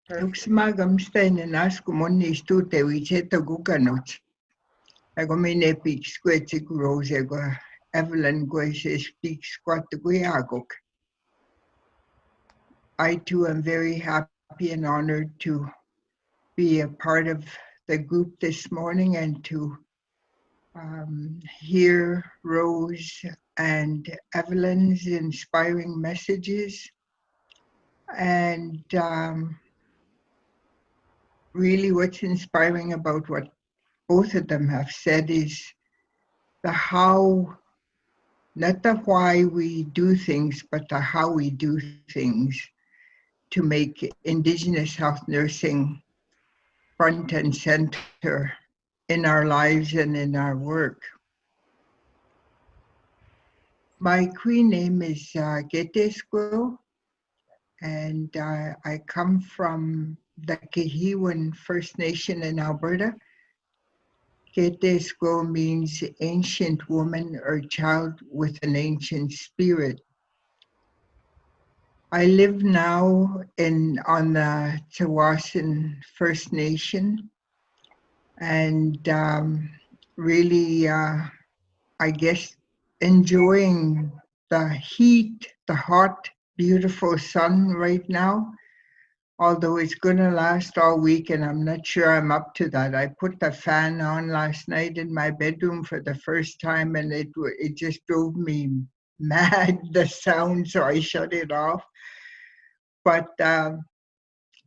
Uxmagamstein and Askumoni stute wicheta gukanoch. Agomine peak squetic rose ego Evelyn Guese speaks squat. I too am very happy and honored to be a part of the group this morning and to hear Rose and Evelyn's inspiring messages. And really what's inspiring about what both of them have said is the how, not the why we do things, but the how we do things to make Indigenous health nursing front and center in our lives and in our work. My Cree name is Getesquill, and I come from the Kehiwan First Nation in Alberta. Getesquill means ancient woman or child with an ancient spirit. I live now on the Tsawwassen First Nation, and really, I guess, enjoying the heat, the hot, beautiful sun right now, although it's going to last all week, and I'm not sure I'm up to that. I put the fan on last night in my bedroom for the first time, and it just drove me mad, the sound, so I shut it off. But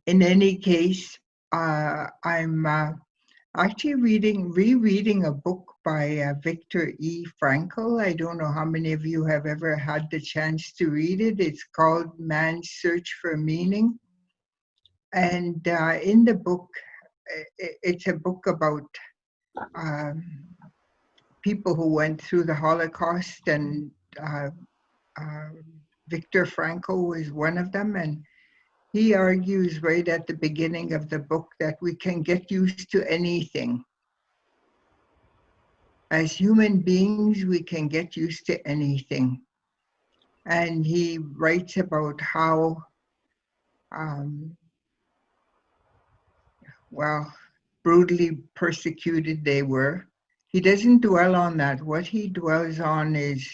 in any case, I'm actually rereading a book by Viktor E. Frankl. I don't know how many of you have ever had the chance to read it. It's called Man's Search for Meaning. And in the book, it's a book about people who went through the Holocaust, and Viktor Frankl was one of them. And he argues right at the beginning of the book that we can get used to anything. As human beings, we can get used to anything. And he writes about how, brutally persecuted they were. He doesn't dwell on that. What he dwells on is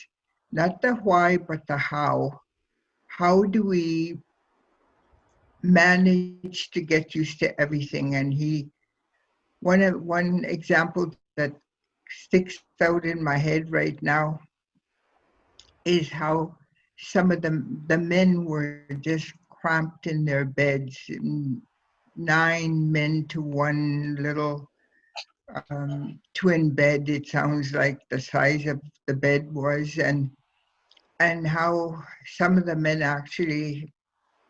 not the why, but the how. How do we manage to get used to everything? And one example that sticks out in my head right now is how some of the men were just cramped in their beds, 9 men to one little twin bed. It sounds like the size of the bed was, and how some of the men actually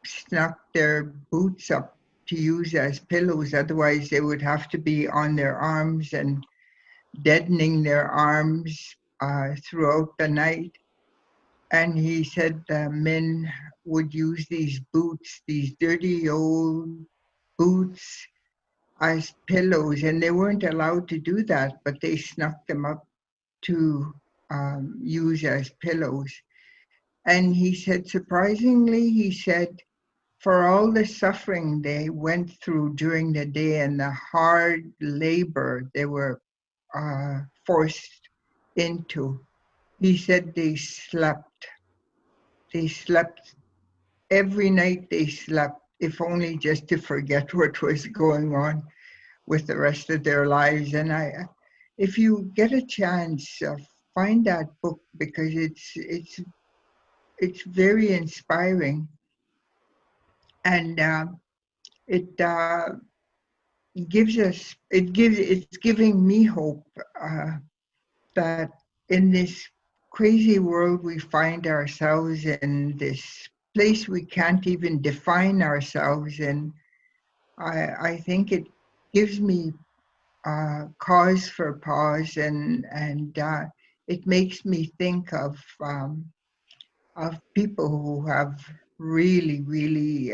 snuck their boots up to use as pillows. Otherwise, they would have to be on their arms and deadening their arms throughout the night. And he said the men would use these boots, these dirty old boots, as pillows, and they weren't allowed to do that, but they snuck them up to use as pillows. And he said, surprisingly, he said, for all the suffering they went through during the day and the hard labor they were forced into, he said they slept. They slept every night. They slept, if only just to forget what was going on with the rest of their lives. And if you get a chance, find that book, because it's very inspiring, and it's giving me hope that in this crazy world we find ourselves in, this place we can't even define ourselves in. I think it gives me cause for pause, and it makes me think of people who have really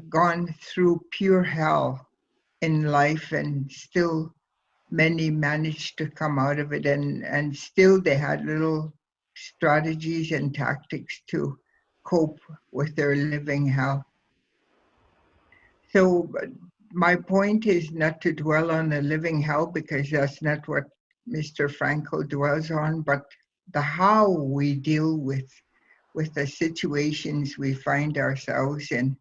gone through pure hell in life, and still many managed to come out of it, and still they had little strategies and tactics to cope with their living hell. So my point is not to dwell on the living hell, because that's not what Mr. Franco dwells on, but the how we deal with the situations we find ourselves in.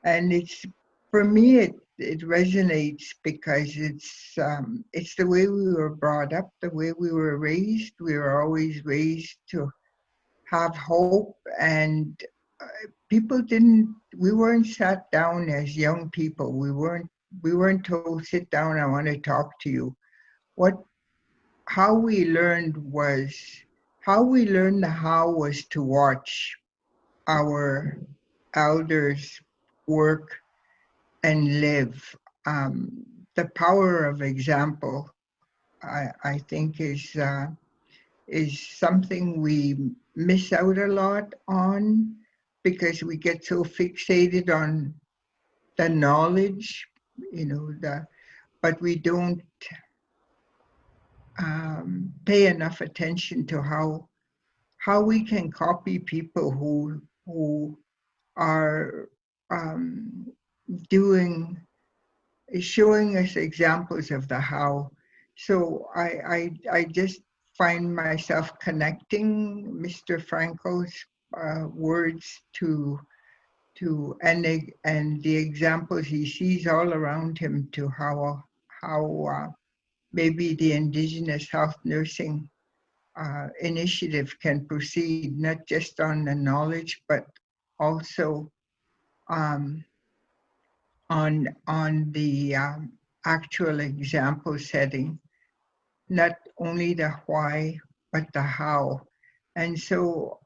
And it's, for me, it resonates because it's the way we were brought up, the way we were raised. We were always raised to have hope, and people didn't. We weren't sat down as young people. We weren't told, sit down, I want to talk to you. How we learned the how was to watch our elders work and live. The power of example, I think, is something we miss out a lot on, because we get so fixated on the knowledge, but we don't pay enough attention to how we can copy people who are showing us examples of the how. So I just find myself connecting Mr. Franco's words to and the examples he sees all around him, to how maybe the Indigenous health nursing initiative can proceed, not just on the knowledge, but also on the actual example setting, not only the why, but the how. And so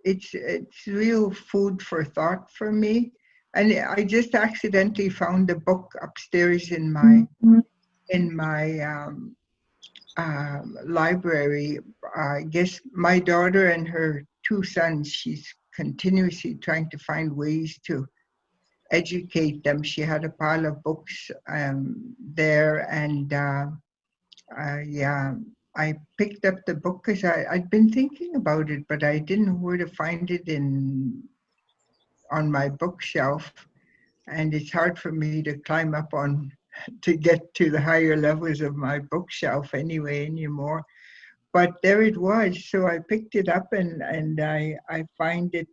it's real food for thought for me. And I just accidentally found a book upstairs in my library. I guess my daughter and her two sons, she's continuously trying to find ways to educate them. She had a pile of books there, and I picked up the book because I'd been thinking about it, but I didn't know where to find it on my bookshelf. And it's hard for me to climb up to get to the higher levels of my bookshelf anymore. But there it was. So I picked it up, and I find it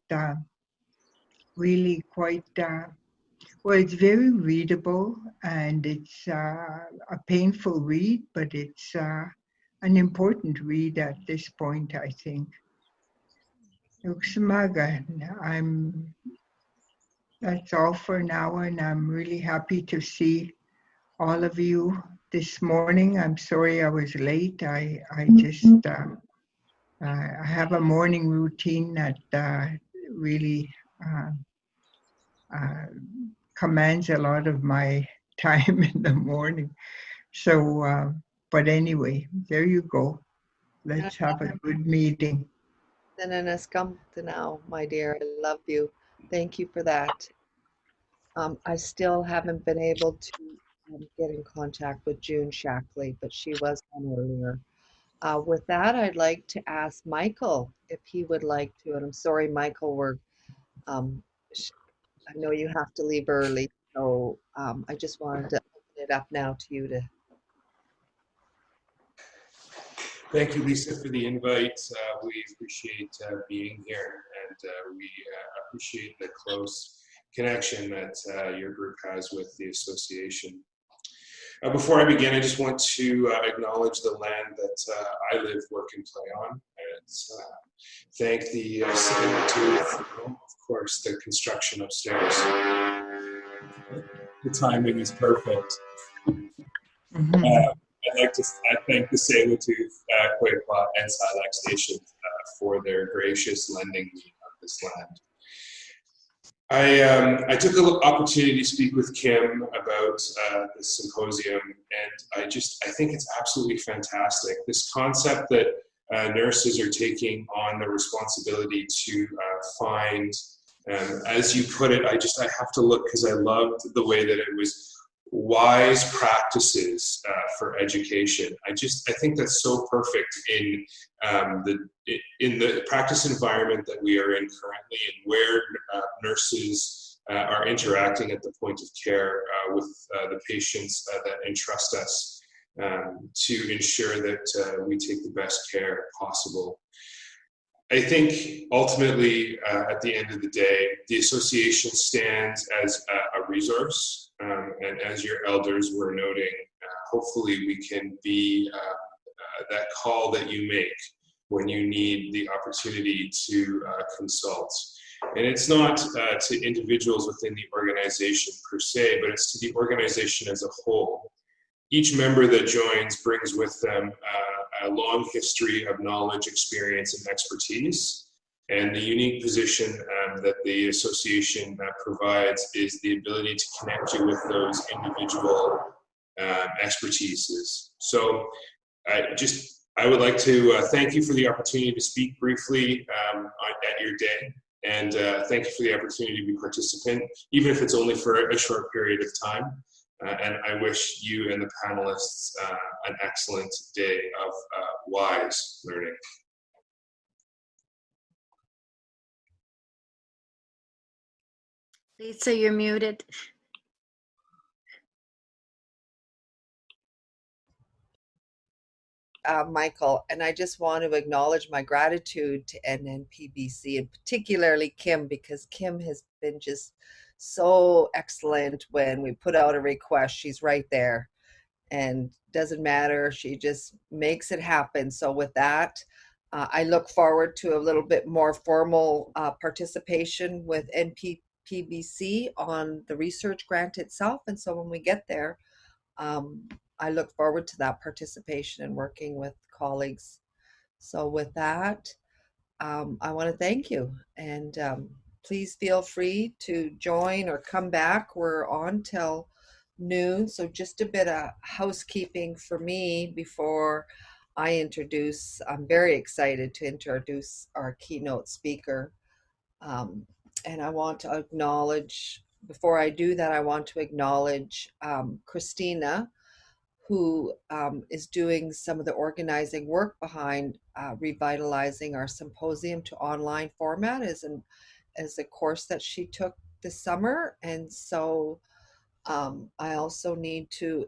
really quite, well, it's very readable, and it's a painful read, but it's an important read at this point, I think. Uxmaga, that's all for now, and I'm really happy to see all of you this morning. I'm sorry I was late. I just I have a morning routine that really commands a lot of my time in the morning. So, but anyway, there you go. Let's have a good meeting. Now, my dear, I love you. Thank you for that. I still haven't been able to get in contact with June Shackley, but she was on earlier. With that, I'd like to ask Michael if he would like to, and I'm sorry, Michael, I know you have to leave early, so I just wanted to open it up now to you to. Thank you, Lisa, for the invite. We appreciate being here, and we appreciate the close connection that your group has with the association. Before I begin, I just want to acknowledge the land that I live, work, and play on, and thank the Symposium, of course, the construction upstairs. The timing is perfect. I'd like to thank the Tsleil-Waututh, Quechua, and Silac stations for their gracious lending me of this land. I took the opportunity to speak with Kim about this symposium, and I think it's absolutely fantastic. This concept that nurses are taking on the responsibility to find, as you put it, I have to look because I loved the way that it was wise practices for education. I think that's so perfect in the practice environment that we are in currently, and where nurses are interacting at the point of care with the patients that entrust us to ensure that we take the best care possible. I think ultimately, at the end of the day, the association stands as a resource, and as your elders were noting, hopefully we can be that call that you make when you need the opportunity to consult. And it's not to individuals within the organization per se, but it's to the organization as a whole. Each member that joins brings with them a long history of knowledge, experience, and expertise. And the unique position that the association provides is the ability to connect you with those individual expertises. So I would like to thank you for the opportunity to speak briefly at your day. And thank you for the opportunity to be a participant, even if it's only for a short period of time. And I wish you and the panelists an excellent day of wise learning. Lisa, you're muted. Michael, and I just want to acknowledge my gratitude to NNPBC, and particularly Kim, because Kim has been just so excellent. When we put out a request, she's right there, and doesn't matter, she just makes it happen. So with that, I look forward to a little bit more formal participation with NNPBC on the research grant itself. And so when we get there, I look forward to that participation and working with colleagues. So with that, I want to thank you, and please feel free to join or come back. We're on till noon, so just a bit of housekeeping for me before I introduce. I'm very excited to introduce our keynote speaker, and I want to acknowledge, before I do that, I want to acknowledge Christina, who is doing some of the organizing work behind revitalizing our symposium to online format as a course that she took this summer. And so I also need to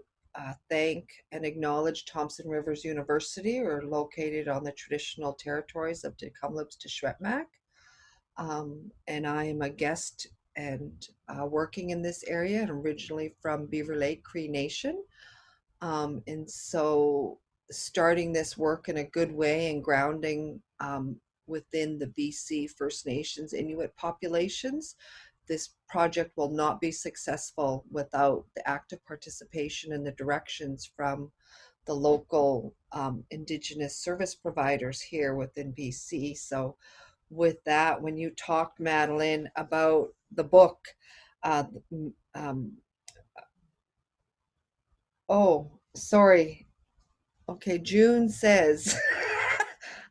thank and acknowledge Thompson Rivers University, or located on the traditional territories of Tecumlip's to Shwetmak. And I am a guest and working in this area, and originally from Beaver Lake Cree Nation. And so starting this work in a good way and grounding within the BC First Nations Inuit populations, this project will not be successful without the active participation and the directions from the local Indigenous service providers here within BC. So with that, when you talked, Madeline, about the book, oh, sorry. Okay, June says,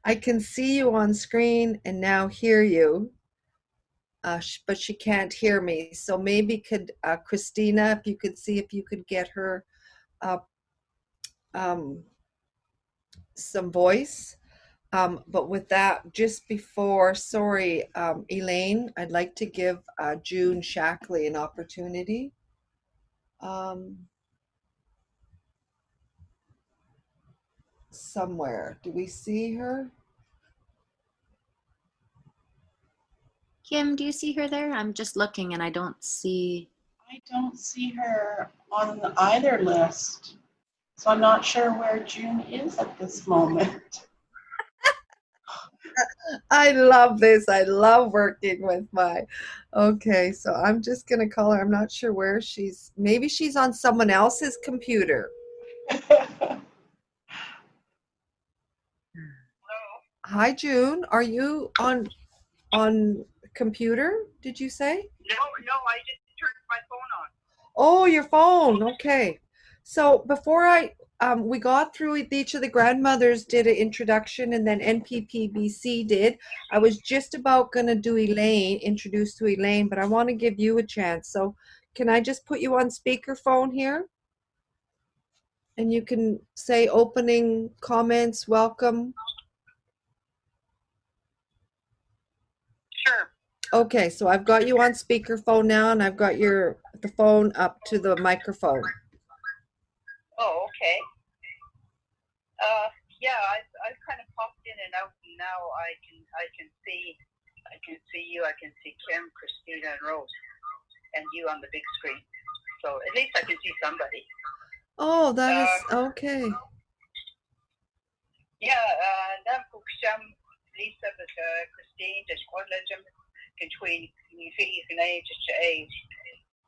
I can see you on screen and now hear you, but she can't hear me. So maybe could, Christina, if you could see if you could get her some voice. But with that, just before, sorry, Elaine, I'd like to give June Shackley an opportunity. Somewhere. Do we see her? Kim, do you see her there? I'm just looking and I don't see. I don't see her on either list. So I'm not sure where June is at this moment. I love this. I love working with okay, so I'm just going to call her. I'm not sure where she's. Maybe she's on someone else's computer. Hi, June. Are you on computer, did you say? No, I just turned my phone on. Oh, your phone. Okay. So before we got through each of the grandmothers did an introduction, and then NNPBC did. I was just about going to do introduce to Elaine, but I want to give you a chance. So can I just put you on speakerphone here? And you can say opening comments, welcome. Sure. Okay, so I've got you on speakerphone now, and I've got the phone up to the microphone. Oh, okay. Yeah, I've kind of popped in and out, and now I can see you, I can see Kim, Christina, and Rose, and you on the big screen. So at least I can see somebody. Oh, that is okay. Yeah, nam kuksham Lisa but Christine the Squadlegem between Nifi and age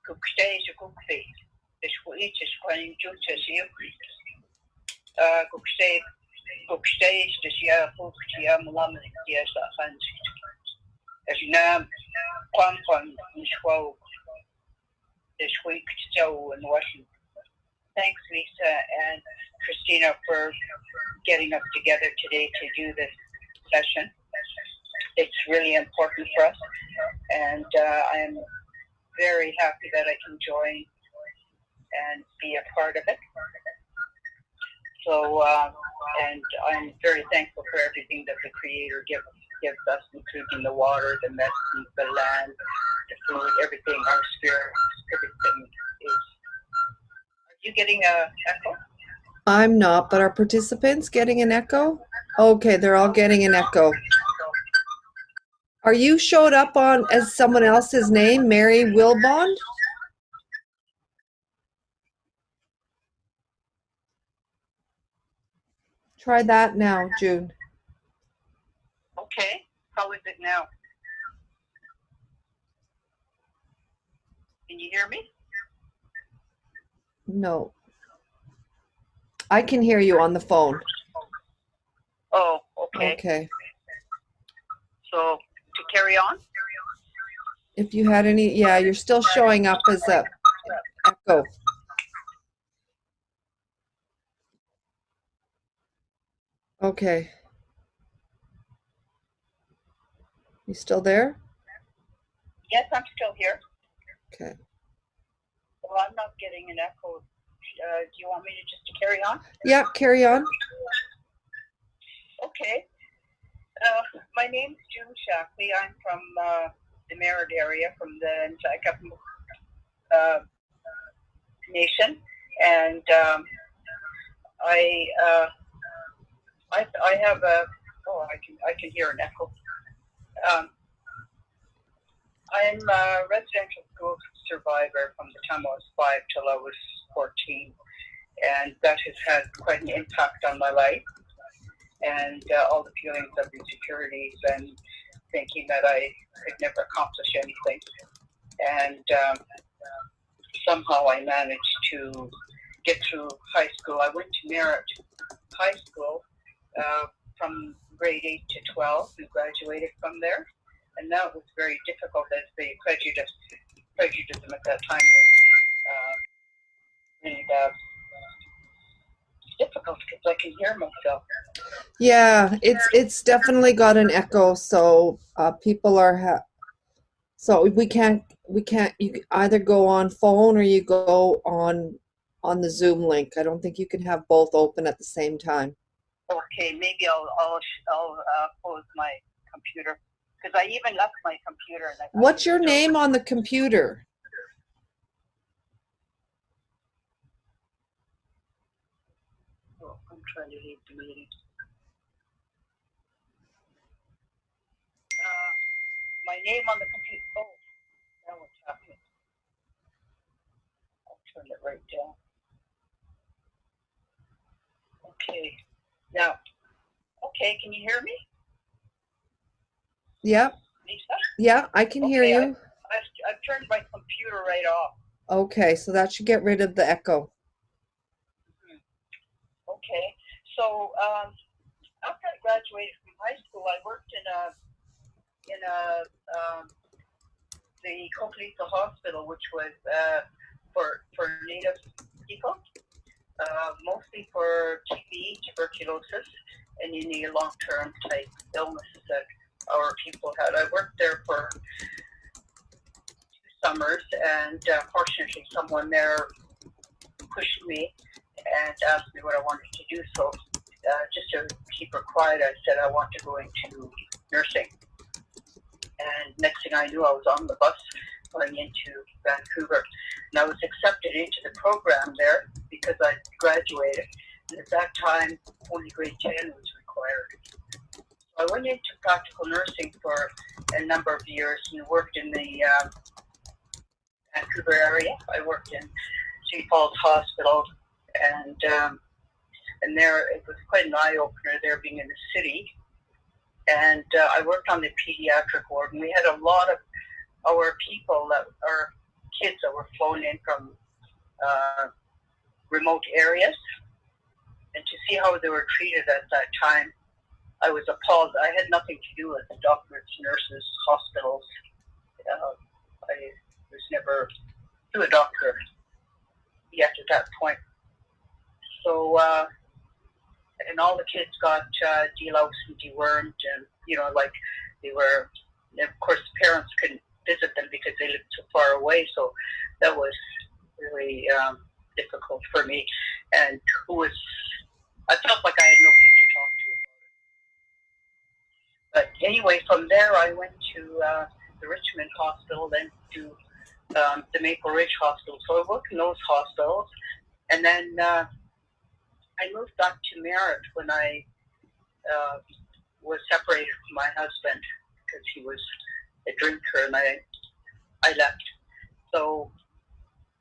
kukstage kukfi the Squeech is quite justice you kukstage the Shia Puktia Mulam yes Hans as Nam Quan Schwo the Squeak Joe and Washington. Thanks, Lisa and Christina, for getting us together today to do this session. It's really important for us, and I'm very happy that I can join and be a part of it. So, and I'm very thankful for everything that the Creator gives us, including the water, the medicine, the land, the food, everything, our spirit, everything is. Are you getting a echo? I'm not, but are participants getting an echo? Okay, they're all getting an echo. Are you showed up on as someone else's name, Mary Wilbond? Try that now, June. Okay. How is it now? Can you hear me? No. I can hear you on the phone. Oh, okay. Okay. So to carry on? If you had any, yeah, you're still showing up as a echo. Okay. You still there? Yes, I'm still here. Okay. Well, I'm not getting an echo. Do you want me to just to carry on? Yeah, carry on. Okay. My name's June Shackley. I'm from the Merritt area, from the Nchaka Nation, and I have a. Oh, I can hear an echo. I'm a residential school survivor from the time I was 5 till I was 14, and that has had quite an impact on my life, and all the feelings of insecurities and thinking that I could never accomplish anything. And somehow I managed to get through high school. I went to Merritt High School from grade 8 to 12 and graduated from there. And that was very difficult, as the prejudice at that time was really difficult because I can hear myself. Yeah, it's definitely got an echo, so people are so we can't you can either go on phone or you go on the Zoom link. I don't think you can have both open at the same time. Okay, maybe I'll close my computer, because I even left my computer. And What's your name on the computer? Oh, I'm trying to leave the meeting. My name on the computer. Oh, now what's happening? I'll turn it right down. Okay. Now, okay, can you hear me, Yeah, Lisa? yeah, I can hear Okay, you. I've turned my computer right off. Okay, so that should get rid of the echo. Okay, so after I graduated from high school, I worked in the Coquelita Hospital, which was for Native people, mostly for TB, tuberculosis, and any long-term type illnesses that our people had. I worked there for 2 summers, and fortunately someone there pushed me and asked me what I wanted to do. So just to keep her quiet, I said I want to go into nursing. And next thing I knew, I was on the bus going into Vancouver. And I was accepted into the program there because I graduated. And at that time, only grade 10 was required. So I went into practical nursing for a number of years and worked in the Vancouver area. I worked in St. Paul's Hospital, and there it was quite an eye-opener there being in the city. And I worked on the pediatric ward, and we had a lot of our people, our kids that were flown in from remote areas. And to see how they were treated at that time, I was appalled. I had nothing to do with doctors, nurses, hospitals. I was never to a doctor yet at that point. So, and all the kids got deloused and dewormed, and like they were. Of course, the parents couldn't visit them because they lived so far away. So that was really difficult for me. And I felt like I had nobody to talk to. But anyway, from there I went to the Richmond Hospital, then to the Maple Ridge Hospital. So I worked in those hospitals, and then I moved back to Merritt when I was separated from my husband because he was a drinker, and I left. So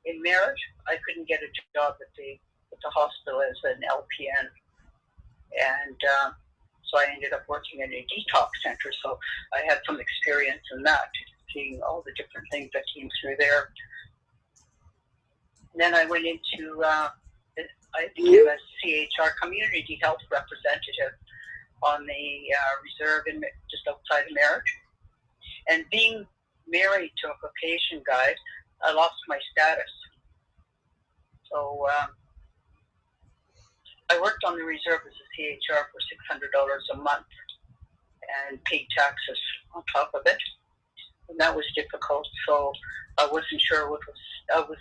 in Merritt, I couldn't get a job at the hospital as an LPN, and so I ended up working in a detox center. So I had some experience in that, seeing all the different things that came through there. And then I went into, I became a CHR, community health representative, on the reserve just outside of Merritt. And being married to a Caucasian guy, I lost my status. So I worked on the reserve as a CHR for $600 a month and paid taxes on top of it. And that was difficult. So I wasn't sure what was,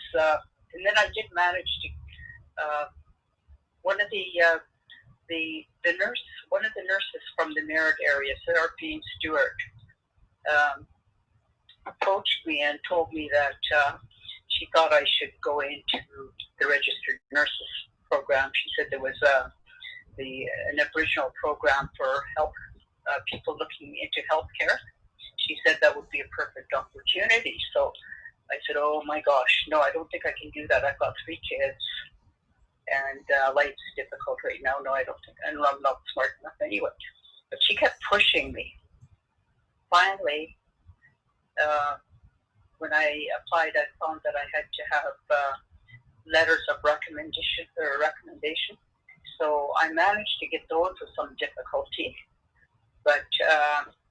and then I did manage to, one of the nurses from the Merritt area, Sarah Bean Stewart, approached me and told me that she thought I should go into the registered nurses program. She said there was an Aboriginal program for help people looking into healthcare. She said that would be a perfect opportunity. So I said, oh my gosh, no, I don't think I can do that. I've got 3 kids, and life's difficult right now. No, I don't think, and I'm not smart enough anyway. But she kept pushing me. Finally, when I applied, I found that I had to have letters of recommendation. So I managed to get those with some difficulty, but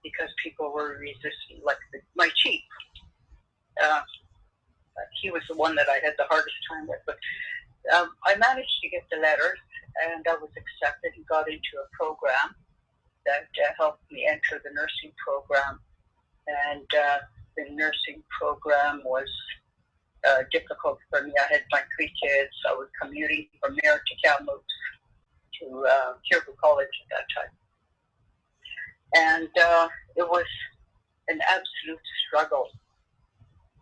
because people were resisting, like my chief, he was the one that I had the hardest time with. But I managed to get the letters, and I was accepted and got into a program that helped me enter the nursing program. And the nursing program was difficult for me. I had my 3 kids. I was commuting from Merritt to Kamloops to Kirkwood College at that time. And it was an absolute struggle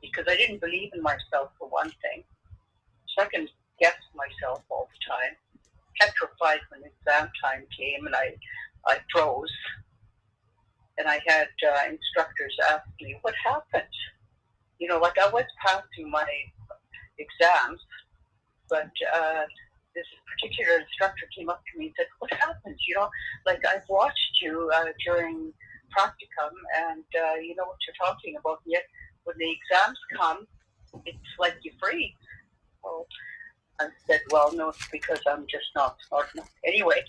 because I didn't believe in myself, for one thing. Second, guessed myself all the time, petrified when exam time came, and I froze. And I had instructors ask me, what happened? Like I was passing my exams, but this particular instructor came up to me and said, what happened? Like I've watched you during practicum, and you know what you're talking about, yet when the exams come, it's like you freeze. So I said, well, no, it's because I'm just not smart enough. Anyway,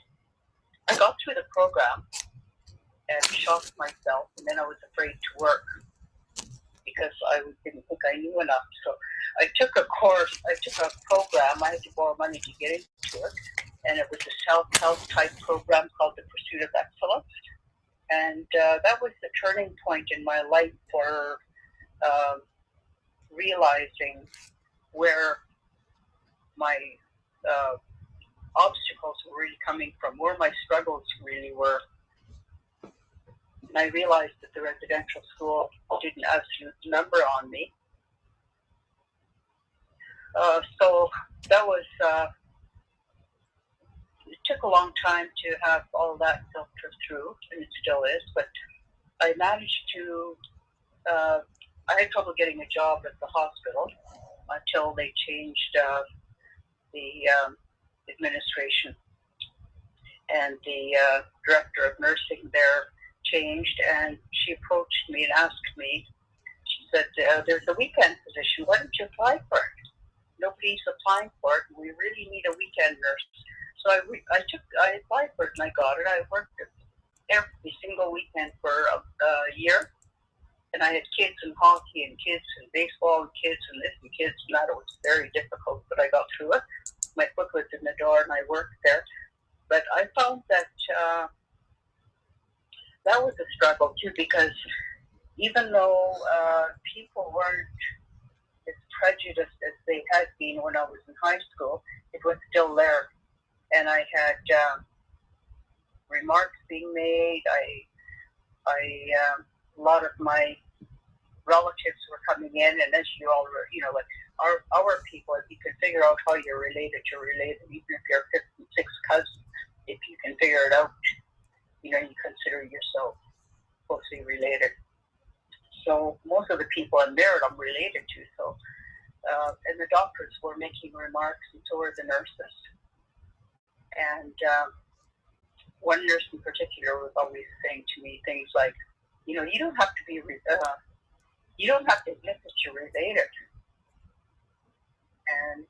I got through the program and shocked myself, and then I was afraid to work because I didn't think I knew enough. So I took a program. I had to borrow money to get into it, and it was a self-help type program called The Pursuit of Excellence. And that was the turning point in my life for realizing where my obstacles were really coming from, where my struggles really were. And I realized that the residential school did an absolute number on me. So that was, it took a long time to have all that filter through, and it still is, but I managed to, I had trouble getting a job at the hospital until they changed the administration, and the director of nursing there changed, and she approached me and asked me, she said, there's a weekend position, why don't you apply for it? Nobody's applying for it, we really need a weekend nurse. So I applied for it and I got it. I worked every single weekend for a year, and I had kids in hockey and kids in baseball and kids and this and kids and that. It was very difficult, but I got through it. My foot was in the door and I worked there. But I found that that was a struggle too, because even though people weren't as prejudiced as they had been when I was in high school, it was still there. And I had remarks being made. A lot of my relatives were coming in, and as you all, like our people, if you can figure out how you're related, even if you're fifth and sixth cousin. If you can figure it out, you consider yourself closely related. So most of the people I'm married, I'm related to. So, and the doctors were making remarks, and so were the nurses. And one nurse in particular was always saying to me things like, you don't have to be, you don't have to admit that you're related. And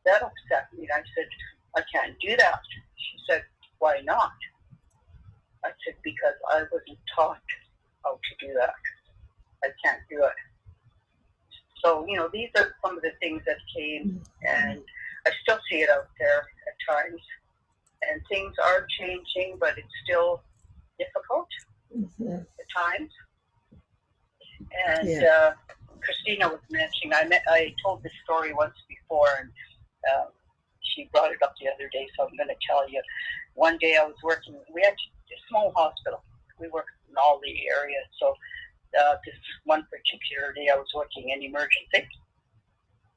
that upset me. I said, I can't do that. She said, why not? I said, because I wasn't taught how to do that. I can't do it. So, these are some of the things that came, and I still see it out there at times. And things are changing, but it's still difficult at times. And Christina was mentioning, I told this story once before, and she brought it up the other day, so I'm going to tell you. One day I was working, we had a small hospital. We worked in all the areas. So this one particular day I was working in emergency,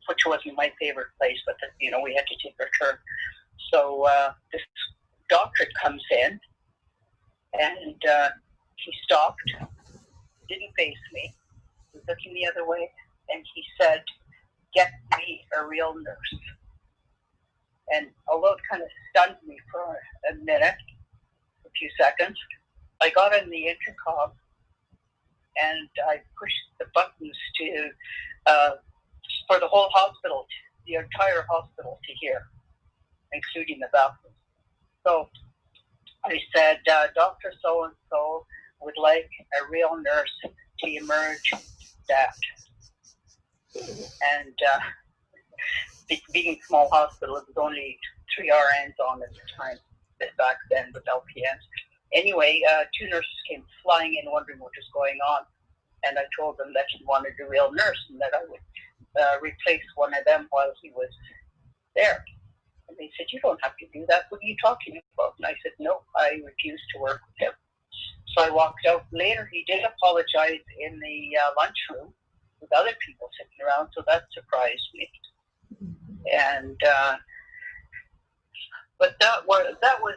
which wasn't my favorite place, but we had to take our turn. So this doctor comes in, and he stopped, didn't face me, was looking the other way, and he said, get me a real nurse. And although it kind of stunned me for a minute, a few seconds, I got on the intercom, and I pushed the buttons to for the whole hospital, the entire hospital to hear, including the bathroom. So I said, Dr. So-and-so would like a real nurse to emerge that. And being a small hospital, it was only 3 RNs on at the time, back then with LPNs. Anyway, 2 nurses came flying in wondering what was going on. And I told them that he wanted a real nurse and that I would replace one of them while he was there. And they said, you don't have to do that. What are you talking about? And I said, no, I refuse to work with him. So I walked out. Later, he did apologize in the lunchroom with other people sitting around, so that surprised me. And but that was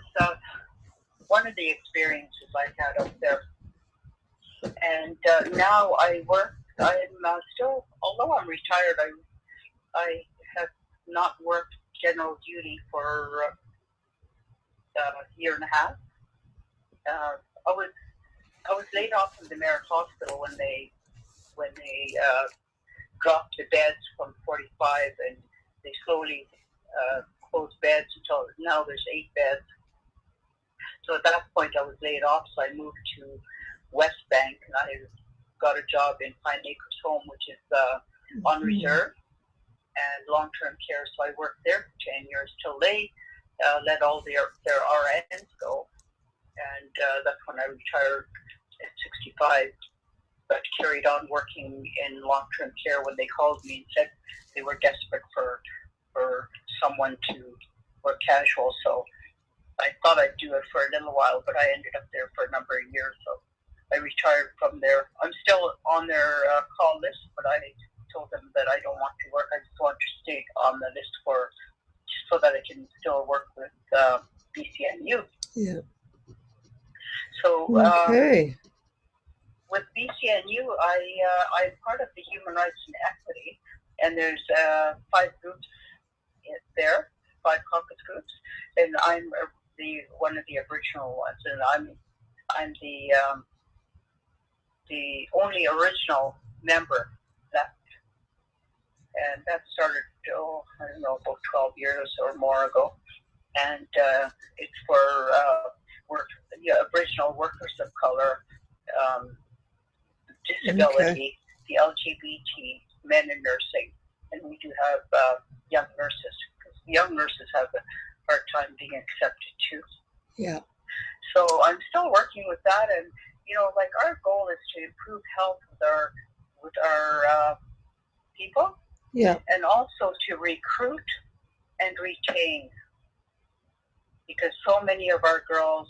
one of the experiences I had out there. And now I work. I'm still, although I'm retired, I have not worked general duty for a year and a half. I was laid off from the Merritt Hospital when they dropped the beds from 45, and they slowly closed beds until now there's 8 beds. So at that point I was laid off, so I moved to West Bank, and I got a job in Pine Acres Home, which is on reserve and long-term care. So I worked there for 10 years till they let all their RNs go, and that's when I retired at 65. but carried on working in long-term care when they called me and said they were desperate for someone to work casual. So I thought I'd do it for a little while, but I ended up there for a number of years. So I retired from there. I'm still on their call list, but I told them that I don't want to work. I just want to stay on the list so that I can still work with BCNU. Yeah. So Okay. with BCNU, I'm part of the Human Rights and Equity, and there's 5 groups there, 5 caucus groups, and I'm one of the original ones, and I'm the only original member left, and that started I don't know, about 12 years or more ago, and it's for Aboriginal workers of color, disability, the LGBT, men in nursing, and we do have young nurses, because young nurses have a hard time being accepted too. Yeah. So I'm still working with that, and like our goal is to improve health with our people, Yeah. and also to recruit and retain, because so many of our girls,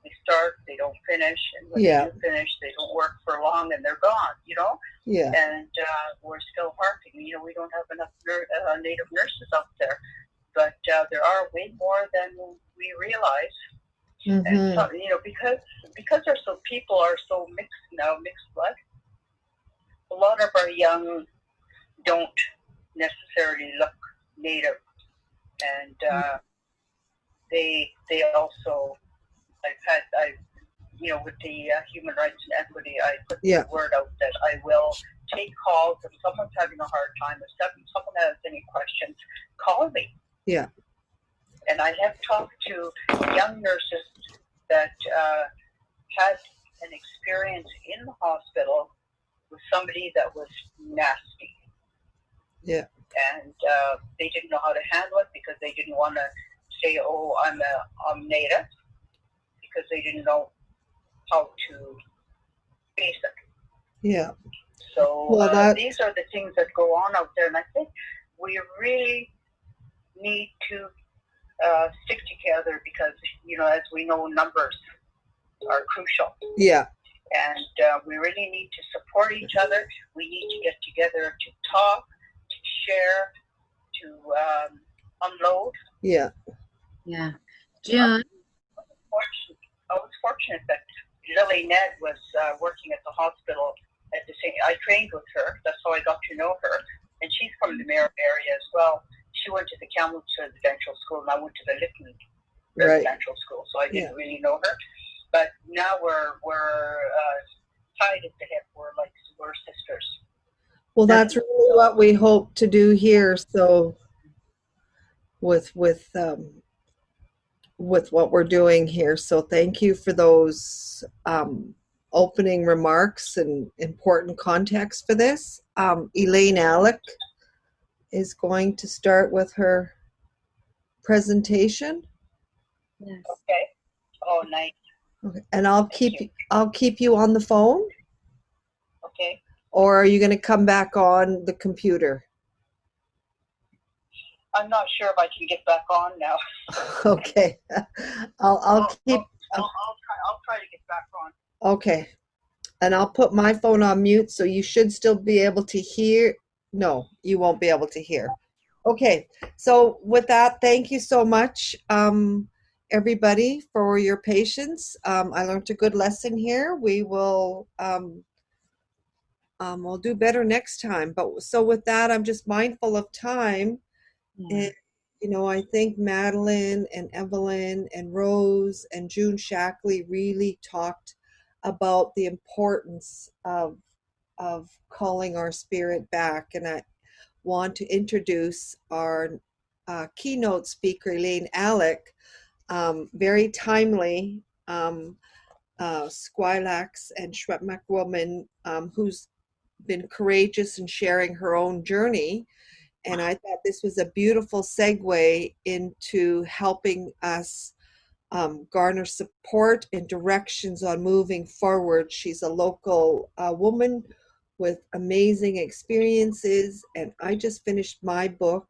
they start, they don't finish, and when Yeah. they do finish, they don't work for long, and they're gone, Yeah. and we're still harping, we don't have enough Native nurses out there, but there are way more than we realize. Mm-hmm. And so, because people are so mixed now, mixed blood, a lot of our young don't necessarily look Native, and they also, with the Human Rights and Equity, I put the word out that I will take calls if someone's having a hard time, if someone has any questions, call me. Yeah. And I have talked to young nurses that had an experience in the hospital with somebody that was nasty. Yeah. And they didn't know how to handle it because they didn't want to say, "Oh, I'm Native," because they didn't know how to face it. Yeah. So these are the things that go on out there, and I think we really need to stick together because, as we know, numbers are crucial. Yeah. And we really need to support each other. We need to get together to talk, to share, to unload. Yeah. Yeah. June. I was fortunate that Lily Ned was working at the hospital at the same. I trained with her. That's how I got to know her. And she's from the Merritt area as well. She went to the Kamloops Residential School, and I went to the Lytton Residential School, so I didn't really know her. But now we're tied at the hip. We're sisters. Well, that's really what we hope to do here. So, with what we're doing here. So, thank you for those opening remarks and important context for this. Elaine Alec is going to start with her presentation. Yes. Okay. Oh, nice. Okay. And I'll keep you on the phone. Okay. Or are you going to come back on the computer? I'm not sure if I can get back on now. Okay. I'll keep. I'll try to get back on. Okay. And I'll put my phone on mute, so you should still be able to hear. No, you won't be able to hear. Okay. So with that, thank you so much, everybody, for your patience. I learned a good lesson here. We will we'll do better next time. But so with that, I'm just mindful of time. Yeah. And, I think Madeline and Evelyn and Rose and June Shackley really talked about the importance of calling our spirit back. And I want to introduce our keynote speaker, Elaine Alec, very timely Squilax and Shrepmak woman who's been courageous in sharing her own journey. And I thought this was a beautiful segue into helping us garner support and directions on moving forward. She's a local woman with amazing experiences, and I just finished my book.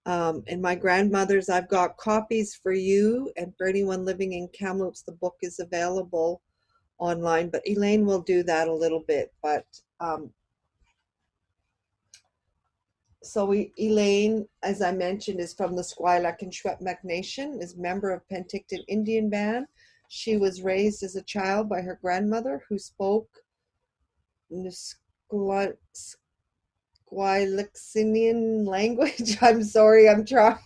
And my grandmother's, I've got copies for you and for anyone living in Kamloops. The book is available online, but Elaine will do that a little bit. But Elaine, as I mentioned, is from the Squilak and Shwepmak Nation, is member of Penticton Indian Band. She was raised as a child by her grandmother, who spoke Squilixian language. I'm sorry, I'm trying.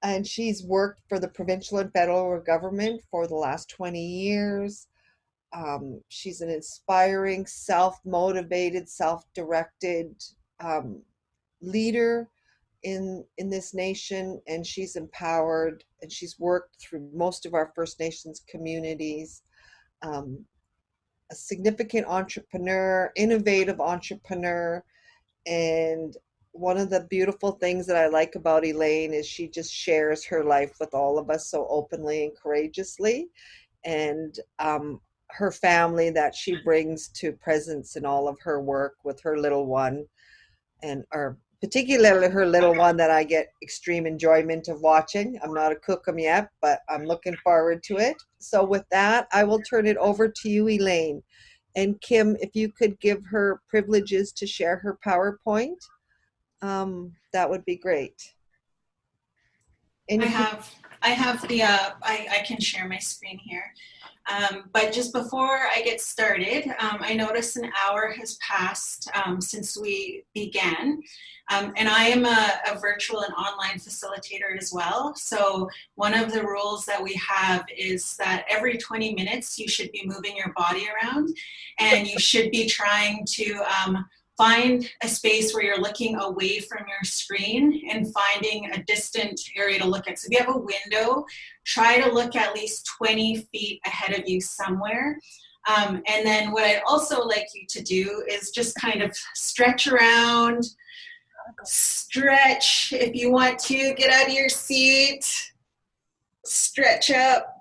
And she's worked for the provincial and federal government for the last 20 years. She's an inspiring, self-motivated, self-directed leader in this nation, and she's empowered, and she's worked through most of our First Nations communities. A significant entrepreneur, innovative entrepreneur, and one of the beautiful things that I like about Elaine is she just shares her life with all of us so openly and courageously, and her family that she brings to presence in all of her work with her little one, and or particularly her little one that I get extreme enjoyment of watching. I'm not a cookum yet, but I'm looking forward to it. So with that, I will turn it over to you, Elaine. And Kim, if you could give her privileges to share her PowerPoint, that would be great. And I can share my screen here. But just before I get started, I noticed an hour has passed since we began. And I am a virtual and online facilitator as well. So one of the rules that we have is that every 20 minutes you should be moving your body around, and you should be trying to find a space where you're looking away from your screen and finding a distant area to look at. So if you have a window, try to look at least 20 feet ahead of you somewhere. And then what I'd also like you to do is just kind of stretch around, stretch if you want to, get out of your seat, stretch up.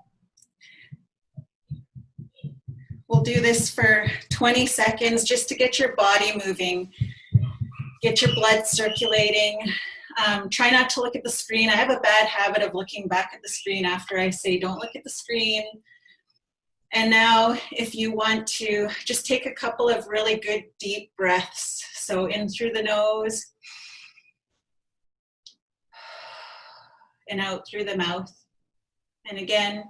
We'll do this for 20 seconds just to get your body moving, get your blood circulating. Try not to look at the screen. I have a bad habit of looking back at the screen after I say don't look at the screen. And now if you want to, just take a couple of really good deep breaths. So in through the nose and out through the mouth. And again.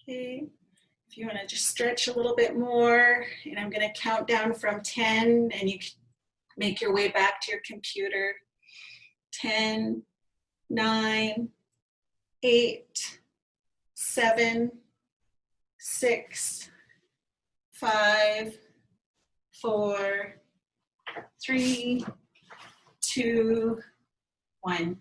Okay, if you want to just stretch a little bit more, and I'm going to count down from 10, and you can make your way back to your computer. 10, 9, 8, 7, 6, 5, 4, 3, 2, 1.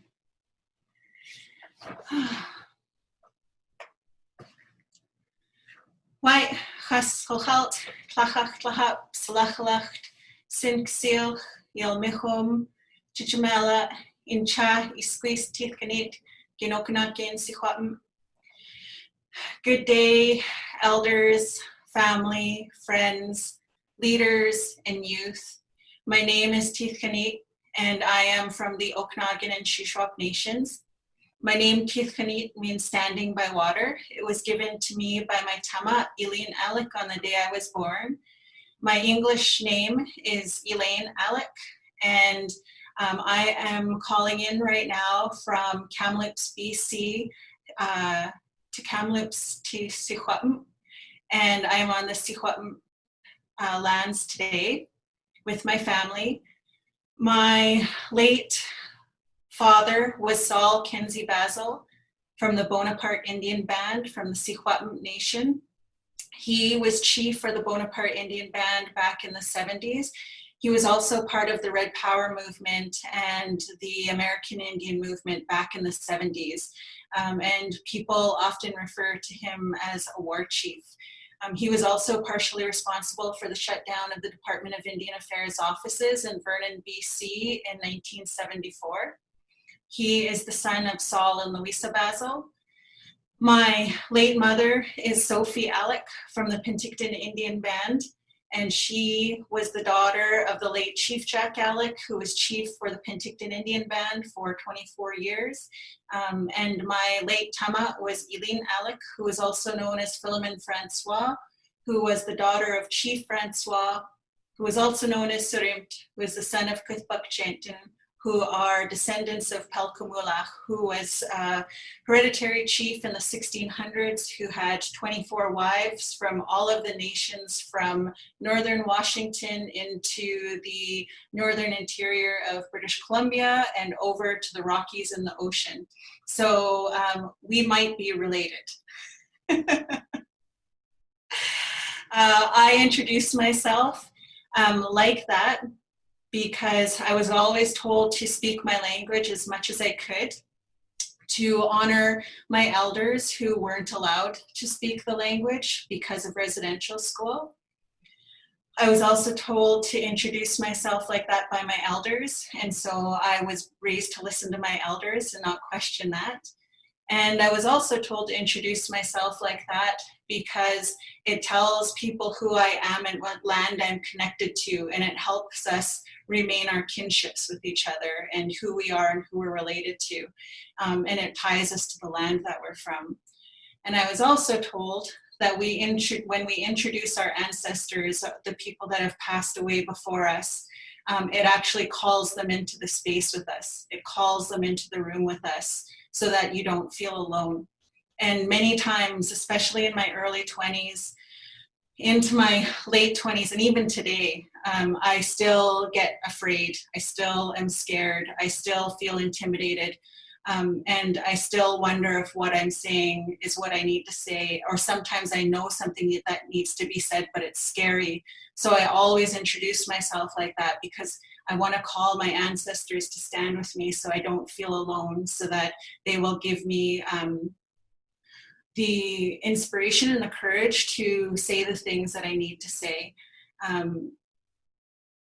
Wai chas holchalt, tlachach tlachap, slachalacht, sinksil, yel michum, chichimela, incha, isquis, tithkanit, ginokanakin, sichwapm. Good day, elders, family, friends, leaders, and youth. My name is Tithkanit, and I am from the Okanagan and Shuswap Nations. My name, Tithkanit, means standing by water. It was given to me by my tama, Elaine Alec, on the day I was born. My English name is Elaine Alec, and I am calling in right now from Kamloops, BC, to Kamloops to Siquapm, and I am on the Siquapm lands today with my family. My late father was Saul Kenzie Basil from the Bonaparte Indian Band from the Siquapm Nation. He was chief for the Bonaparte Indian Band back in the 70s. He was also part of the Red Power movement and the American Indian movement back in the 70s. And people often refer to him as a war chief. He was also partially responsible for the shutdown of the Department of Indian Affairs offices in Vernon, BC in 1974. He is the son of Saul and Louisa Basil. My late mother is Sophie Alec from the Penticton Indian Band, and she was the daughter of the late Chief Jack Alec, who was chief for the Penticton Indian Band for 24 years. And my late Tama was Eileen Alec, who was also known as Philomene Francois, who was the daughter of Chief Francois, who was also known as Surimt, who is the son of Cuthbuk Chantin, who are descendants of Pelkumulach, who was a hereditary chief in the 1600s who had 24 wives from all of the nations from northern Washington into the northern interior of British Columbia and over to the Rockies and the ocean. So we might be related. I introduced myself like that because I was always told to speak my language as much as I could, to honor my elders who weren't allowed to speak the language because of residential school. I was also told to introduce myself like that by my elders, and so I was raised to listen to my elders and not question that. And I was also told to introduce myself like that because it tells people who I am and what land I'm connected to, and it helps us remain our kinships with each other and who we are and who we're related to. And it ties us to the land that we're from. And I was also told that when we introduce our ancestors, the people that have passed away before us, it actually calls them into the space with us. It calls them into the room with us so that you don't feel alone. And many times, especially in my early 20s, into my late 20s, and even today, I still get afraid. I still am scared. I still feel intimidated. And I still wonder if what I'm saying is what I need to say, or sometimes I know something that needs to be said, but it's scary. So I always introduce myself like that because I want to call my ancestors to stand with me so I don't feel alone, so that they will give me the inspiration and the courage to say the things that I need to say.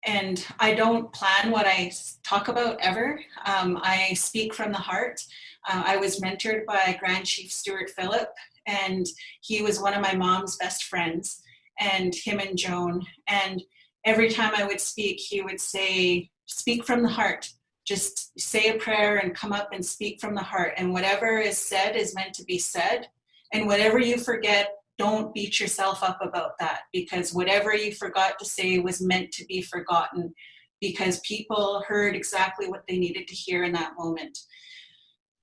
And I don't plan what I talk about ever. I speak from the heart. I was mentored by Grand Chief Stuart Phillip, and he was one of my mom's best friends, and him and Joan. And every time I would speak, he would say, speak from the heart. Just say a prayer and come up and speak from the heart. And whatever is said is meant to be said. And whatever you forget, don't beat yourself up about that, because whatever you forgot to say was meant to be forgotten, because people heard exactly what they needed to hear in that moment.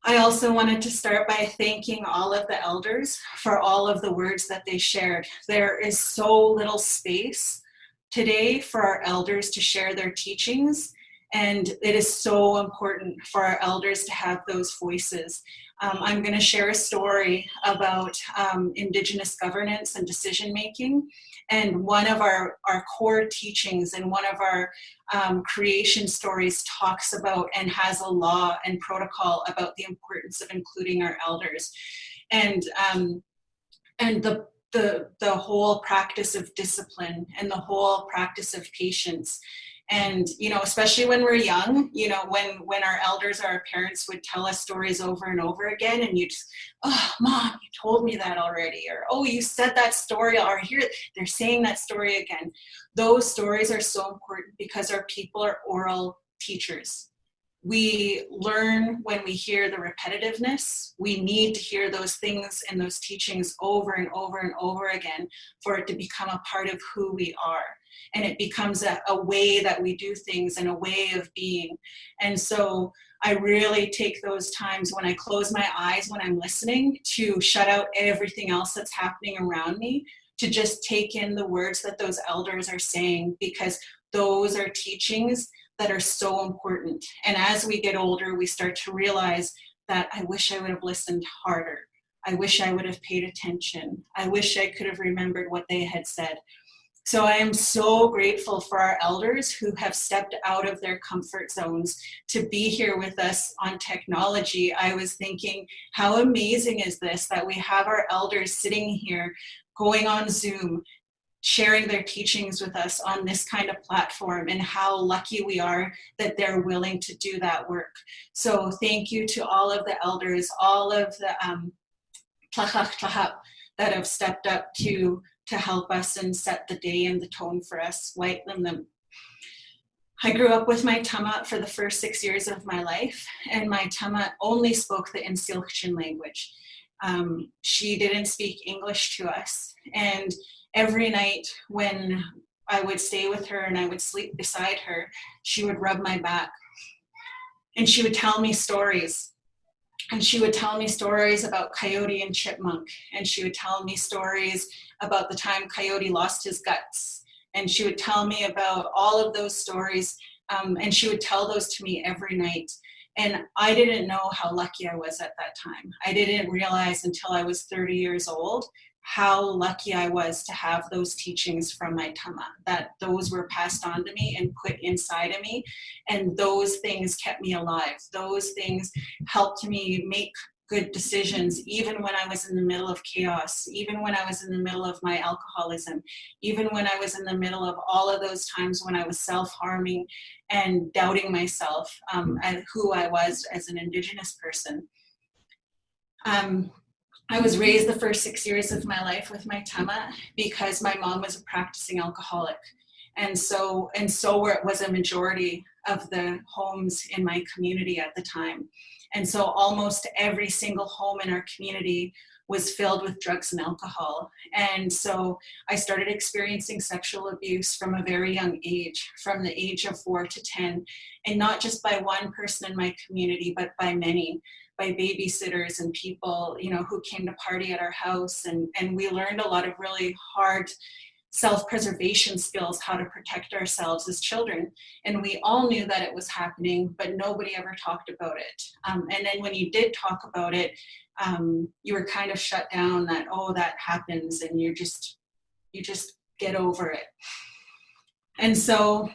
I also wanted to start by thanking all of the elders for all of the words that they shared. There is so little space today for our elders to share their teachings, and it is so important for our elders to have those voices. I'm going to share a story about Indigenous governance and decision making. And one of our core teachings and one of our creation stories talks about and has a law and protocol about the importance of including our elders. And the whole practice of discipline and the whole practice of patience. And, you know, especially when we're young, you know, when our elders, our parents would tell us stories over and over again, and you just, oh, Mom, you told me that already, or, oh, you said that story, or here, they're saying that story again. Those stories are so important because our people are oral teachers. We learn when we hear the repetitiveness. We need to hear those things and those teachings over and over and over again for it to become a part of who we are. And it becomes a way that we do things and a way of being. And so I really take those times when I close my eyes when I'm listening to shut out everything else that's happening around me, to just take in the words that those elders are saying, because those are teachings that are so important. And as we get older, we start to realize that I wish I would have listened harder. I wish I would have paid attention. I wish I could have remembered what they had said. So I am so grateful for our elders who have stepped out of their comfort zones to be here with us on technology. I was thinking, how amazing is this that we have our elders sitting here going on Zoom, sharing their teachings with us on this kind of platform, and how lucky we are that they're willing to do that work. So thank you to all of the elders, all of the tlachach tlahap that have stepped up to help us and set the day and the tone for us. White them. I grew up with my tama for the first 6 years of my life, and my tama only spoke the Insilkchin language. She didn't speak English to us, and every night when I would stay with her and I would sleep beside her, she would rub my back and she would tell me stories. And she would tell me stories about Coyote and Chipmunk. And she would tell me stories about the time Coyote lost his guts. And she would tell me about all of those stories. And she would tell those to me every night. And I didn't know how lucky I was at that time. I didn't realize until I was 30 years old how lucky I was to have those teachings from my tama, that those were passed on to me and put inside of me. And those things kept me alive. Those things helped me make good decisions, even when I was in the middle of chaos, even when I was in the middle of my alcoholism, even when I was in the middle of all of those times when I was self-harming and doubting myself and who I was as an Indigenous person. I was raised the first 6 years of my life with my tama because my mom was a practicing alcoholic. And so was a majority of the homes in my community at the time. And so almost every single home in our community was filled with drugs and alcohol. And so I started experiencing sexual abuse from a very young age, from the age of 4 to 10, and not just by one person in my community, but by many, by babysitters and people, you know, who came to party at our house. And we learned a lot of really hard self-preservation skills, how to protect ourselves as children. And we all knew that it was happening, but nobody ever talked about it. And then when you did talk about it, you were kind of shut down that, oh, that happens, and you just get over it. And so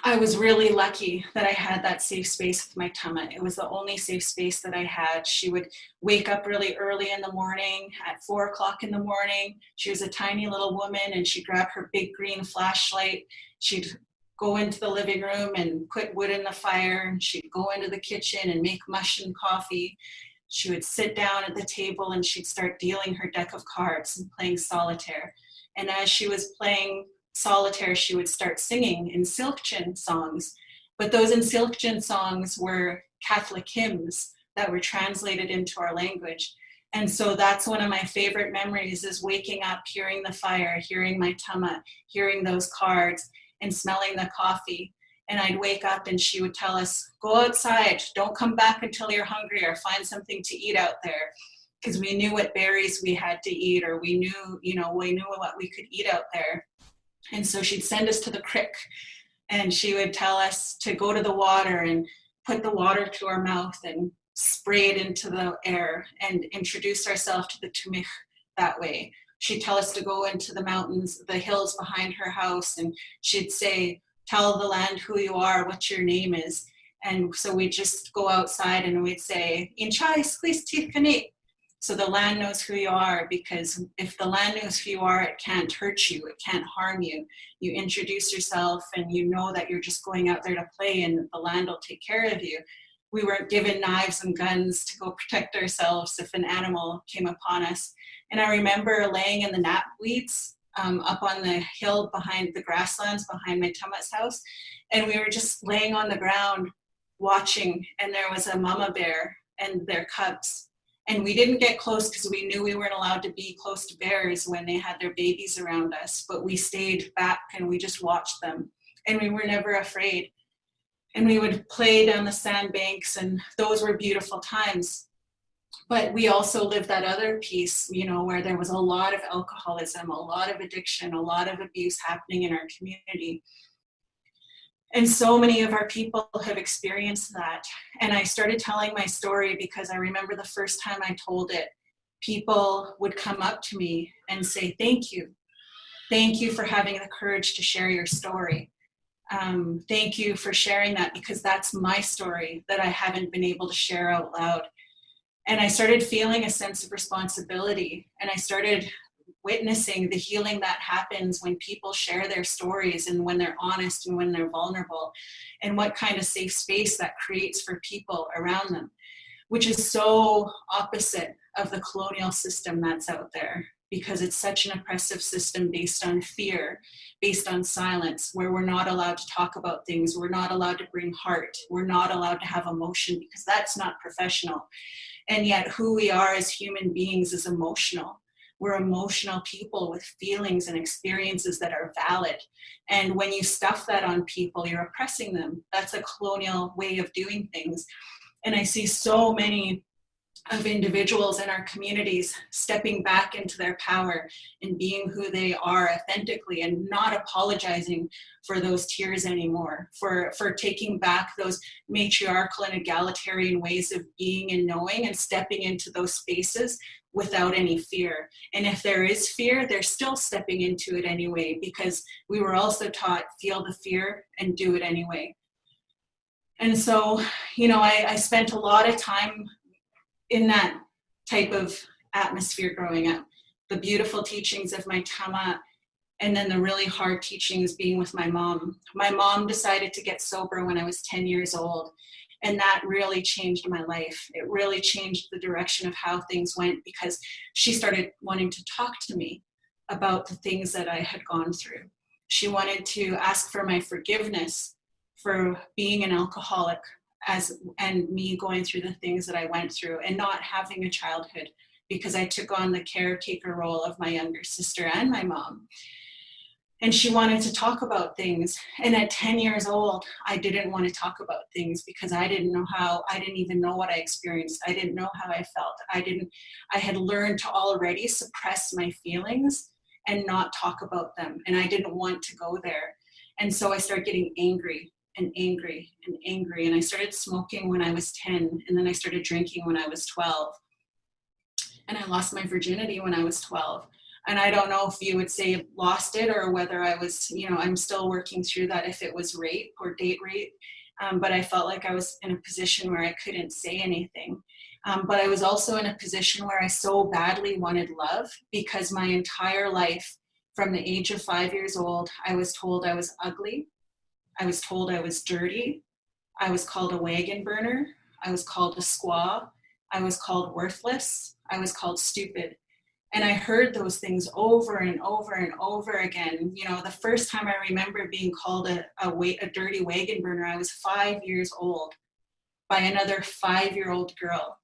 I was really lucky that I had that safe space with my tama. It was the only safe space that I had. She would wake up really early in the morning, at 4 o'clock in the morning. She was a tiny little woman, and she'd grab her big green flashlight. She'd go into the living room and put wood in the fire, and she'd go into the kitchen and make mush and coffee. She would sit down at the table and she'd start dealing her deck of cards and playing solitaire. And as she was playing solitaire, she would start singing Insilkchin songs. But those Insilkchin songs were Catholic hymns that were translated into our language. And so that's one of my favorite memories, is waking up, hearing the fire, hearing my tama, hearing those cards, and smelling the coffee. And I'd wake up and she would tell us, go outside, don't come back until you're hungry, or find something to eat out there. Because we knew what berries we had to eat, or we knew what we could eat out there. And so she'd send us to the creek, and she would tell us to go to the water and put the water to our mouth and spray it into the air and introduce ourselves to the tumich that way. She'd tell us to go into the mountains, the hills behind her house, and she'd say, tell the land who you are, what your name is. And so we'd just go outside and we'd say, Inchai squeeze teeth kanit. So the land knows who you are, because if the land knows who you are, it can't hurt you, it can't harm you. You introduce yourself and you know that you're just going out there to play, and the land will take care of you. We weren't given knives and guns to go protect ourselves if an animal came upon us. And I remember laying in the knapweeds up on the hill behind the grasslands behind my tama's house, and we were just laying on the ground watching, and there was a mama bear and their cubs. And we didn't get close because we knew we weren't allowed to be close to bears when they had their babies around us, but we stayed back and we just watched them, and we were never afraid. And we would play down the sandbanks, and those were beautiful times. But we also lived that other piece, you know, where there was a lot of alcoholism, a lot of addiction, a lot of abuse happening in our community. And so many of our people have experienced that. And I started telling my story because I remember the first time I told it, people would come up to me and say, thank you. Thank you for having the courage to share your story. Thank you for sharing that, because that's my story that I haven't been able to share out loud. And I started feeling a sense of responsibility, and I started witnessing the healing that happens when people share their stories and when they're honest and when they're vulnerable, and what kind of safe space that creates for people around them, which is so opposite of the colonial system that's out there, because it's such an oppressive system based on fear, based on silence, where we're not allowed to talk about things, we're not allowed to bring heart, we're not allowed to have emotion, because that's not professional. And yet who we are as human beings is emotional. We're emotional people with feelings and experiences that are valid. And when you stuff that on people, you're oppressing them. That's a colonial way of doing things. And I see so many of individuals in our communities stepping back into their power and being who they are authentically, and not apologizing for those tears anymore, for taking back those matriarchal and egalitarian ways of being and knowing, and stepping into those spaces without any fear. And if there is fear, they're still stepping into it anyway, because we were also taught, feel the fear and do it anyway. And so, you know, I spent a lot of time in that type of atmosphere growing up. The beautiful teachings of my tama, and then the really hard teachings being with my mom. My mom decided to get sober when I was 10 years old, and that really changed my life. It really changed the direction of how things went, because she started wanting to talk to me about the things that I had gone through. She wanted to ask for my forgiveness for being an alcoholic, and me going through the things that I went through, and not having a childhood, because I took on the caretaker role of my younger sister and my mom. And she wanted to talk about things. And at 10 years old, I didn't want to talk about things, because I didn't even know what I experienced. I didn't know how I felt. I had learned to already suppress my feelings and not talk about them. And I didn't want to go there. And so I started getting angry and angry and angry. And I started smoking when I was 10, and then I started drinking when I was 12. And I lost my virginity when I was 12. And I don't know if you would say lost it, or whether I was, you know, I'm still working through that, if it was rape or date rape. But I felt like I was in a position where I couldn't say anything. But I was also in a position where I so badly wanted love, because my entire life, from the age of 5 years old, I was told I was ugly. I was told I was dirty. I was called a wagon burner. I was called a squaw. I was called worthless. I was called stupid. And I heard those things over and over and over again. You know, the first time I remember being called a dirty wagon burner, I was 5 years old, by another 5-year-old girl.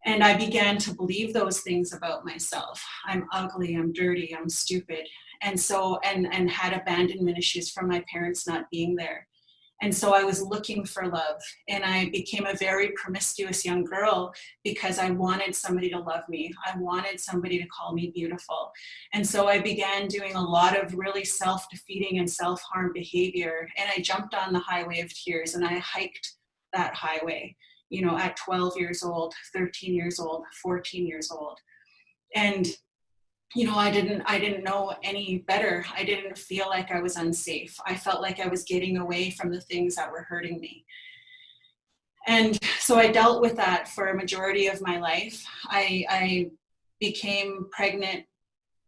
And I began to believe those things about myself. I'm ugly, I'm dirty, I'm stupid. And so, and had abandonment issues from my parents not being there. And so I was looking for love, and I became a very promiscuous young girl, because I wanted somebody to love me. I wanted somebody to call me beautiful. And so I began doing a lot of really self-defeating and self-harm behavior. And I jumped on the highway of tears, and I hiked that highway, you know, at 12 years old, 13 years old, 14 years old. And you know, I didn't know any better. I didn't feel like I was unsafe. I felt like I was getting away from the things that were hurting me. And so I dealt with that for a majority of my life. I became pregnant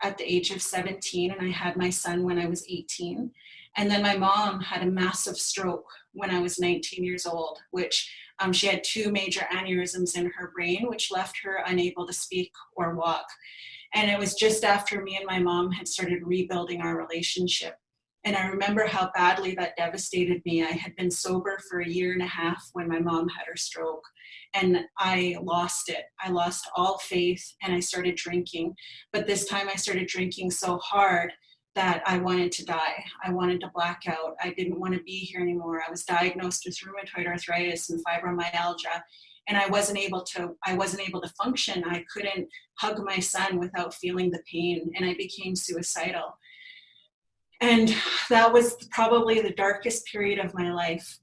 at the age of 17, and I had my son when I was 18. And then my mom had a massive stroke when I was 19 years old, which she had 2 major aneurysms in her brain, which left her unable to speak or walk. And it was just after me and my mom had started rebuilding our relationship. And I remember how badly that devastated me. I had been sober for 1.5 years when my mom had her stroke, and I lost it. I lost all faith, and I started drinking. But this time I started drinking so hard that I wanted to die. I wanted to black out. I didn't want to be here anymore. I was diagnosed with rheumatoid arthritis and fibromyalgia. And I wasn't able to function. I couldn't hug my son without feeling the pain, and I became suicidal. And that was probably the darkest period of my life.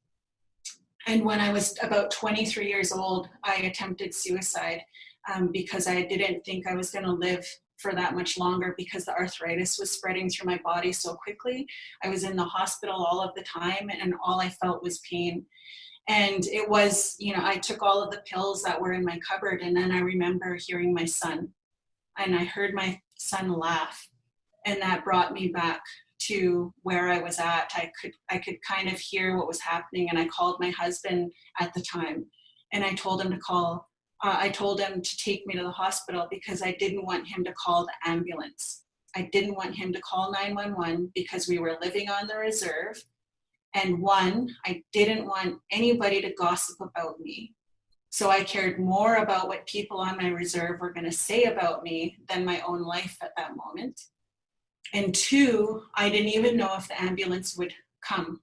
And when I was about 23 years old, I attempted suicide, because I didn't think I was going to live for that much longer because the arthritis was spreading through my body so quickly. I was in the hospital all of the time, and all I felt was pain. And it was, I took all of the pills that were in my cupboard, and then I remember hearing my son, and I heard my son laugh, and that brought me back to where I was at. I could kind of hear what was happening, and I called my husband at the time, and I told him to take me to the hospital because I didn't want him to call the ambulance. I didn't want him to call 911 because we were living on the reserve. And one, I didn't want anybody to gossip about me. So I cared more about what people on my reserve were going to say about me than my own life at that moment. And two, I didn't even know if the ambulance would come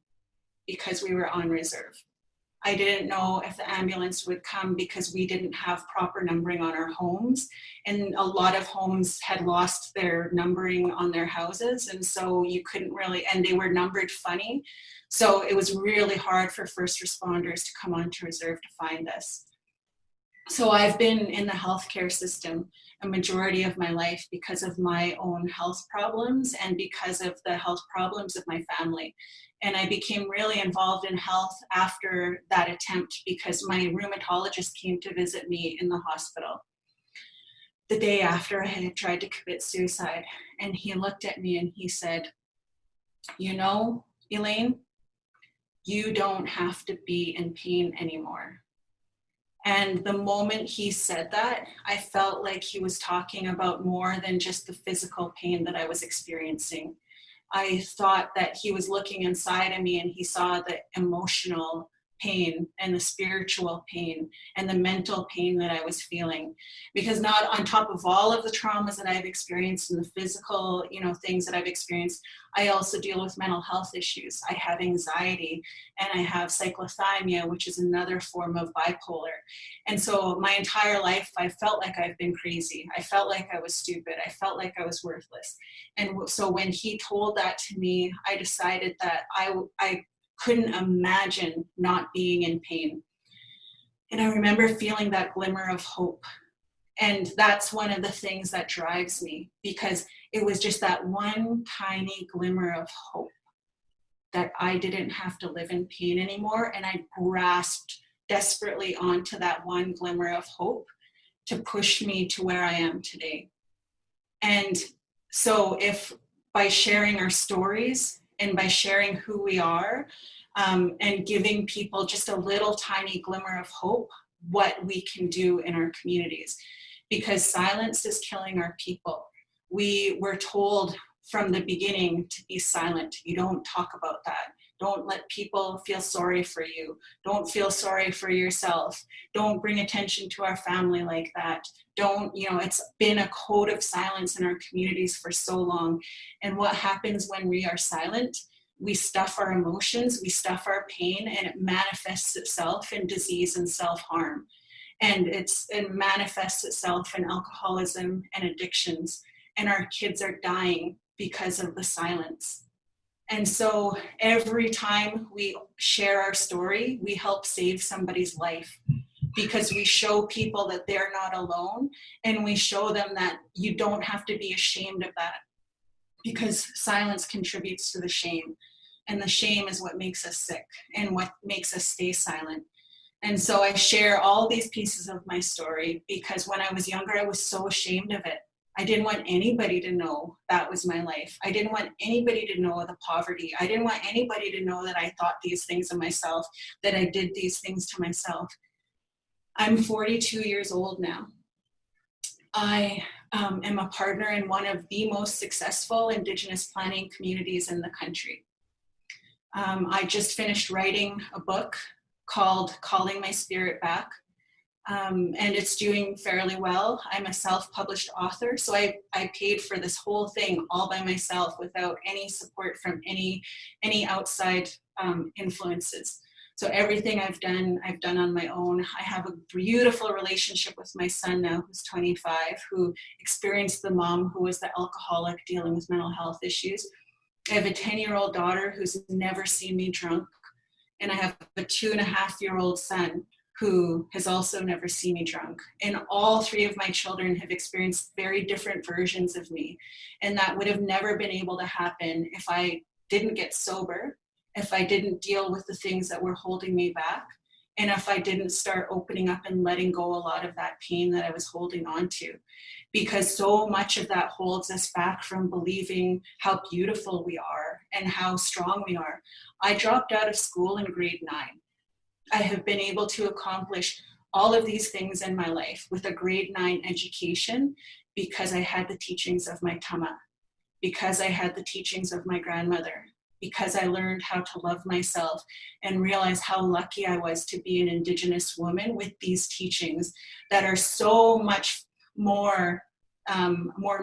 because we were on reserve. I didn't know if the ambulance would come because we didn't have proper numbering on our homes. And a lot of homes had lost their numbering on their houses. And so you couldn't really, and they were numbered funny. So it was really hard for first responders to come onto reserve to find us. So I've been in the healthcare system a majority of my life because of my own health problems and because of the health problems of my family. And I became really involved in health after that attempt because my rheumatologist came to visit me in the hospital the day after I had tried to commit suicide. And he looked at me and he said, Elaine, you don't have to be in pain anymore. And the moment he said that, I felt like he was talking about more than just the physical pain that I was experiencing. I thought that he was looking inside of me and he saw the emotional pain and the spiritual pain and the mental pain that I was feeling. Because not on top of all of the traumas that I've experienced and the physical, things that I've experienced, I also deal with mental health issues. I have anxiety and I have cyclothymia, which is another form of bipolar. And so my entire life, I felt like I've been crazy. I felt like I was stupid. I felt like I was worthless. And so when he told that to me, I decided that I couldn't imagine not being in pain. And I remember feeling that glimmer of hope. And that's one of the things that drives me, because it was just that one tiny glimmer of hope that I didn't have to live in pain anymore. And I grasped desperately onto that one glimmer of hope to push me to where I am today. And so if by sharing our stories and by sharing who we are, and giving people just a little tiny glimmer of hope, what we can do in our communities. Because silence is killing our people. We were told from the beginning to be silent. You don't talk about that. Don't let people feel sorry for you. Don't feel sorry for yourself. Don't bring attention to our family like that. It's been a code of silence in our communities for so long. And what happens when we are silent? We stuff our emotions, we stuff our pain, and it manifests itself in disease and self-harm. And it manifests itself in alcoholism and addictions. And our kids are dying because of the silence. And so every time we share our story, we help save somebody's life, because we show people that they're not alone, and we show them that you don't have to be ashamed of that, because silence contributes to the shame. And the shame is what makes us sick and what makes us stay silent. And so I share all these pieces of my story because when I was younger, I was so ashamed of it. I didn't want anybody to know that was my life. I didn't want anybody to know the poverty. I didn't want anybody to know that I thought these things of myself, that I did these things to myself. I'm 42 years old now. I am a partner in one of the most successful Indigenous planning communities in the country. I just finished writing a book called Calling My Spirit Back, and it's doing fairly well. I'm a self-published author, so I paid for this whole thing all by myself without any support from any outside influences. So everything I've done on my own. I have a beautiful relationship with my son now, who's 25, who experienced the mom who was the alcoholic dealing with mental health issues. I have a 10-year-old daughter who's never seen me drunk. And I have a 2.5-year-old son who has also never seen me drunk. And all three of my children have experienced very different versions of me. And that would have never been able to happen if I didn't get sober, if I didn't deal with the things that were holding me back, and if I didn't start opening up and letting go a lot of that pain that I was holding on to. Because so much of that holds us back from believing how beautiful we are and how strong we are. I dropped out of school in grade 9. I have been able to accomplish all of these things in my life with a grade 9 education because I had the teachings of my tama, because I had the teachings of my grandmother, because I learned how to love myself and realize how lucky I was to be an Indigenous woman with these teachings that are so much more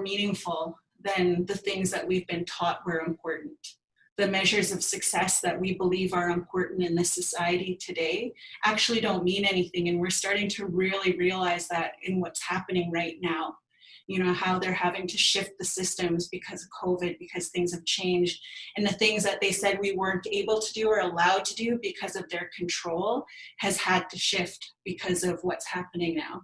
meaningful than the things that we've been taught were important. The measures of success that we believe are important in this society today actually don't mean anything. And we're starting to really realize that in what's happening right now. You know, how they're having to shift the systems because of COVID, because things have changed. And the things that they said we weren't able to do or allowed to do because of their control has had to shift because of what's happening now.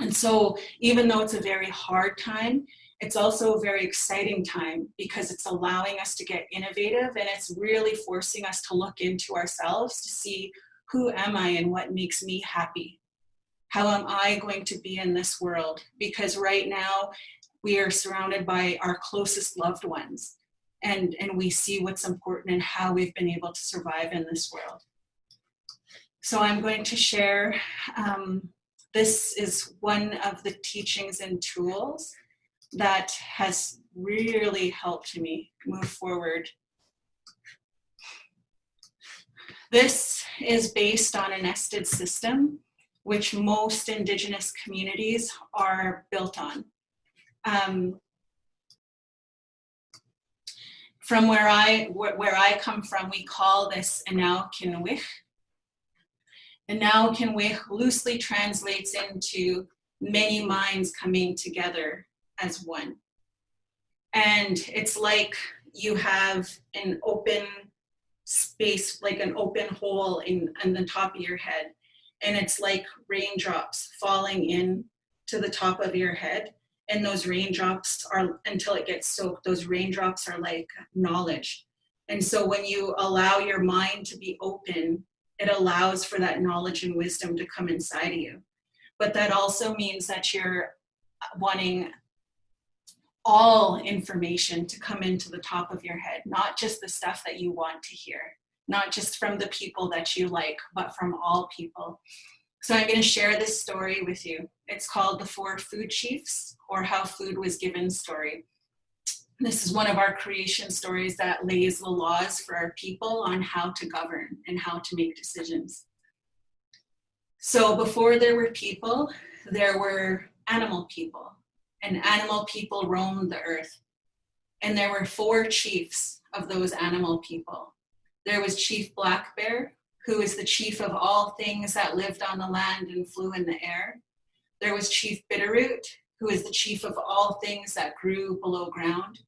And so even though it's a very hard time, it's also a very exciting time because it's allowing us to get innovative, and it's really forcing us to look into ourselves to see, who am I and what makes me happy? How am I going to be in this world? Because right now we are surrounded by our closest loved ones, and we see what's important and how we've been able to survive in this world. So I'm going to share, this is one of the teachings and tools that has really helped me move forward. This is based on a nested system, which most Indigenous communities are built on. From where I come from, we call this Anaw Kinwich. Anaw Kinwich loosely translates into many minds coming together as one. And it's like you have an open space, like an open hole in the top of your head. And it's like raindrops falling in to the top of your head. And those raindrops are, until it gets soaked, those raindrops are like knowledge. And so when you allow your mind to be open, it allows for that knowledge and wisdom to come inside of you. But that also means that you're wanting all information to come into the top of your head, not just the stuff that you want to hear, not just from the people that you like, but from all people. So I'm going to share this story with you. It's called The Four Food Chiefs, or How Food Was Given story. This is one of our creation stories that lays the laws for our people on how to govern and how to make decisions. So before there were people, there were animal people, and animal people roamed the earth. And there were four chiefs of those animal people. There was Chief Black Bear, who is the chief of all things that lived on the land and flew in the air. There was Chief Bitterroot, who is the chief of all things that grew below ground.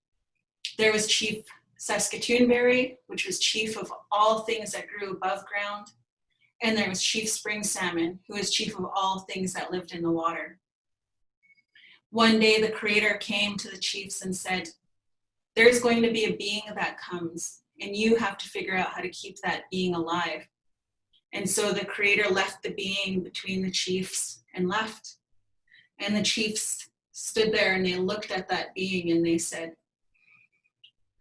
There was Chief Saskatoonberry, which was chief of all things that grew above ground. And there was Chief Spring Salmon, who is chief of all things that lived in the water. One day the Creator came to the chiefs and said, there's going to be a being that comes, and you have to figure out how to keep that being alive. And so the Creator left the being between the chiefs and left. And the chiefs stood there and they looked at that being and they said,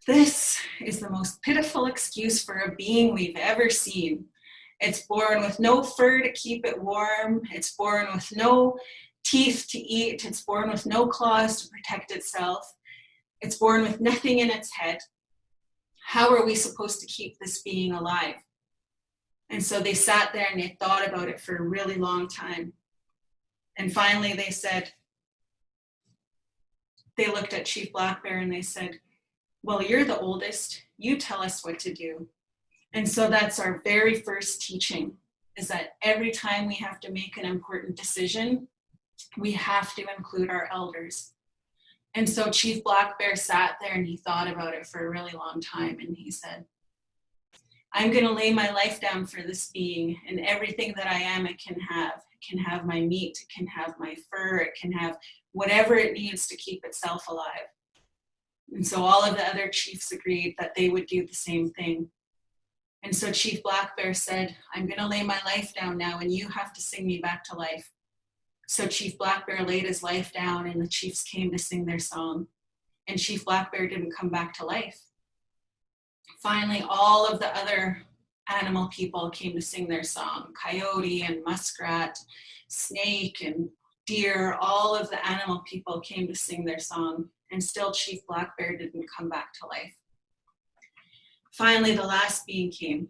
this is the most pitiful excuse for a being we've ever seen. It's born with no fur to keep it warm. It's born with no teeth to eat. It's born with no claws to protect itself. It's born with nothing in its head. How are we supposed to keep this being alive? And so they sat there and they thought about it for a really long time. And finally they said, they looked at Chief Black Bear and they said, well, you're the oldest. You tell us what to do. And so that's our very first teaching, is that every time we have to make an important decision, we have to include our elders. And so Chief Black Bear sat there and he thought about it for a really long time. And he said, I'm going to lay my life down for this being, and everything that I am, it can have. It can have my meat, it can have my fur, it can have whatever it needs to keep itself alive. And so all of the other chiefs agreed that they would do the same thing. And so Chief Black Bear said, I'm going to lay my life down now, and you have to sing me back to life. So Chief Black Bear laid his life down, and the chiefs came to sing their song. And Chief Black Bear didn't come back to life. Finally, all of the other animal people came to sing their song. Coyote and muskrat, snake and deer, all of the animal people came to sing their song. And still Chief Black Bear didn't come back to life. Finally, the last being came.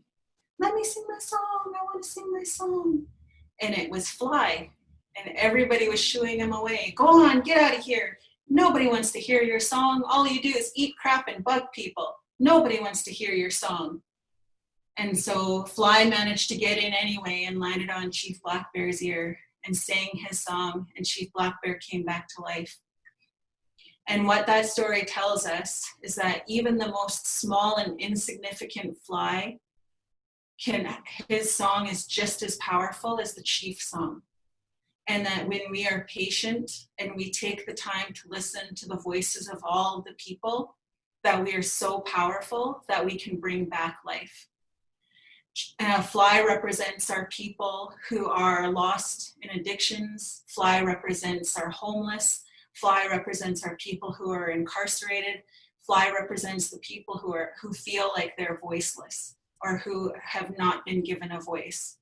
Let me sing my song, I want to sing my song. And it was Fly. And everybody was shooing him away. Go on, get out of here. Nobody wants to hear your song. All you do is eat crap and bug people. Nobody wants to hear your song. And so Fly managed to get in anyway and landed on Chief Black Bear's ear and sang his song, and Chief Black Bear came back to life. And what that story tells us is that even the most small and insignificant fly, his song is just as powerful as the chief's song. And that when we are patient and we take the time to listen to the voices of all the people, that we are so powerful that we can bring back life. Fly represents our people who are lost in addictions. Fly represents our homeless. Fly represents our people who are incarcerated. Fly represents the people who feel like they're voiceless or who have not been given a voice.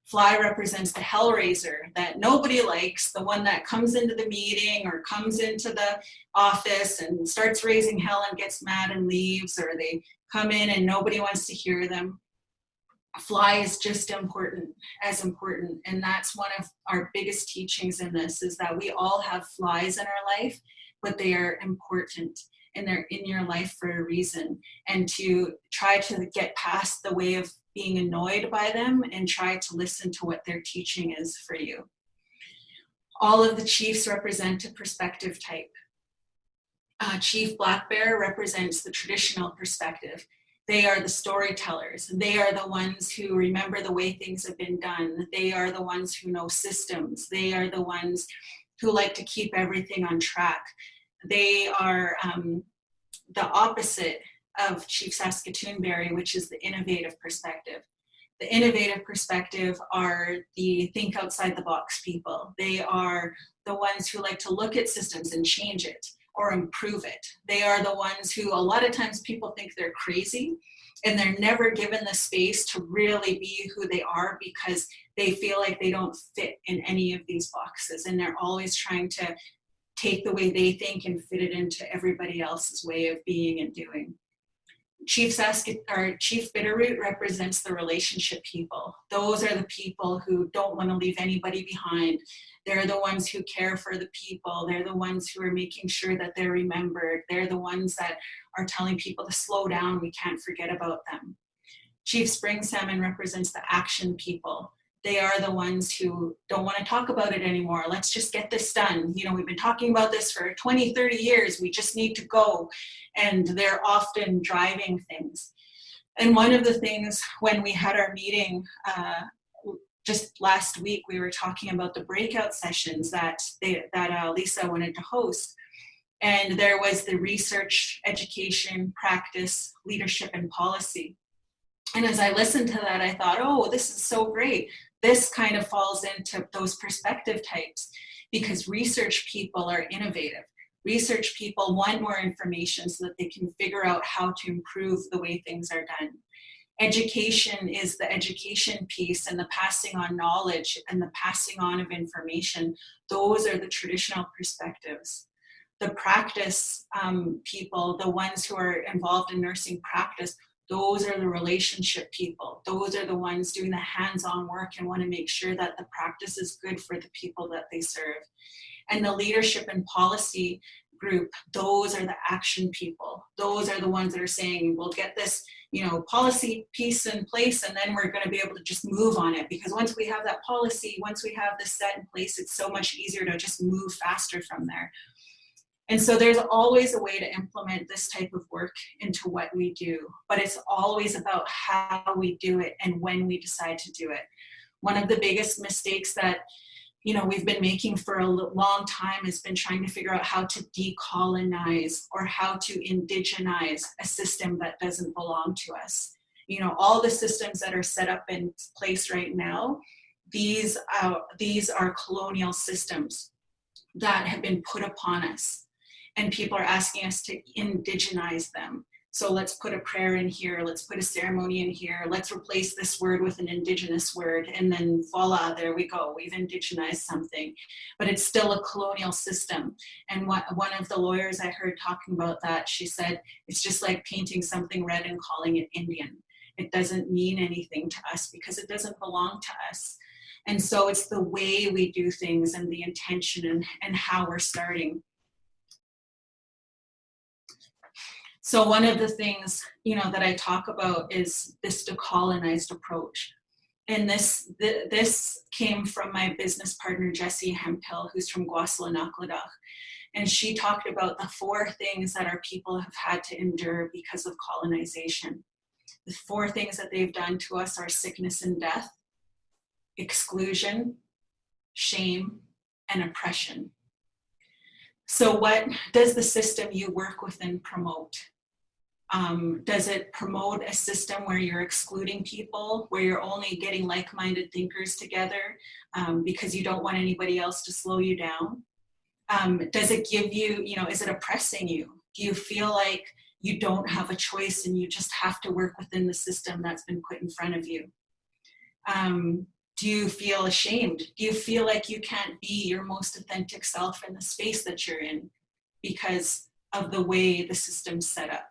Fly represents the hellraiser that nobody likes, the one that comes into the meeting or comes into the office and starts raising hell and gets mad and leaves, or they come in and nobody wants to hear them. Fly is just as important. And that's one of our biggest teachings in this, is that we all have flies in our life, but they are important and they're in your life for a reason. And to try to get past the way of being annoyed by them and try to listen to what their teaching is for you. All of the chiefs represent a perspective type. Chief Black Bear represents the traditional perspective. They are the storytellers. They are the ones who remember the way things have been done. They are the ones who know systems. They are the ones who like to keep everything on track. They are the opposite of Chief Saskatoonberry, which is the innovative perspective. The innovative perspective are the think outside the box people. They are the ones who like to look at systems and change it or improve it. They are the ones who a lot of times people think they're crazy and they're never given the space to really be who they are because they feel like they don't fit in any of these boxes, and they're always trying to take the way they think and fit it into everybody else's way of being and doing. Chief Bitterroot represents the relationship people. Those are the people who don't want to leave anybody behind. They're the ones who care for the people. They're the ones who are making sure that they're remembered. They're the ones that are telling people to slow down. We can't forget about them. Chief Spring Salmon represents the action people. They are the ones who don't want to talk about it anymore. Let's just get this done. You know, we've been talking about this for 20, 30 years. We just need to go. And they're often driving things. And one of the things when we had our meeting just last week, we were talking about the breakout sessions that Lisa wanted to host. And there was the research, education, practice, leadership, and policy. And as I listened to that, I thought, oh, this is so great. This kind of falls into those perspective types because research people are innovative. Research people want more information so that they can figure out how to improve the way things are done. Education is the education piece and the passing on knowledge and the passing on of information. Those are the traditional perspectives. The practice people, the ones who are involved in nursing practice, those are the relationship people. Those are the ones doing the hands-on work and want to make sure that the practice is good for the people that they serve. And the leadership and policy group, those are the action people. Those are the ones that are saying, we'll get this, policy piece in place, and then we're going to be able to just move on it. Because once we have that policy, once we have this set in place, it's so much easier to just move faster from there. And so there's always a way to implement this type of work into what we do, but it's always about how we do it and when we decide to do it. One of the biggest mistakes that we've been making for a long time has been trying to figure out how to decolonize or how to indigenize a system that doesn't belong to us. All the systems that are set up in place right now, these are colonial systems that have been put upon us, and people are asking us to indigenize them. So let's put a prayer in here, let's put a ceremony in here, let's replace this word with an indigenous word, and then voila, there we go, we've indigenized something. But it's still a colonial system. And one of the lawyers I heard talking about that, she said, it's just like painting something red and calling it Indian. It doesn't mean anything to us because it doesn't belong to us. And so it's the way we do things and the intention and how we're starting. So one of the things, that I talk about is this decolonized approach. And this came from my business partner, Jessie Hemphill, who's from Guasalanakladach. And she talked about the 4 things that our people have had to endure because of colonization. The 4 things that they've done to us are sickness and death, exclusion, shame, and oppression. So what does the system you work within promote? Does it promote a system where you're excluding people, where you're only getting like-minded thinkers together because you don't want anybody else to slow you down? Does it give you, is it oppressing you? Do you feel like you don't have a choice and you just have to work within the system that's been put in front of you? Do you feel ashamed? Do you feel like you can't be your most authentic self in the space that you're in because of the way the system's set up?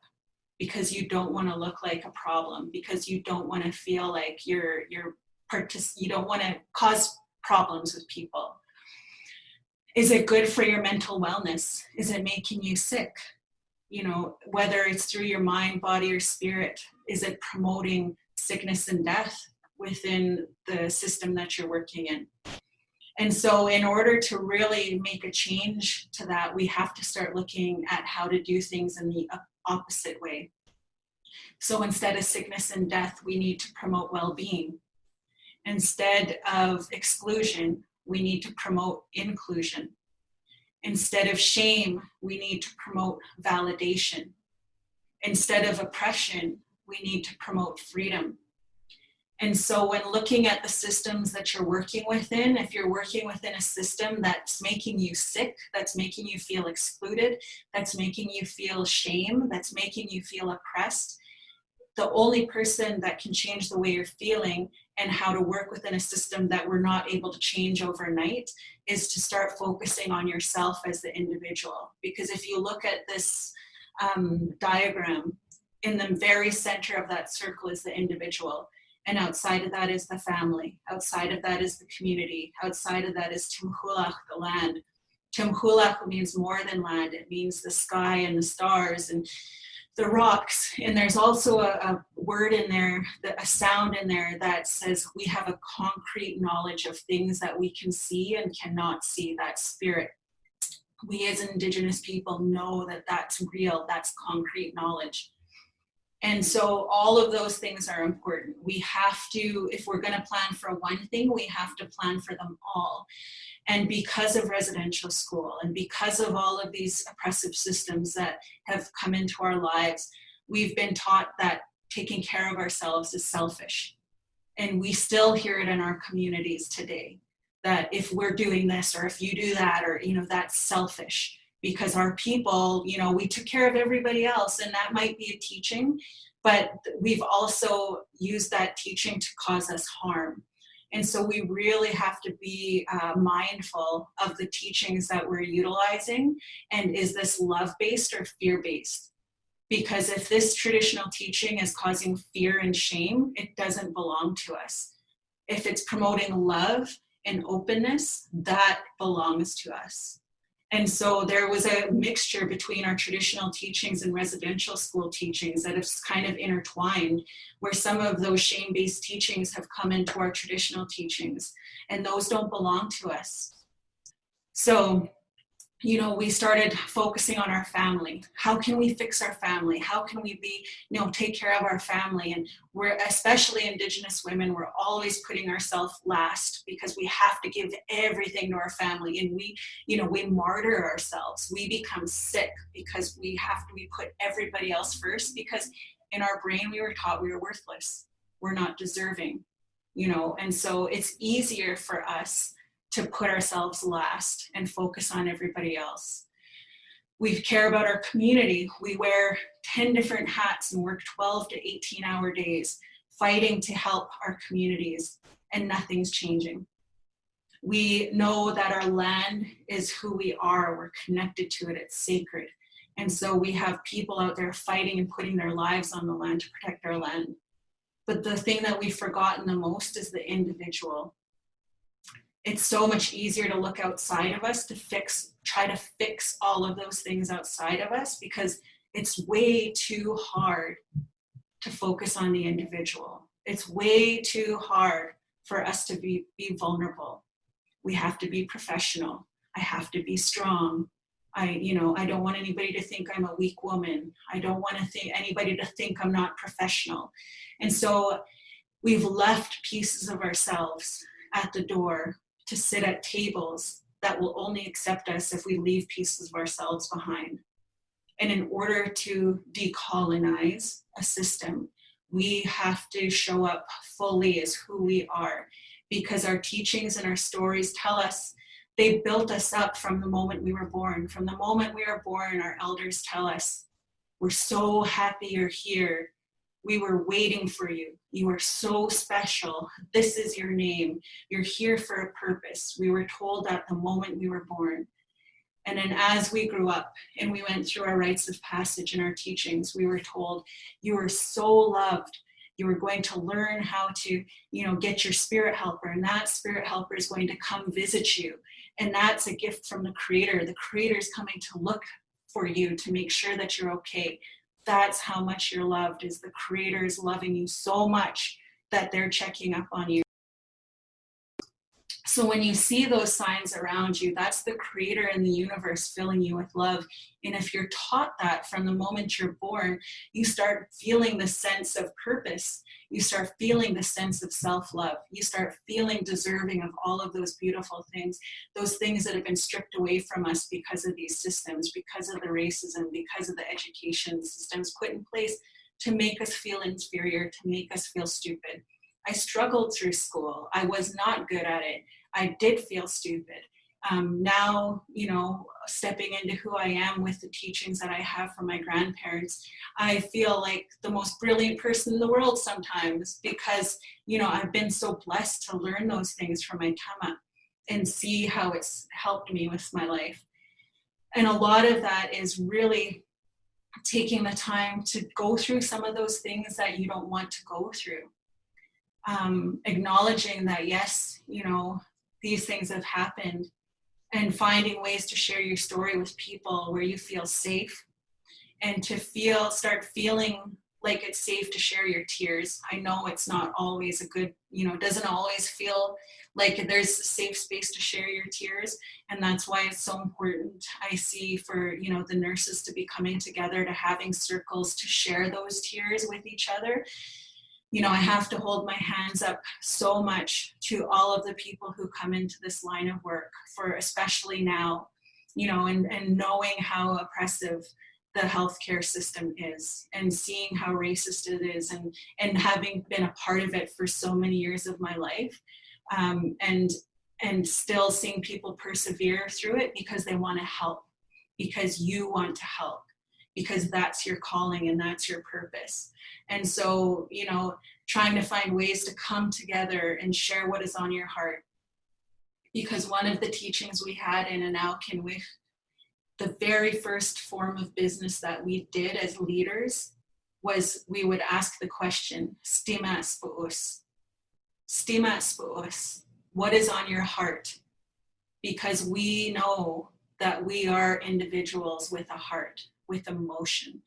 Because you don't want to look like a problem, because you don't want to feel like you don't want to cause problems with people. Is it good for your mental wellness? Is it making you sick? Whether it's through your mind, body, or spirit, is it promoting sickness and death within the system that you're working in? And so in order to really make a change to that, we have to start looking at how to do things in the opposite way. So instead of sickness and death, we need to promote well-being. Instead of exclusion, we need to promote inclusion. Instead of shame, we need to promote validation. Instead of oppression, we need to promote freedom. And so when looking at the systems that you're working within, if you're working within a system that's making you sick, that's making you feel excluded, that's making you feel shame, that's making you feel oppressed, the only person that can change the way you're feeling and how to work within a system that we're not able to change overnight is to start focusing on yourself as the individual. Because if you look at this diagram, in the very center of that circle is the individual. And outside of that is the family. Outside of that is the community. Outside of that is Tumhulach, the land. Tumhulach means more than land. It means the sky and the stars and the rocks. And there's also a word in there, a sound in there that says we have a concrete knowledge of things that we can see and cannot see, that spirit. We as Indigenous people know that that's real, that's concrete knowledge. And so all of those things are important. We have to, if we're going to plan for one thing, we have to plan for them all. And because of residential school and because of all of these oppressive systems that have come into our lives, we've been taught that taking care of ourselves is selfish. And we still hear it in our communities today, that if we're doing this or if you do that, or, that's selfish. Because our people, we took care of everybody else, and that might be a teaching, but we've also used that teaching to cause us harm. And so we really have to be mindful of the teachings that we're utilizing, and is this love-based or fear-based? Because if this traditional teaching is causing fear and shame, it doesn't belong to us. If it's promoting love and openness, that belongs to us. And so there was a mixture between our traditional teachings and residential school teachings that have kind of intertwined, where some of those shame-based teachings have come into our traditional teachings, and those don't belong to us. So we started focusing on our family. How can we fix our family? How can we be, take care of our family? And we're, especially Indigenous women, we're always putting ourselves last because we have to give everything to our family. And we martyr ourselves. We become sick because we put everybody else first, because in our brain, we were taught we were worthless. We're not deserving, and so it's easier for us to put ourselves last and focus on everybody else. We care about our community. We wear 10 different hats and work 12 to 18-hour days fighting to help our communities, and nothing's changing. We know that our land is who we are. We're connected to it. It's sacred. And so we have people out there fighting and putting their lives on the land to protect our land. But the thing that we've forgotten the most is the individual. It's so much easier to look outside of us to try to fix all of those things outside of us, because it's way too hard to focus on the individual. It's way too hard for us to be vulnerable. We have to be professional. I have to be strong. I don't want anybody to think I'm a weak woman. I don't want anybody to think I'm not professional. And so we've left pieces of ourselves at the door to sit at tables that will only accept us if we leave pieces of ourselves behind. And in order to decolonize a system, we have to show up fully as who we are, because our teachings and our stories tell us they built us up from the moment we were born. From the moment we were born, our elders tell us, we're so happy you're here. We were waiting for you. You are so special. This is your name. You're here for a purpose. We were told that the moment we were born. And then as we grew up and we went through our rites of passage and our teachings, we were told, you are so loved. You are going to learn how to, get your spirit helper, and that spirit helper is going to come visit you. And that's a gift from the Creator. The Creator is coming to look for you to make sure that you're okay. That's how much you're loved, is the Creator is loving you so much that they're checking up on you. So when you see those signs around you, that's the Creator in the universe filling you with love. And if you're taught that from the moment you're born, you start feeling the sense of purpose. You start feeling the sense of self-love. You start feeling deserving of all of those beautiful things, those things that have been stripped away from us because of these systems, because of the racism, because of the education systems put in place to make us feel inferior, to make us feel stupid. I struggled through school. I was not good at it. I did feel stupid. Now, stepping into who I am with the teachings that I have from my grandparents, I feel like the most brilliant person in the world sometimes, because, I've been so blessed to learn those things from my tama and see how it's helped me with my life. And a lot of that is really taking the time to go through some of those things that you don't want to go through. Acknowledging that, yes, these things have happened, and finding ways to share your story with people where you feel safe, and to start feeling like it's safe to share your tears. I know it's not always a good, doesn't always feel like there's a safe space to share your tears. And that's why it's so important, I see, for, the nurses to be coming together, to having circles to share those tears with each other. I have to hold my hands up so much to all of the people who come into this line of work, for especially now, and knowing how oppressive the healthcare system is, and seeing how racist it is, and having been a part of it for so many years of my life, and still seeing people persevere through it because they want to help, because you want to help, because that's your calling and that's your purpose. And so, trying to find ways to come together and share what is on your heart. Because one of the teachings we had in Anaukinwich, the very first form of business that we did as leaders was we would ask the question, Stima spo'us. Stima spo'us. What is on your heart? Because we know that we are individuals with a heart, with emotion.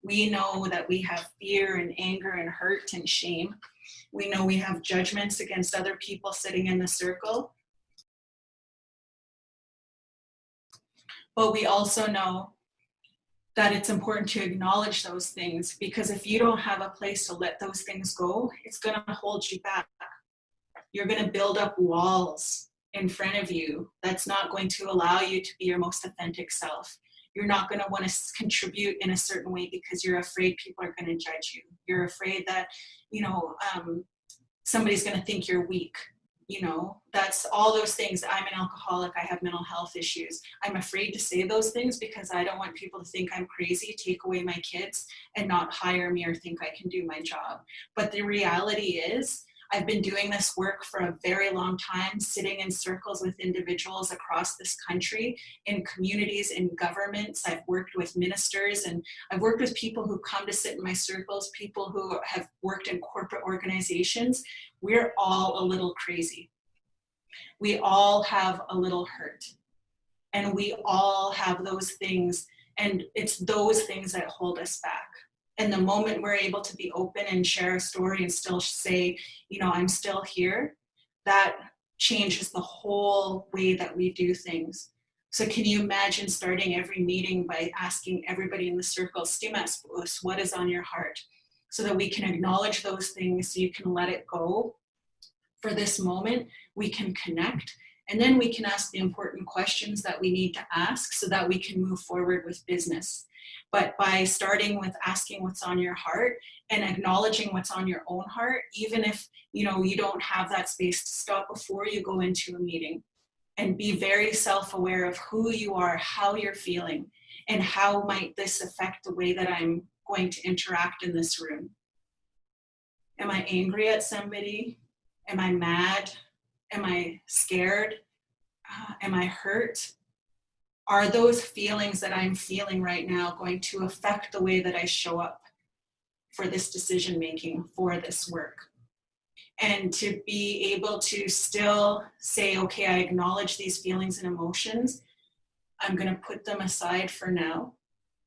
We know that we have fear and anger and hurt and shame. We know we have judgments against other people sitting in the circle. But we also know that it's important to acknowledge those things, because if you don't have a place to let those things go, it's going to hold you back. You're going to build up walls in front of you that's not going to allow you to be your most authentic self. You're not going to want to contribute in a certain way because you're afraid people are going to judge you. You're afraid that, somebody's going to think you're weak. That's all those things. I'm an alcoholic. I have mental health issues. I'm afraid to say those things because I don't want people to think I'm crazy, take away my kids, and not hire me or think I can do my job. But the reality is, I've been doing this work for a very long time, sitting in circles with individuals across this country, in communities, in governments. I've worked with ministers, and I've worked with people who come to sit in my circles, people who have worked in corporate organizations. We're all a little crazy. We all have a little hurt. And we all have those things, and it's those things that hold us back. And the moment we're able to be open and share a story and still say, I'm still here, that changes the whole way that we do things. So can you imagine starting every meeting by asking everybody in the circle, what is on your heart? So that we can acknowledge those things, so you can let it go. For this moment, we can connect, and then we can ask the important questions that we need to ask so that we can move forward with business. But by starting with asking what's on your heart and acknowledging what's on your own heart, even if you don't have that space to stop before you go into a meeting, and be very self-aware of who you are, how you're feeling, and how might this affect the way that I'm going to interact in this room. Am I angry at somebody? Am I mad? Am I scared? Am I hurt? Are those feelings that I'm feeling right now going to affect the way that I show up for this decision making, for this work? And to be able to still say, okay, I acknowledge these feelings and emotions. I'm going to put them aside for now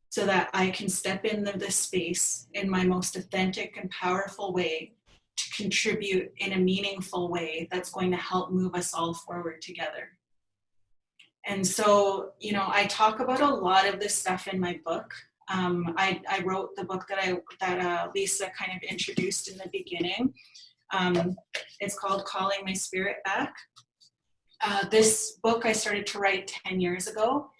so that I can step into this space in my most authentic and powerful way to contribute in a meaningful way that's going to help move us all forward together. And so, I talk about a lot of this stuff in my book. I wrote the book that Lisa kind of introduced in the beginning. It's called Calling My Spirit Back. This book I started to write 10 years ago.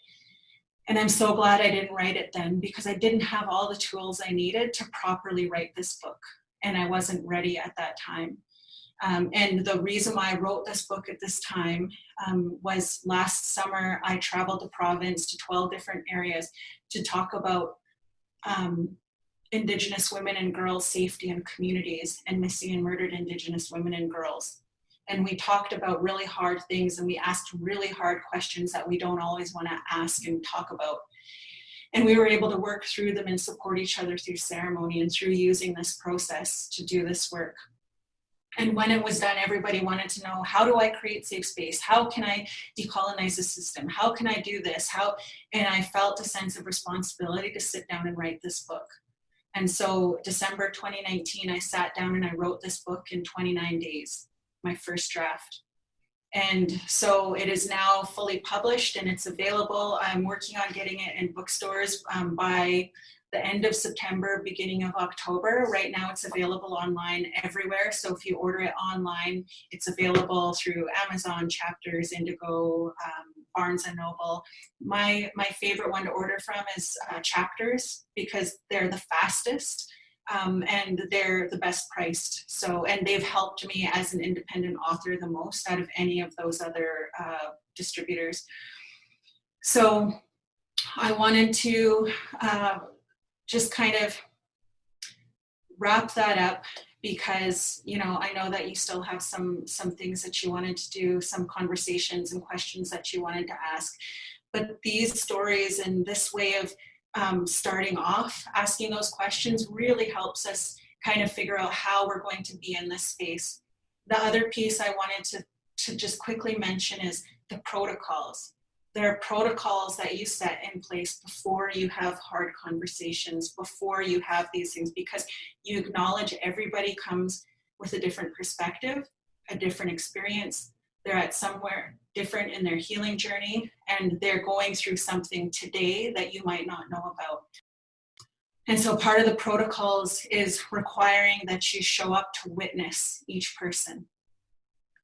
And I'm so glad I didn't write it then, because I didn't have all the tools I needed to properly write this book. And I wasn't ready at that time. And the reason why I wrote this book at this time was last summer I traveled the province to 12 different areas to talk about Indigenous women and girls' safety in communities and missing and murdered Indigenous women and girls. And we talked about really hard things, and we asked really hard questions that we don't always want to ask and talk about. And we were able to work through them and support each other through ceremony and through using this process to do this work. And when it was done, everybody wanted to know, how do I create safe space? How can I decolonize the system? How can I do this? And I felt a sense of responsibility to sit down and write this book. And so December 2019, I sat down and I wrote this book in 29 days, my first draft. And so it is now fully published and it's available. I'm working on getting it in bookstores by the end of September, beginning of October. Right now it's available online everywhere. So if you order it online, it's available through Amazon, Chapters, Indigo, Barnes & Noble. My favorite one to order from is Chapters, because they're the fastest and they're the best priced. So, and they've helped me as an independent author the most out of any of those other distributors. So I wanted to just kind of wrap that up, because I know that you still have some things that you wanted to do, some conversations and questions that you wanted to ask. But these stories and this way of starting off, asking those questions really helps us kind of figure out how we're going to be in this space. The other piece I wanted to just quickly mention is the protocols. There are protocols that you set in place before you have hard conversations, before you have these things, because you acknowledge everybody comes with a different perspective, a different experience, they're at somewhere different in their healing journey, and they're going through something today that you might not know about. And so part of the protocols is requiring that you show up to witness each person.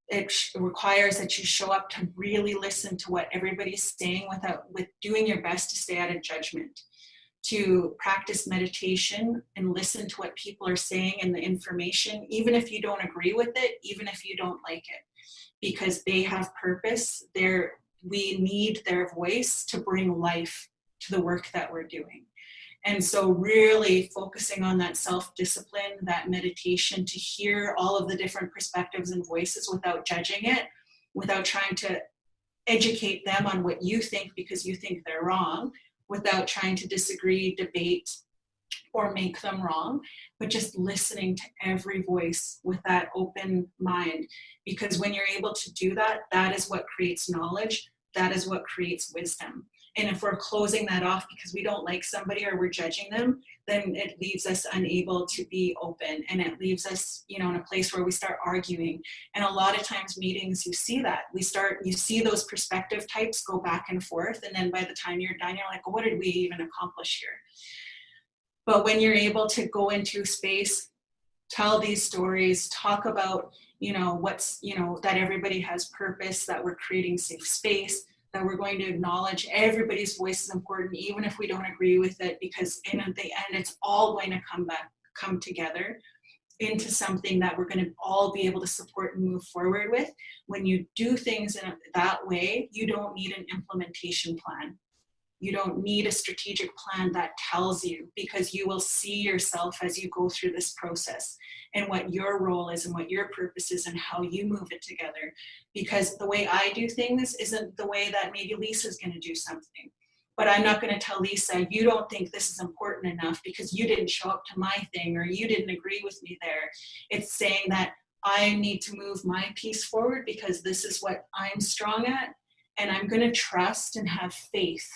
It requires that you show up to really listen to what everybody's saying with doing your best to stay out of judgment, to practice meditation and listen to what people are saying and the information, even if you don't agree with it, even if you don't like it, because they have purpose. We need their voice to bring life to the work that we're doing. And so really focusing on that self-discipline, that meditation, to hear all of the different perspectives and voices without judging it, without trying to educate them on what you think because you think they're wrong, without trying to disagree, debate, or make them wrong, but just listening to every voice with that open mind. Because when you're able to do that, that is what creates knowledge, that is what creates wisdom. And if we're closing that off because we don't like somebody or we're judging them, then it leaves us unable to be open, and it leaves us, in a place where we start arguing. And a lot of times meetings, you see that. You see those perspective types go back and forth, and then by the time you're done, you're like, what did we even accomplish here? But when you're able to go into space, tell these stories, talk about, that everybody has purpose, that we're creating safe space, that we're going to acknowledge everybody's voice is important, even if we don't agree with it, because in the end, it's all going to come together into something that we're going to all be able to support and move forward with. When you do things in that way, you don't need an implementation plan. You don't need a strategic plan that tells you, because you will see yourself as you go through this process and what your role is and what your purpose is and how you move it together. Because the way I do things isn't the way that maybe Lisa's going to do something. But I'm not going to tell Lisa, you don't think this is important enough because you didn't show up to my thing or you didn't agree with me there. It's saying that I need to move my piece forward because this is what I'm strong at, and I'm going to trust and have faith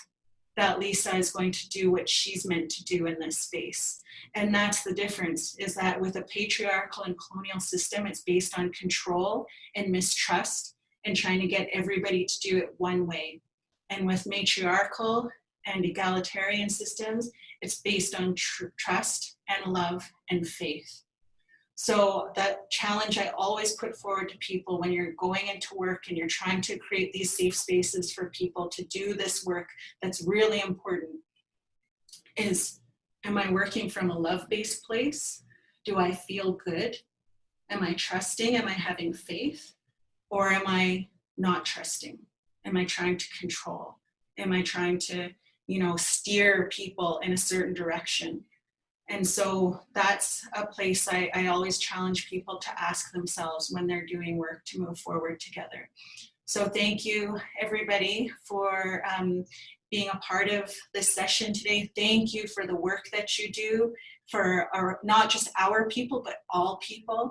that Lisa is going to do what she's meant to do in this space. And that's the difference, is that with a patriarchal and colonial system, it's based on control and mistrust and trying to get everybody to do it one way. And with matriarchal and egalitarian systems, it's based on trust and love and faith. So that challenge I always put forward to people when you're going into work and you're trying to create these safe spaces for people to do this work that's really important is, am I working from a love-based place? Do I feel good? Am I trusting? Am I having faith? Or am I not trusting? Am I trying to control? Am I trying to, steer people in a certain direction? And so that's a place I always challenge people to ask themselves when they're doing work to move forward together. So thank you, everybody, for being a part of this session today. Thank you for the work that you do for not just our people, but all people,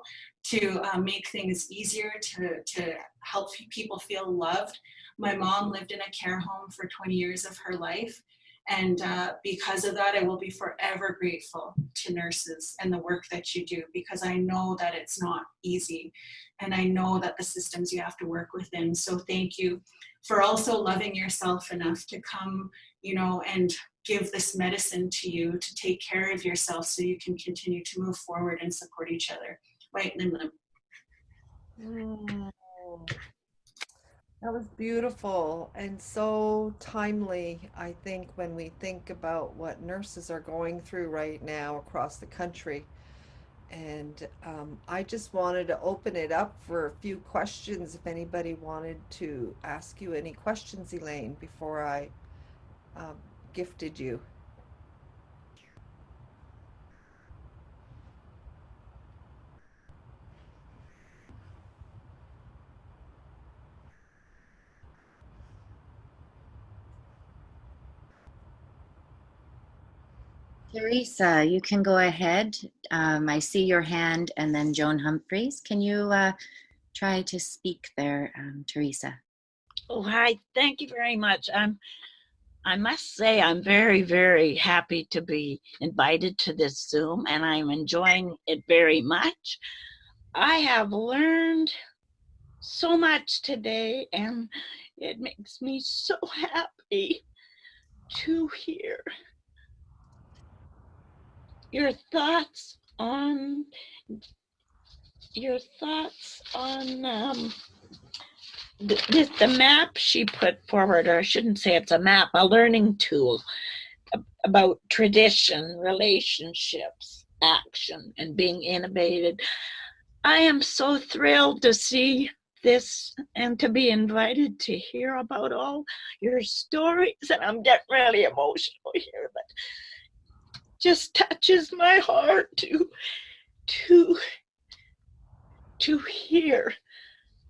to make things easier, to help people feel loved. My mom lived in a care home for 20 years of her life. And because of that, I will be forever grateful to nurses and the work that you do, because I know that it's not easy. And I know that the systems you have to work within. So thank you for also loving yourself enough to come, and give this medicine to you to take care of yourself so you can continue to move forward and support each other. Right, Nimlim. That was beautiful and so timely, I think, when we think about what nurses are going through right now across the country. And I just wanted to open it up for a few questions if anybody wanted to ask you any questions, Elaine, before I gifted you. Teresa, you can go ahead. I see your hand, and then Joan Humphreys. Can you try to speak there, Teresa? Oh, hi. Thank you very much. I must say I'm very, very happy to be invited to this Zoom, and I'm enjoying it very much. I have learned so much today, and it makes me so happy to hear your thoughts on the map she put forward, or I shouldn't say it's a map, a learning tool about tradition, relationships, action, and being innovative. I am so thrilled to see this and to be invited to hear about all your stories. And I'm getting really emotional here, but just touches my heart to hear,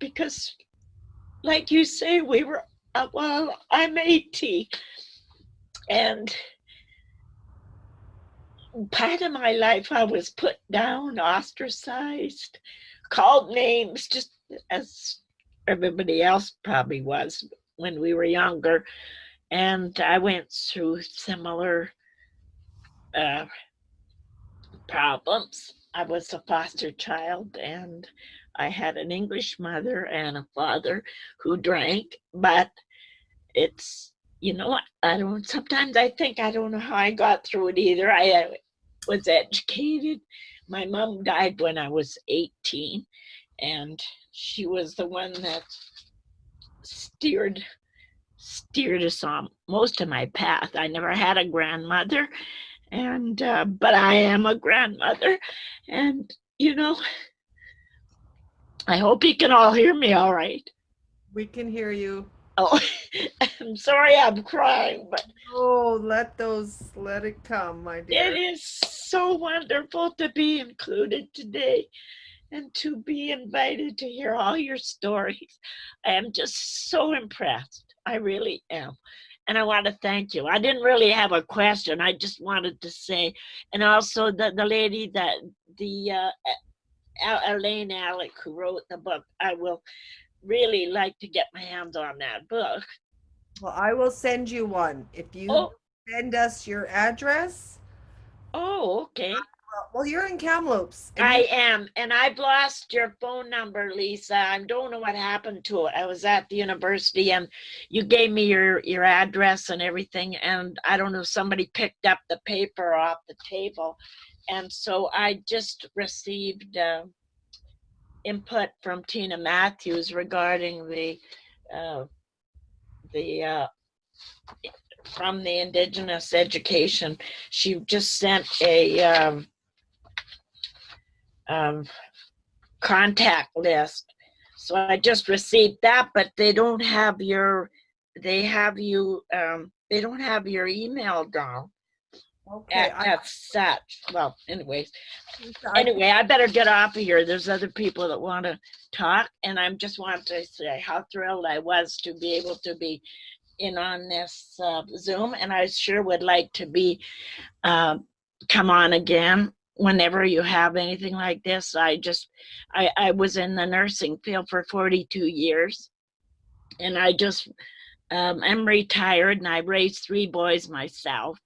because like you say, we were well, I'm 80, and part of my life I was put down, ostracized, called names, just as everybody else probably was when we were younger. And I went through similar problems. I was a foster child, and I had an English mother and a father who drank, but it's, sometimes I think I don't know how I got through it either. I was educated. My mom died when I was 18, and she was the one that steered us on most of my path. I never had a grandmother, and but I am a grandmother, and I hope you can all hear me all right. We can hear you. Oh, I'm sorry I'm crying, but Oh, let it come, my dear. it is so wonderful to be included today and to be invited to hear all your stories. I am just so impressed. I really am. And I want to thank you. I didn't really have a question. I just wanted to say, and also the lady that, Elaine Alec, who wrote the book, I will really like to get my hands on that book. Well, I will send you one. If you send us your address. Oh, okay. Well, you're in Kamloops. I am, and I've lost your phone number, Lisa. I don't know what happened to it. I was at the university, and you gave me your address and everything, and I don't know, somebody picked up the paper off the table, and so I just received input from Tina Matthews regarding from the Indigenous education. She just sent a contact list, so I just received that, but they don't have your email down. Okay. As such. Well, anyway, I better get off of here. There's other people that want to talk, and I just want to say how thrilled I was to be able to be in on this Zoom, and I sure would like to be come on again whenever you have anything like this. I was in the nursing field for 42 years, and I just I'm retired, and I raised 3 boys myself.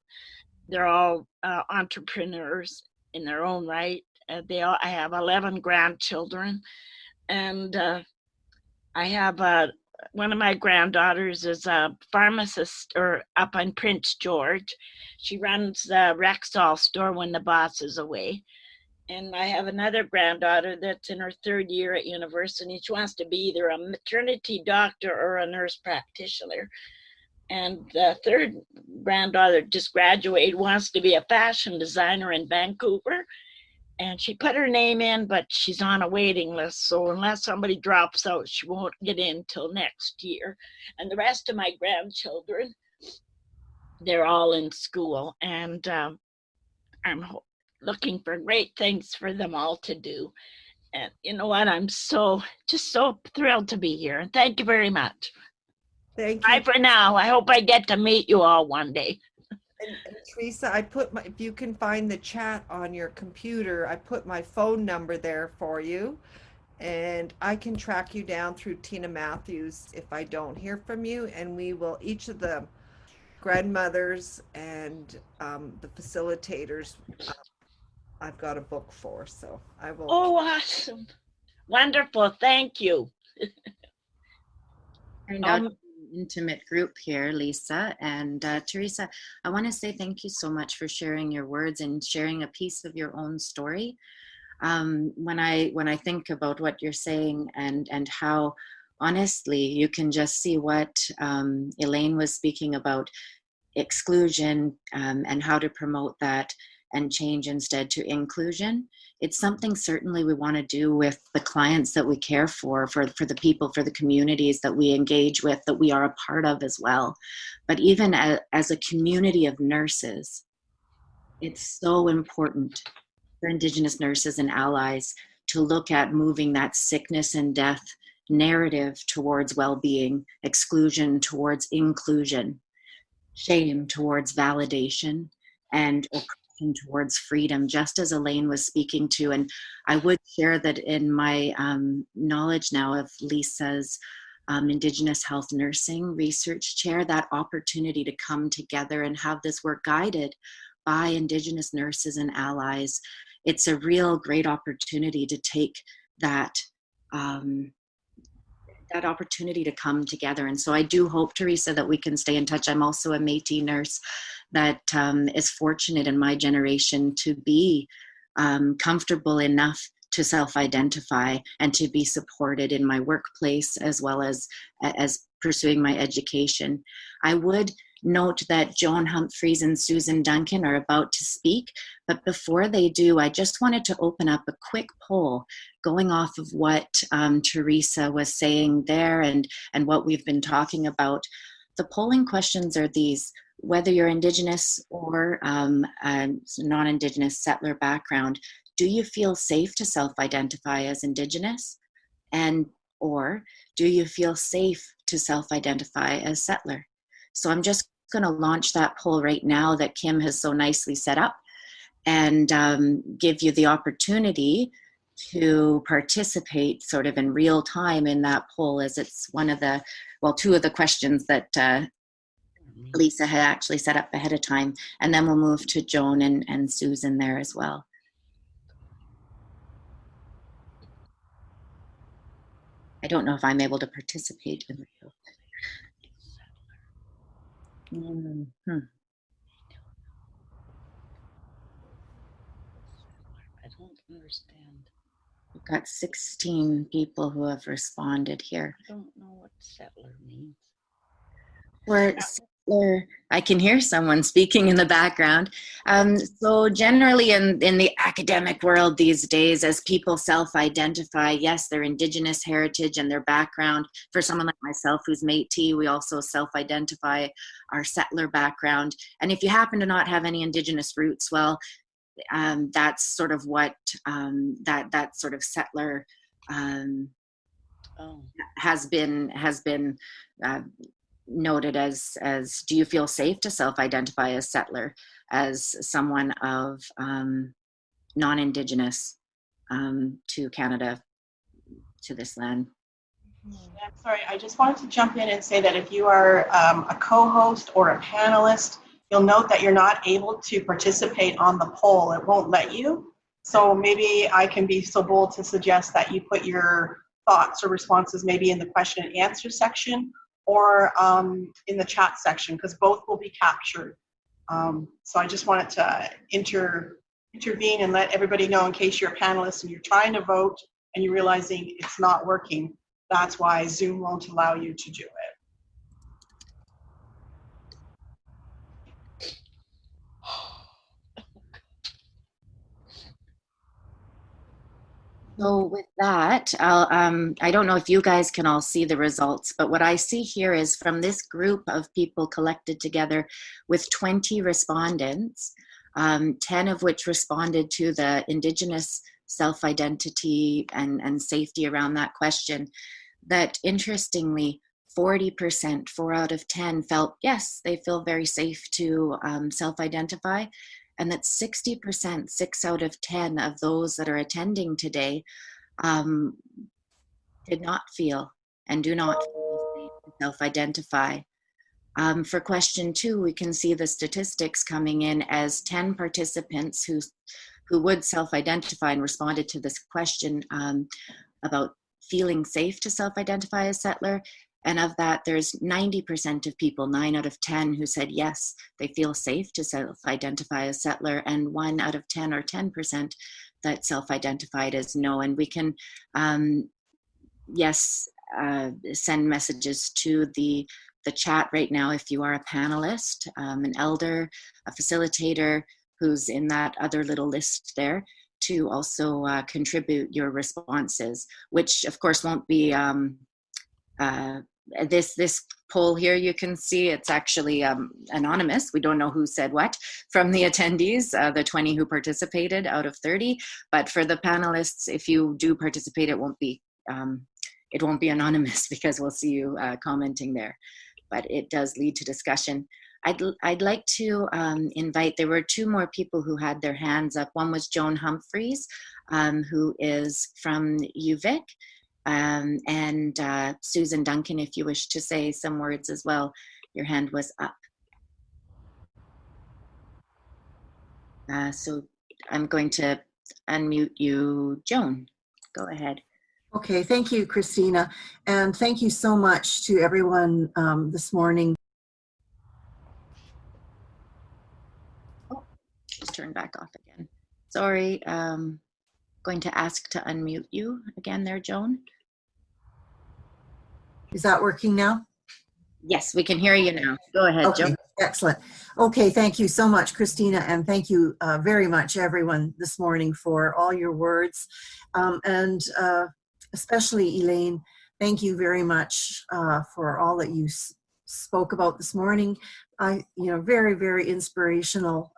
They're all entrepreneurs in their own right. I have 11 grandchildren, and I have one of my granddaughters is a pharmacist up in Prince George. She runs the Rexall store when the boss is away. And I have another granddaughter that's in her 3rd year at university. She wants to be either a maternity doctor or a nurse practitioner. And the 3rd granddaughter just graduated, wants to be a fashion designer in Vancouver. And she put her name in, but she's on a waiting list. So unless somebody drops out, she won't get in till next year. And the rest of my grandchildren, they're all in school. And I'm looking for great things for them all to do. And you know what? I'm just so thrilled to be here. And thank you very much. Thank you. Bye for now. I hope I get to meet you all one day. And Teresa, I put if you can find the chat on your computer, I put my phone number there for you, and I can track you down through Tina Matthews if I don't hear from you, and we will, each of the grandmothers and the facilitators, I've got a book for, so I will. Oh, awesome. Wonderful. Thank you. Turned out to be an intimate group here, Lisa. And Teresa, I want to say thank you so much for sharing your words and sharing a piece of your own story. When I think about what you're saying and how honestly you can just see what Elaine was speaking about, exclusion and how to promote that and change instead to inclusion. It's something certainly we want to do with the clients that we care for the people, for the communities that we engage with, that we are a part of as well. But even as a community of nurses, it's so important for Indigenous nurses and allies to look at moving that sickness and death narrative towards well-being, exclusion towards inclusion, shame towards validation, and oppression towards freedom, just as Elaine was speaking to. And I would share that in my knowledge now of Lisa's Indigenous Health Nursing Research Chair, that opportunity to come together and have this work guided by Indigenous nurses and allies, it's a real great opportunity to take that that opportunity to come together. And so I do hope, Teresa, that we can stay in touch. I'm also a Métis nurse that is fortunate in my generation to be comfortable enough to self-identify and to be supported in my workplace as well as pursuing my education. I would note that Joan Humphreys and Susan Duncan are about to speak, but before they do, I just wanted to open up a quick poll going off of what Teresa was saying there and what we've been talking about. The polling questions are these: whether you're Indigenous or non-Indigenous settler background, do you feel safe to self-identify as Indigenous? Or do you feel safe to self-identify as settler? So I'm just going to launch that poll right now that Kim has so nicely set up and give you the opportunity to participate sort of in real time in that poll, as it's one of the, well, two of the questions that Lisa had actually set up ahead of time. And then we'll move to Joan and Susan there as well. I don't know if I'm able to participate in the poll. Mm-hmm. I don't understand. We've got 16 people who have responded here. I don't know what settler means. For settler, I can hear someone speaking in the background. So generally in the academic world these days, as people self-identify, yes, their Indigenous heritage and their background. For someone like myself who's Métis, we also self-identify our settler background. And if you happen to not have any Indigenous roots, well, that's sort of what that sort of settler has been noted as do you feel safe to self-identify as settler, as someone of non-Indigenous to Canada, to this land? I'm sorry, I just wanted to jump in and say that if you are a co-host or a panelist, you'll note that you're not able to participate on the poll. It won't let you. So maybe I can be so bold to suggest that you put your thoughts or responses maybe in the question and answer section or in the chat section, because both will be captured. So I just wanted to intervene and let everybody know, in case you're a panelist and you're trying to vote and you're realizing it's not working, that's why Zoom won't allow you to do it. So with that, I don't know if you guys can all see the results, but what I see here is from this group of people collected together with 20 respondents, 10 of which responded to the Indigenous self-identity and safety around that question, that interestingly, 40%, 4 out of 10 felt, yes, they feel very safe to self-identify. And that 60%, 6 out of 10 of those that are attending today did not feel and do not feel safe to self-identify. For question 2, we can see the statistics coming in as 10 participants who would self-identify and responded to this question. About feeling safe to self-identify as settler. And of that, there's 90% of people, 9 out of 10, who said yes, they feel safe to self-identify as settler, and 1 out of 10 or 10% that self-identified as no. And we can, send messages to the chat right now if you are a panelist, an elder, a facilitator who's in that other little list there, to also contribute your responses, which of course won't be this poll here. You can see it's actually anonymous. We don't know who said what from the attendees, the 20 who participated out of 30. But for the panelists, if you do participate, it won't be anonymous, because we'll see you commenting there. But it does lead to discussion. I'd like to invite, there were 2 more people who had their hands up. One was Joan Humphreys, who is from UVic, and Susan Duncan, if you wish to say some words as well, your hand was up. So I'm going to unmute you, Joan. Go ahead. Okay, thank you, Christina. And thank you so much to everyone this morning. Oh, just turned back off again. Sorry, going to ask to unmute you again there, Joan. Is that working now? Yes, we can hear you now. Go ahead, Okay, Joan. excellent. Okay, thank you so much, Christina, and thank you very much, everyone, this morning for all your words. And especially Elaine, thank you very much for all that you spoke about this morning. Very, very inspirational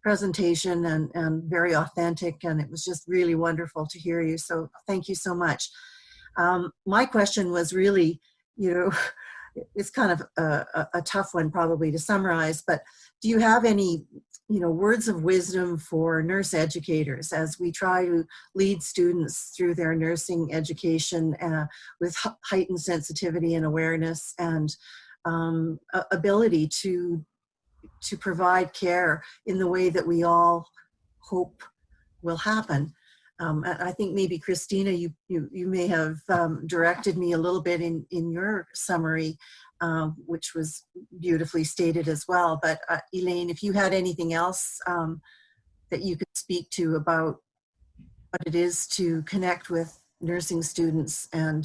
presentation, and very authentic, and it was just really wonderful to hear you. So thank you so much. My question was really, it's kind of a tough one probably to summarize, but do you have any, words of wisdom for nurse educators as we try to lead students through their nursing education with heightened sensitivity and awareness and ability to provide care in the way that we all hope will happen? I think maybe Christina, you may have directed me a little bit in your summary, which was beautifully stated as well. But Elaine, if you had anything else that you could speak to about what it is to connect with nursing students and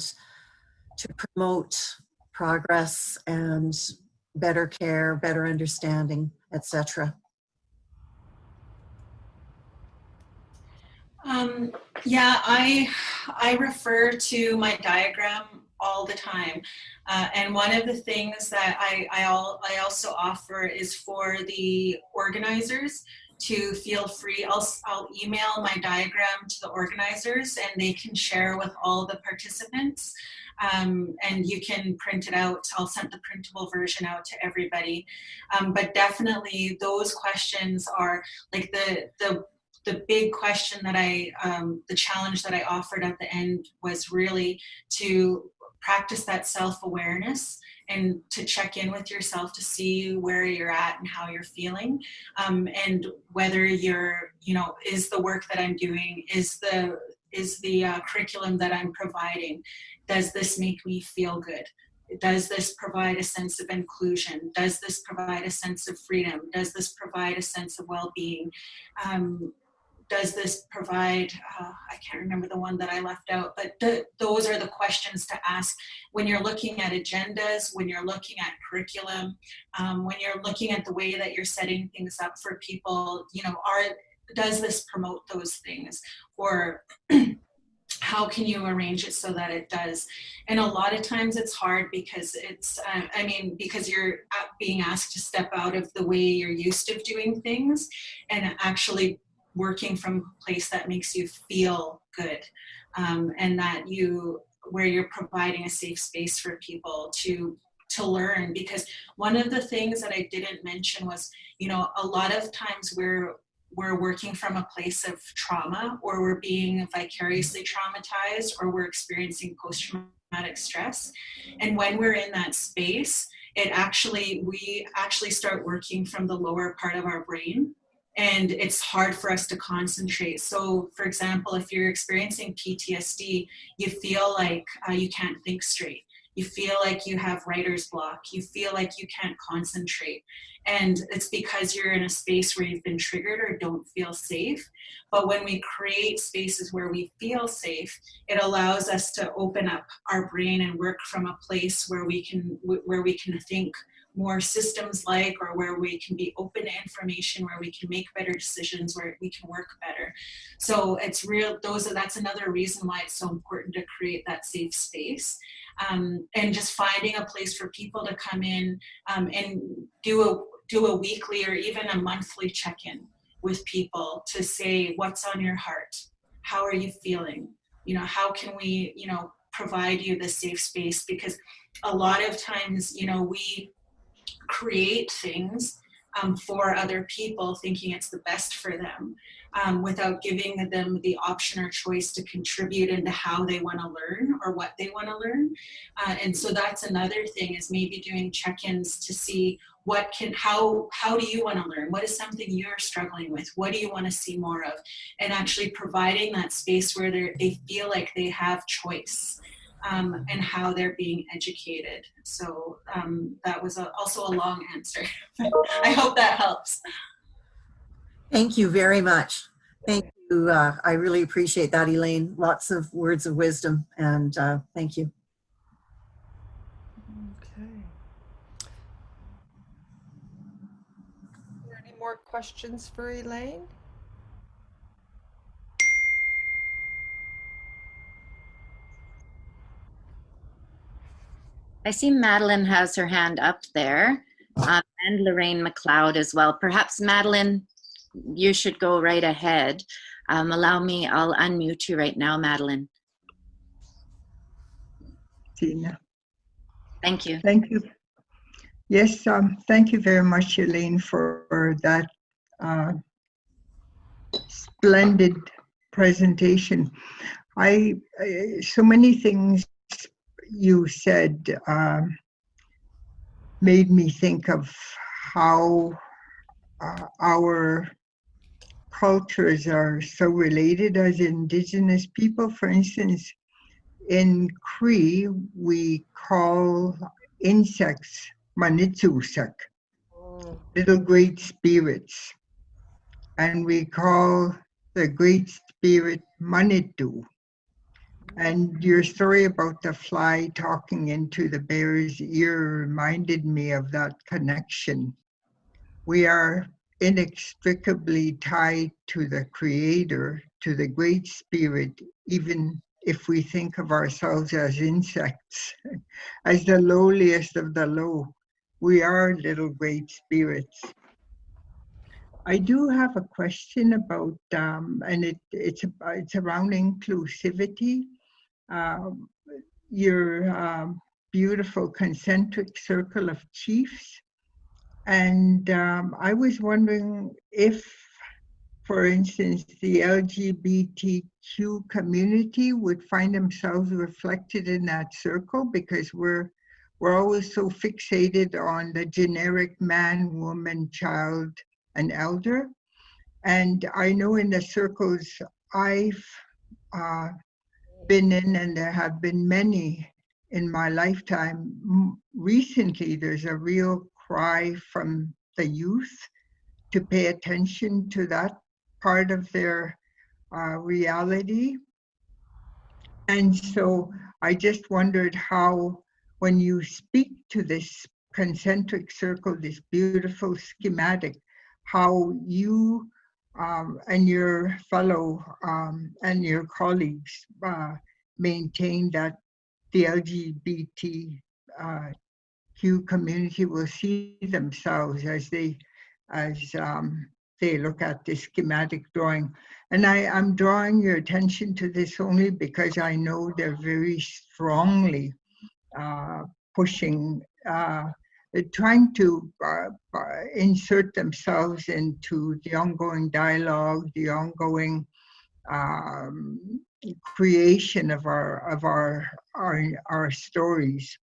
to promote progress and better care, better understanding, etc. Yeah, I refer to my diagram all the time. And one of the things that I also offer is for the organizers to feel free. I'll email my diagram to the organizers and they can share with all the participants. And you can print it out. I'll send the printable version out to everybody. But definitely those questions are like the big question that the challenge that I offered at the end was really to practice that self-awareness and to check in with yourself to see where you're at and how you're feeling, and whether you're, is the work that I'm doing, is the curriculum that I'm providing, does this make me feel good? Does this provide a sense of inclusion? Does this provide a sense of freedom? Does this provide a sense of well-being? Does this provide, I can't remember the one that I left out, but those are the questions to ask when you're looking at agendas, when you're looking at curriculum, when you're looking at the way that you're setting things up for people, does this promote those things? Or how can you arrange it so that it does? And a lot of times it's hard because because you're being asked to step out of the way you're used to doing things and actually working from a place that makes you feel good, and that where you're providing a safe space for people to learn. Because one of the things that I didn't mention was, a lot of times we're working from a place of trauma, or we're being vicariously traumatized, or we're experiencing post-traumatic stress. And when we're in that space, we actually start working from the lower part of our brain. and it's hard for us to concentrate. So for example, if you're experiencing PTSD, you feel like you can't think straight. You feel like you have writer's block. You feel like you can't concentrate. And it's because you're in a space where you've been triggered or don't feel safe. But when we create spaces where we feel safe, it allows us to open up our brain and work from a place where we can think more systems like, or where we can be open to information, where we can make better decisions, where we can work better. So it's real, that's another reason why it's so important to create that safe space. And just finding a place for people to come in and do a weekly or even a monthly check-in with people to say, what's on your heart? How are you feeling? You know, how can we, you know, provide you the safe space? Because a lot of times, you know, we create things for other people thinking it's the best for them, without giving them the option or choice to contribute into how they want to learn or what they want to learn. And so that's another thing, is maybe doing check-ins to see how do you want to learn? What is something you're struggling with? What do you want to see more of? And actually providing that space where they feel like they have choice. And how they're being educated. So that was also a long answer. I hope that helps. Thank you very much. Thank you. I really appreciate that, Elaine. Lots of words of wisdom, and thank you. Okay. Are there any more questions for Elaine? I see Madeline has her hand up there, and Lorraine McLeod as well. Perhaps Madeline, you should go right ahead. Allow me, I'll unmute you right now, Madeline. Tina. Thank you. Thank you. Yes, thank you very much, Elaine, for that splendid presentation. So many things you said made me think of how our cultures are so related as Indigenous people. For instance, in Cree, we call insects manitsusak, little great spirits, and we call the great spirit manitu. And your story about the fly talking into the bear's ear reminded me of that connection. We are inextricably tied to the Creator, to the Great Spirit, even if we think of ourselves as insects, as the lowliest of the low. We are little great spirits. I do have a question about, and it's around inclusivity. Your beautiful concentric circle of chiefs. And I was wondering if, for instance, the LGBTQ community would find themselves reflected in that circle, because we're always so fixated on the generic man, woman, child, and elder. And I know in the circles I've been in, and there have been many in my lifetime, recently there's a real cry from the youth to pay attention to that part of their reality. And so I just wondered how, when you speak to this concentric circle, this beautiful schematic, how you and your fellow and your colleagues maintain that the LGBTQ community will see themselves as they look at this schematic drawing. And I'm drawing your attention to this only because I know they're very strongly pushing, trying to insert themselves into the ongoing dialogue, the ongoing creation of our stories.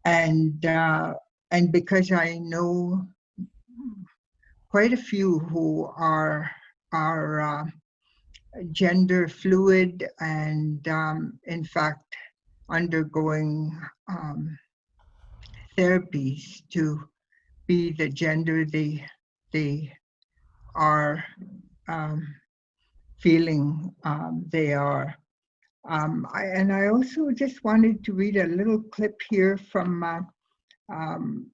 And because I know quite a few who are gender fluid and in fact undergoing therapies to be the gender they are feeling they are. And I also just wanted to read a little clip here from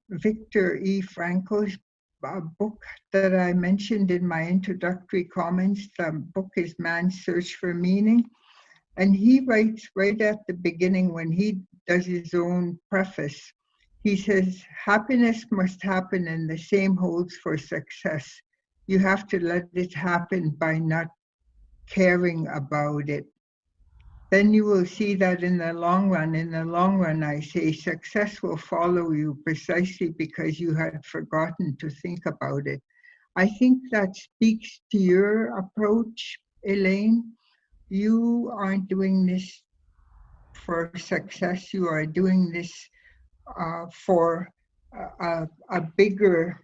Viktor E. Frankl's book that I mentioned in my introductory comments. The book is Man's Search for Meaning. And he writes right at the beginning when he does his own preface, he says, happiness must happen, and the same holds for success. You have to let it happen by not caring about it. Then you will see that in the long run, I say, success will follow you precisely because you had forgotten to think about it. I think that speaks to your approach, Elaine. You aren't doing this for success. You are doing this for a bigger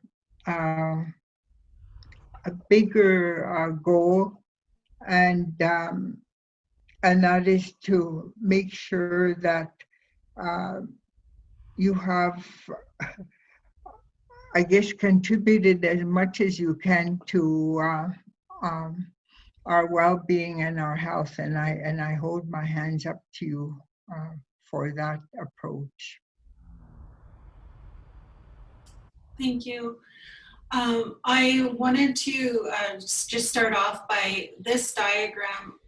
goal, and that is to make sure that you have, I guess, contributed as much as you can to our well-being and our health, and I hold my hands up to you for that approach. Thank you. I wanted to just start off by this diagram.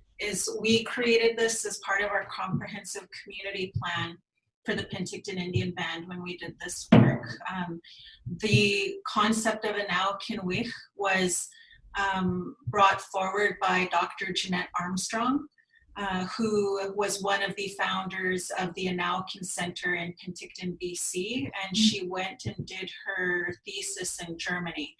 We created this as part of our comprehensive community plan for the Penticton Indian Band when we did this work. The concept of Anaw Kinwich was brought forward by Dr. Jeanette Armstrong, who was one of the founders of the Anaukin Center in Penticton, BC, and she went and did her thesis in Germany.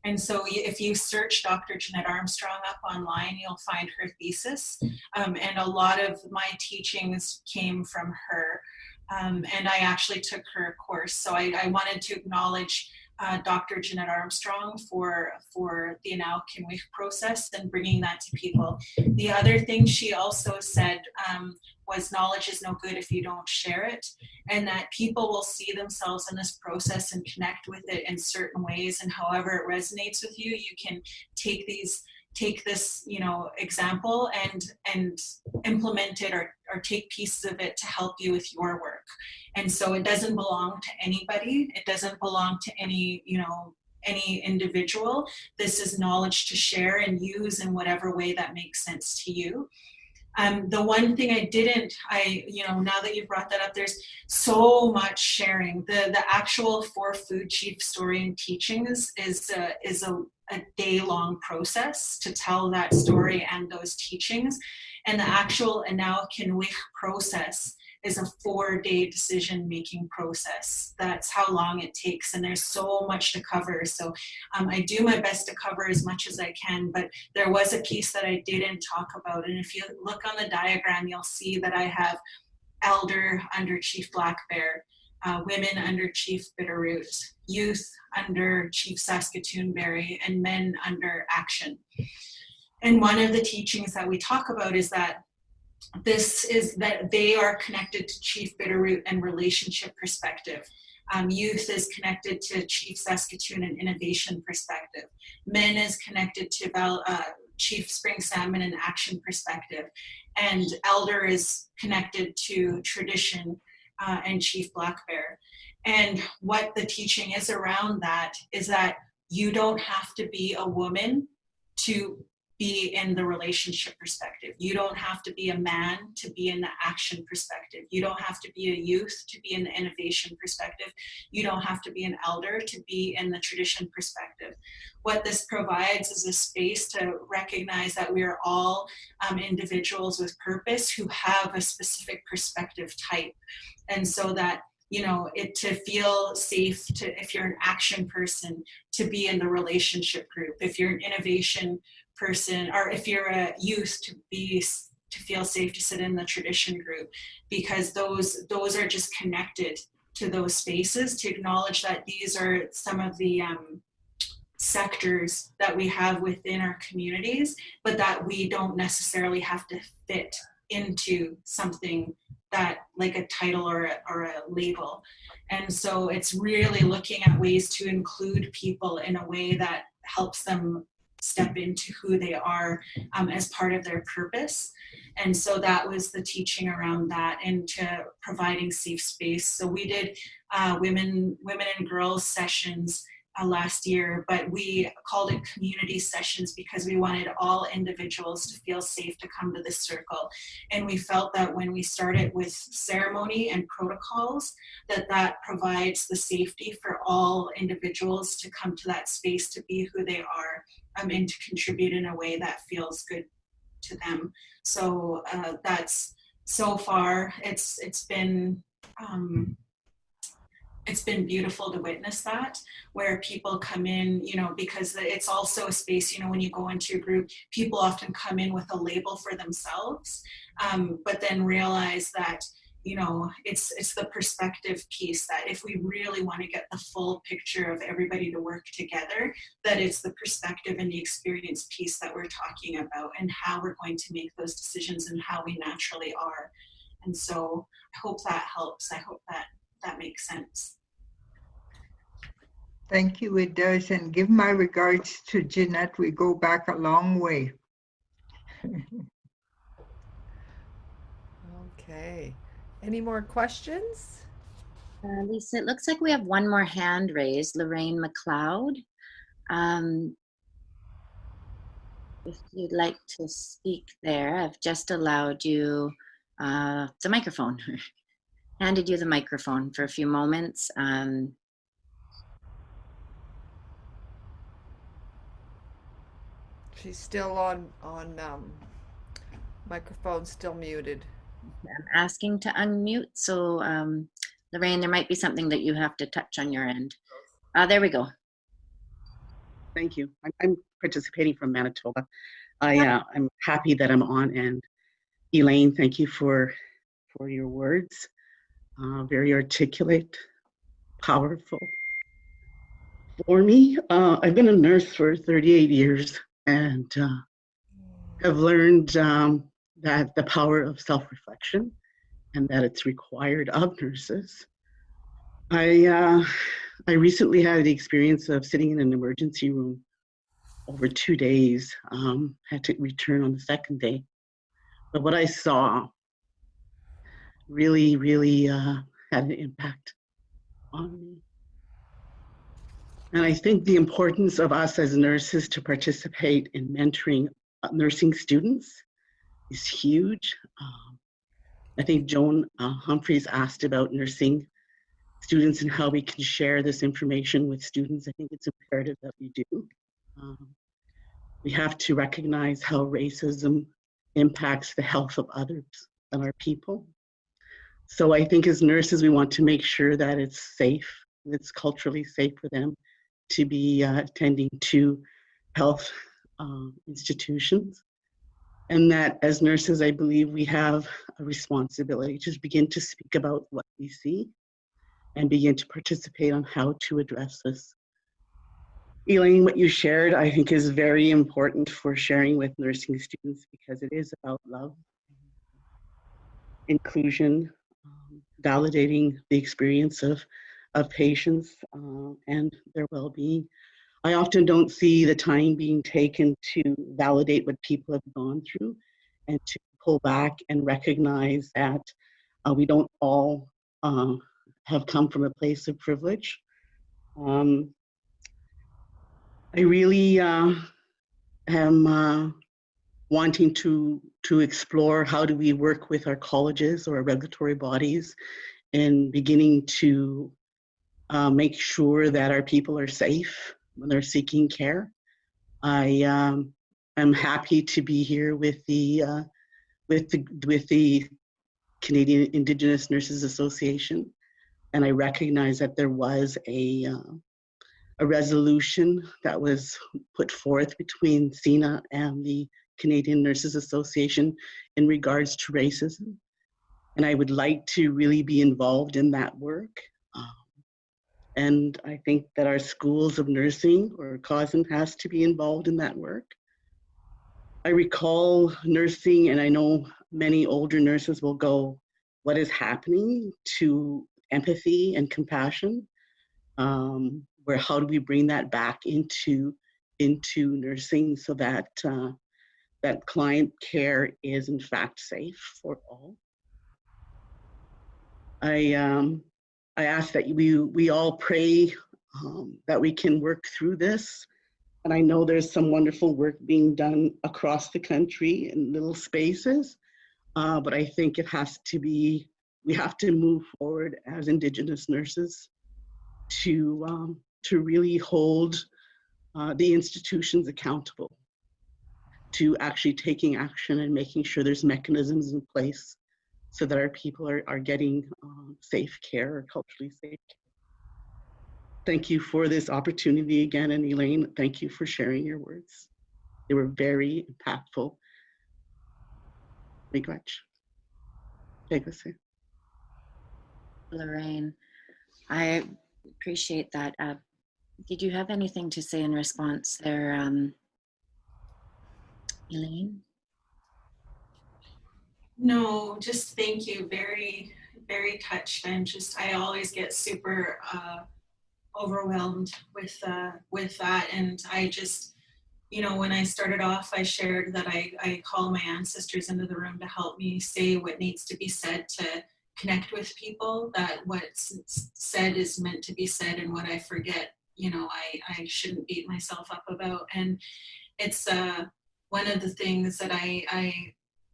And so if you search Dr. Jeanette Armstrong up online, you'll find her thesis, and a lot of my teachings came from her, and I actually took her course. So I wanted to acknowledge Dr. Jeanette Armstrong for the Anaw Kinwich process and bringing that to people. The other thing she also said was knowledge is no good if you don't share it, and that people will see themselves in this process and connect with it in certain ways, and however it resonates with you, you can take this example and implement it or take pieces of it to help you with your work. And so it doesn't belong to anybody. It doesn't belong to any individual. This is knowledge to share and use in whatever way that makes sense to you. The one thing now that you brought that up, there's so much sharing. The actual 4 food chief story and teachings is a day-long process to tell that story and those teachings. And the actual Anaw Kinwich process is a 4-day decision-making process. That's how long it takes, and there's so much to cover. So I do my best to cover as much as I can, but there was a piece that I didn't talk about. And if you look on the diagram, you'll see that I have elder under Chief Black Bear, women under Chief Bitterroot, youth under Chief Saskatoonberry, and men under Action. And one of the teachings that we talk about is that they are connected to Chief Bitterroot and relationship perspective. Youth is connected to Chief Saskatoon and innovation perspective. Men is connected to Chief Spring Salmon and action perspective. And elder is connected to tradition and Chief Black Bear. And what the teaching is around that is that you don't have to be a woman to be in the relationship perspective. You don't have to be a man to be in the action perspective. You don't have to be a youth to be in the innovation perspective. You don't have to be an elder to be in the tradition perspective. What this provides is a space to recognize that we are all individuals with purpose who have a specific perspective type. And so that to feel safe, if you're an action person, to be in the relationship group. If you're an innovation person, or if you're a youth, to feel safe to sit in the tradition group, because those are just connected to those spaces, to acknowledge that these are some of sectors that we have within our communities, but that we don't necessarily have to fit into something that like a title or a label. And so it's really looking at ways to include people in a way that helps them step into who they are as part of their purpose. And so that was the teaching around that, and to providing safe space. So we did women and girls sessions last year, but we called it community sessions because we wanted all individuals to feel safe to come to this circle. And we felt that when we started with ceremony and protocols, that provides the safety for all individuals to come to that space to be who they are, and to contribute in a way that feels good to them. So that's, so far it's been beautiful to witness that, where people come in, you know, because it's also a space, you know, when you go into a group, people often come in with a label for themselves, but then realize that, you know, it's the perspective piece, that if we really want to get the full picture of everybody to work together, that it's the perspective and the experience piece that we're talking about, and how we're going to make those decisions and how we naturally are. And so I hope that helps. I hope that makes sense. Thank you, it does. And give my regards to Jeanette. We go back a long way. Okay. Any more questions? Lisa, it looks like we have one more hand raised, Lorraine McLeod. If you'd like to speak there, I've just allowed you the microphone. Handed you the microphone for a few moments. She's still on microphone, still muted. I'm asking to unmute. So Lorraine, there might be something that you have to touch on your end. There we go. Thank you. I'm participating from Manitoba. I'm happy that I'm on, and Elaine, thank you for your words. Very articulate, powerful. For me, I've been a nurse for 38 years and have learned that the power of self-reflection, and that it's required of nurses. I recently had the experience of sitting in an emergency room over 2 days. Had to return on the second day. But what I saw really had an impact on me. And I think the importance of us as nurses to participate in mentoring nursing students is huge. I think Joan Humphreys asked about nursing students and how we can share this information with students. I think it's imperative that we do. We have to recognize how racism impacts the health of others and our people. So I think as nurses, we want to make sure that it's safe, it's culturally safe for them to be attending to health institutions. And that as nurses, I believe we have a responsibility to begin to speak about what we see and begin to participate on how to address this. Elaine, what you shared, I think is very important for sharing with nursing students, because it is about love, inclusion, validating the experience of patients and their well-being. I often don't see the time being taken to validate what people have gone through, and to pull back and recognize that we don't all have come from a place of privilege. I really am wanting to explore how do we work with our colleges or our regulatory bodies in beginning to make sure that our people are safe when they're seeking care. I am happy to be here with the Canadian Indigenous Nurses Association, and I recognize that there was a resolution that was put forth between CINA and the Canadian Nurses Association in regards to racism, and I would like to really be involved in that work. And I think that our schools of nursing or COSN has to be involved in that work. I recall nursing, and I know many older nurses will go, what is happening to empathy and compassion? Where how do we bring that back into nursing so that that client care is in fact safe for all? I ask that we all pray that we can work through this. And I know there's some wonderful work being done across the country in little spaces, but I think it has to be, we have to move forward as Indigenous nurses to really hold the institutions accountable to actually taking action and making sure there's mechanisms in place so that our people are getting safe care, or culturally safe care. Thank you for this opportunity again, and Elaine, thank you for sharing your words. They were very impactful. Thank you much. Lorraine, I appreciate that. Did you have anything to say in response there, Elaine? No, just thank you. Very, very touched. I always get super overwhelmed with that. And I just, you know, when I started off, I shared that I call my ancestors into the room to help me say what needs to be said to connect with people, that what's said is meant to be said, and what I forget, you know, I shouldn't beat myself up about. And it's one of the things that I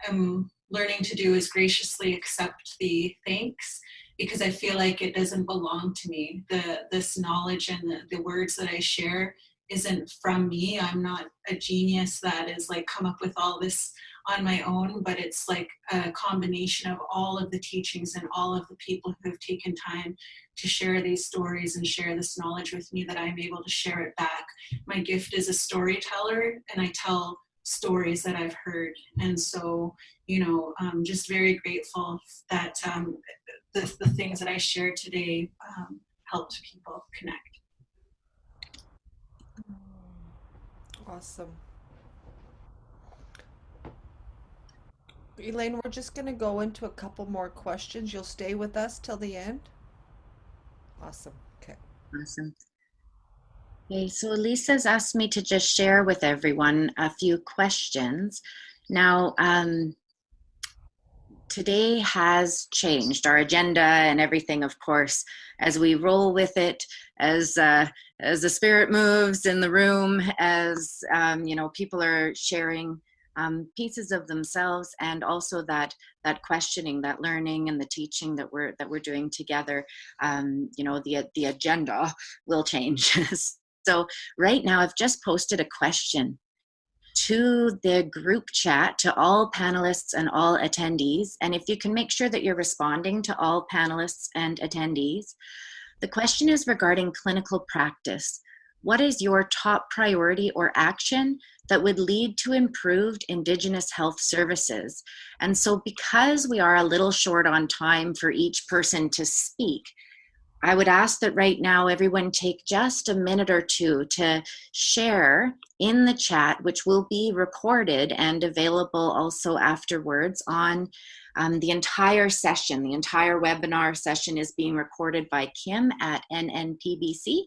am learning to do is graciously accept the thanks, because I feel like it doesn't belong to me. This knowledge and the words that I share isn't from me. I'm not a genius that is like come up with all this on my own, but it's like a combination of all of the teachings and all of the people who have taken time to share these stories and share this knowledge with me, that I'm able to share it back. My gift is a storyteller, and I tell stories that I've heard. And so, you know, I'm just very grateful that the things that I shared today helped people connect. Awesome. Elaine, we're just going to go into a couple more questions. You'll stay with us till the end? Awesome. Okay. Awesome. Okay, so Lisa's asked me to just share with everyone a few questions. Now, today has changed our agenda and everything, of course, as we roll with it, as the spirit moves in the room, as you know, people are sharing pieces of themselves, and also that questioning, that learning, and the teaching that we're doing together. You know, the agenda will change. So right now, I've just posted a question to the group chat to all panelists and all attendees. And if you can make sure that you're responding to all panelists and attendees, the question is regarding clinical practice. What is your top priority or action that would lead to improved Indigenous health services? And so because we are a little short on time for each person to speak, I would ask that right now everyone take just a minute or two to share in the chat, which will be recorded and available also afterwards on the entire session. The entire webinar session is being recorded by Kim at NNPBC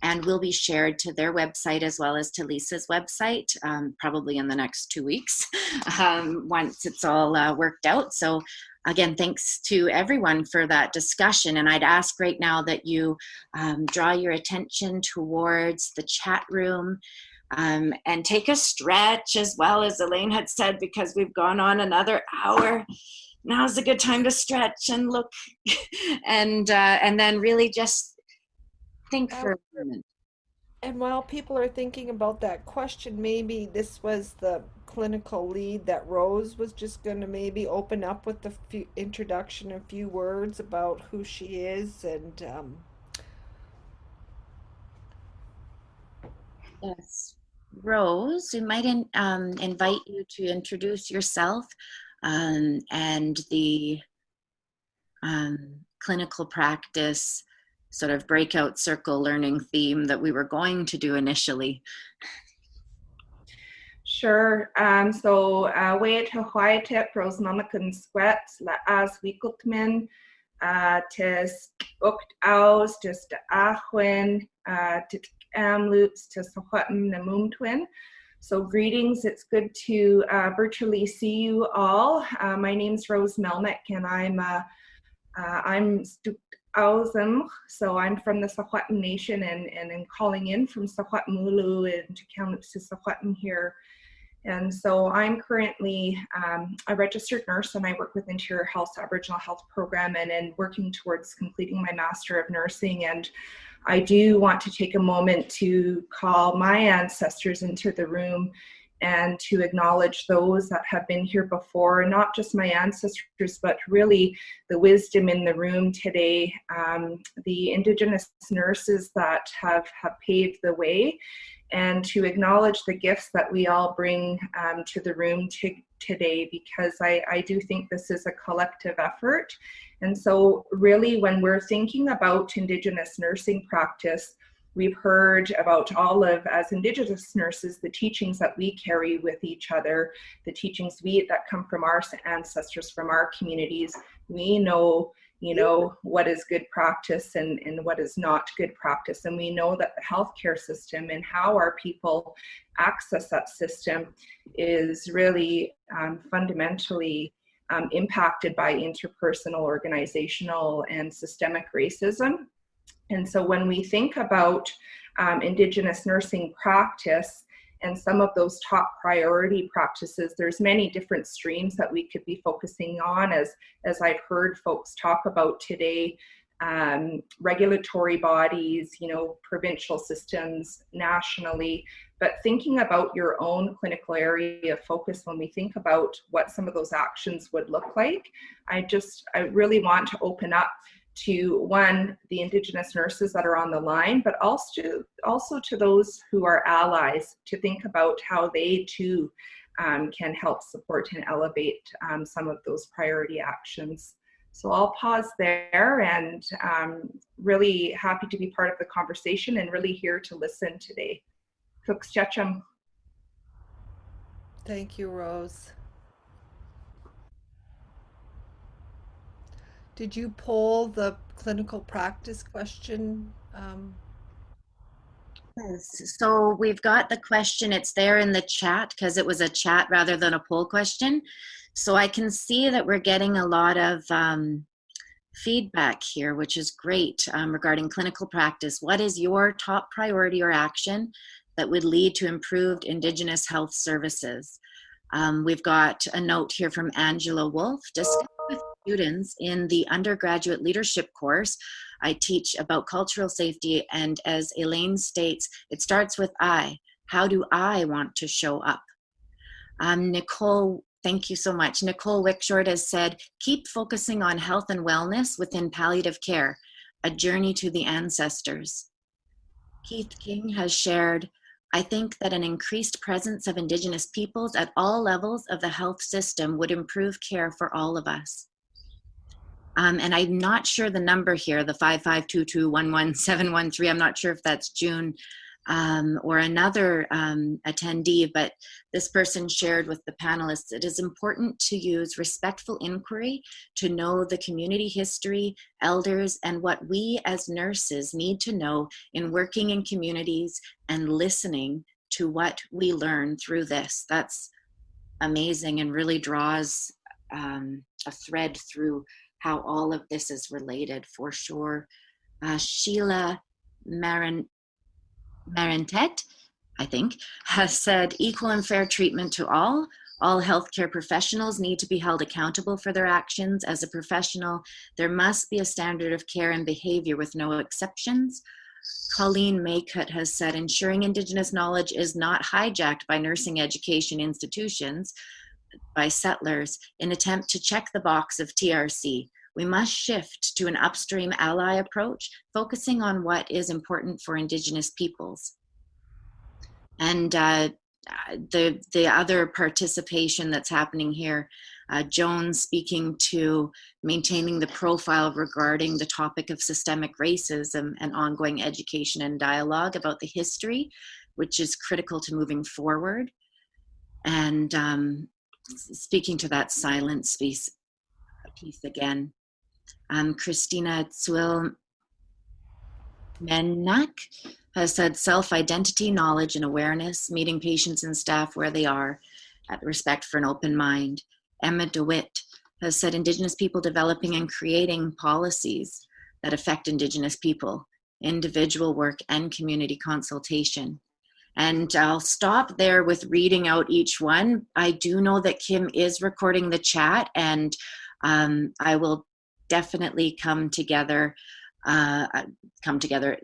and will be shared to their website as well as to Lisa's website, probably in the next 2 weeks once it's all worked out. So again, thanks to everyone for that discussion. And I'd ask right now that you draw your attention towards the chat room and take a stretch, as well as Elaine had said, because we've gone on another hour. Now's a good time to stretch and look and then really just think for a moment. And while people are thinking about that question, maybe this was the clinical lead that Rose was just going to maybe open up with the introduction, a few words about who she is, and Yes, Rose, we might invite you to introduce yourself and the clinical practice sort of breakout circle learning theme that we were going to do initially. Sure. So we to Hawaii tip Rose Mamakan sweats la as weekutmin tis ukt aus just ahwin tit loops to Sahwatam Namum twin. So greetings, it's good to virtually see you all. My name's Rose Melnick and I'm Stuk-Ausm, so I'm from the Sahwatam Nation and I'm calling in from Sahwatamulu and to Kamloops to Sahwatam here. And so I'm currently a registered nurse and I work with Interior Health's Aboriginal Health Program and working towards completing my Master of Nursing. And I do want to take a moment to call my ancestors into the room and to acknowledge those that have been here before, and not just my ancestors, but really the wisdom in the room today, the Indigenous nurses that have paved the way, and to acknowledge the gifts that we all bring to the room today, because I do think this is a collective effort. And so really when we're thinking about Indigenous nursing practice, we've heard about all of, as Indigenous nurses, the teachings that we carry with each other, the teachings that come from our ancestors, from our communities. We know, what is good practice and what is not good practice. And we know that the healthcare system and how our people access that system is really fundamentally impacted by interpersonal, organizational, and systemic racism. And so when we think about Indigenous nursing practice and some of those top priority practices, there's many different streams that we could be focusing on, as I've heard folks talk about today, regulatory bodies, provincial systems, nationally, but thinking about your own clinical area of focus when we think about what some of those actions would look like. I really want to open up to, one, the Indigenous nurses that are on the line, but also to those who are allies, to think about how they too can help support and elevate some of those priority actions. So I'll pause there, and really happy to be part of the conversation and really here to listen today. Kuks-chacham. Thank you, Rose. Did you poll the clinical practice question? Yes. So we've got the question, it's there in the chat because it was a chat rather than a poll question. So I can see that we're getting a lot of feedback here, which is great, regarding clinical practice. What is your top priority or action that would lead to improved Indigenous health services? We've got a note here from Angela Wolf. Discuss with students in the undergraduate leadership course. I teach about cultural safety, and as Elaine states, it starts with I. How do I want to show up? Nicole, thank you so much. Nicole Wickshort has said, keep focusing on health and wellness within palliative care, a journey to the ancestors. Keith King has shared, I think that an increased presence of Indigenous peoples at all levels of the health system would improve care for all of us. And I'm not sure the number here, the 552211713, I'm not sure if that's June or another attendee, but this person shared with the panelists, it is important to use respectful inquiry to know the community history, elders, and what we as nurses need to know in working in communities and listening to what we learn through this. That's amazing and really draws a thread through how all of this is related for sure. Sheila Marantet, I think, has said equal and fair treatment to all. All healthcare professionals need to be held accountable for their actions. As a professional, there must be a standard of care and behavior with no exceptions. Colleen Maycutt has said ensuring Indigenous knowledge is not hijacked by nursing education institutions, by settlers, in attempt to check the box of TRC. We must shift to an upstream ally approach, focusing on what is important for Indigenous peoples. And the other participation that's happening here, Joan speaking to maintaining the profile regarding the topic of systemic racism and ongoing education and dialogue about the history, which is critical to moving forward. And speaking to that silence piece again. Christina Tsuil Menak has said self-identity, knowledge, and awareness, meeting patients and staff where they are, at respect for an open mind. Emma DeWitt has said Indigenous people developing and creating policies that affect Indigenous people, individual work, and community consultation. And I'll stop there with reading out each one. I do know that Kim is recording the chat, and I will definitely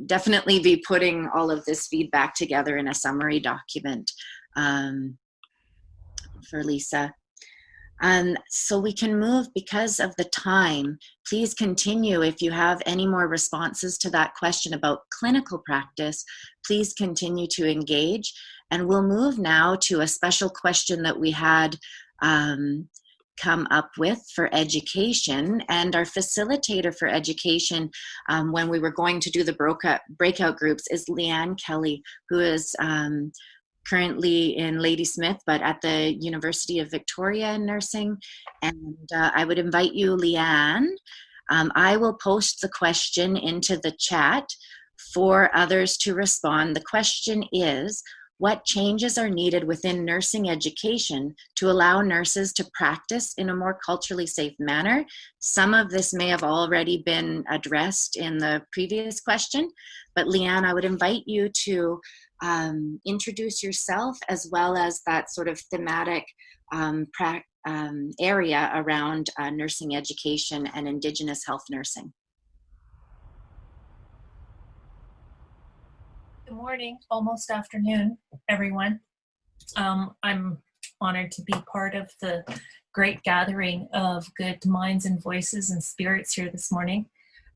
definitely be putting all of this feedback together in a summary document for Lisa. So we can move because of the time. Please continue if you have any more responses to that question about clinical practice. Please continue to engage. And we'll move now to a special question that we had come up with for education. And our facilitator for education when we were going to do the breakout groups is Leanne Kelly, who is currently in Ladysmith, but at the University of Victoria in nursing. And I would invite you, Leanne. I will post the question into the chat for others to respond. The question is, what changes are needed within nursing education to allow nurses to practice in a more culturally safe manner? Some of this may have already been addressed in the previous question, but Leanne, I would invite you to introduce yourself as well as that sort of thematic area around nursing education and Indigenous health nursing. Good morning, almost afternoon, everyone. I'm honored to be part of the great gathering of good minds and voices and spirits here this morning.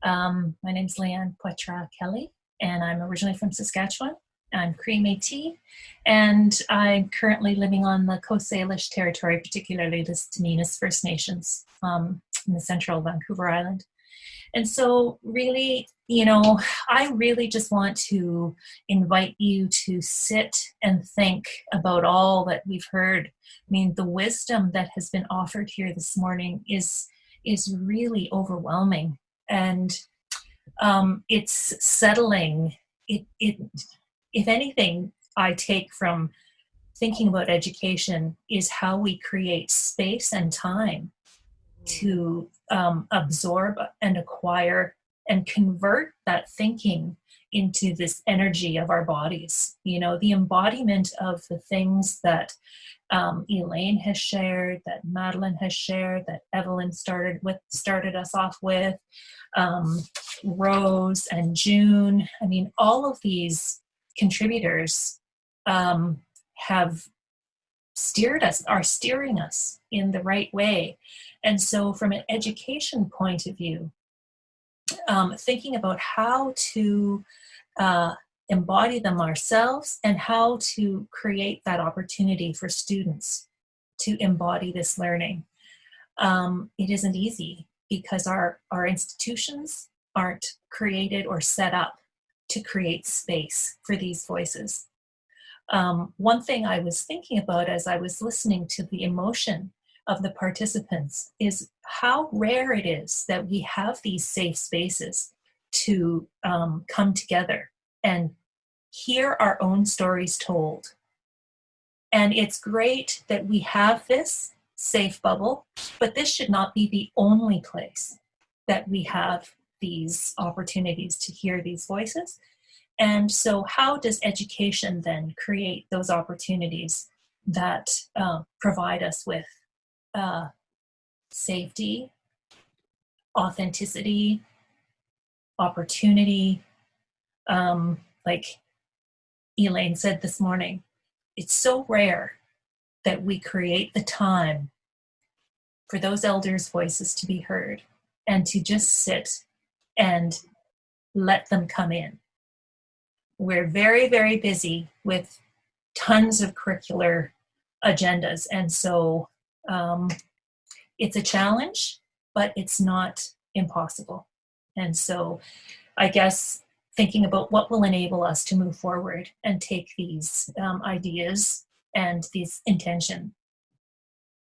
My name's Leanne Poitras Kelly, and I'm originally from Saskatchewan. I'm Cree Métis, and I'm currently living on the Coast Salish territory, particularly the Staninas First Nations in the central Vancouver Island. And so really, I really just want to invite you to sit and think about all that we've heard. I mean, the wisdom that has been offered here this morning is really overwhelming, and it's settling. If anything, I take from thinking about education is how we create space and time to absorb and acquire and convert that thinking into this energy of our bodies. The embodiment of the things that Elaine has shared, that Madeline has shared, that Evelyn started us off with, Rose and June. I mean, all of these contributors have are steering us in the right way. And so from an education point of view, thinking about how to embody them ourselves and how to create that opportunity for students to embody this learning. It isn't easy because our institutions aren't created or set up to create space for these voices. One thing I was thinking about as I was listening to the emotion of the participants is how rare it is that we have these safe spaces to come together and hear our own stories told. And it's great that we have this safe bubble, but this should not be the only place that we have these opportunities to hear these voices. And so how does education then create those opportunities that provide us with safety, authenticity, opportunity? Like Elaine said this morning, it's so rare that we create the time for those elders' voices to be heard and to just sit and let them come in. We're very, very busy with tons of curricular agendas. And so it's a challenge, but it's not impossible. And so I guess thinking about what will enable us to move forward and take these ideas and these intention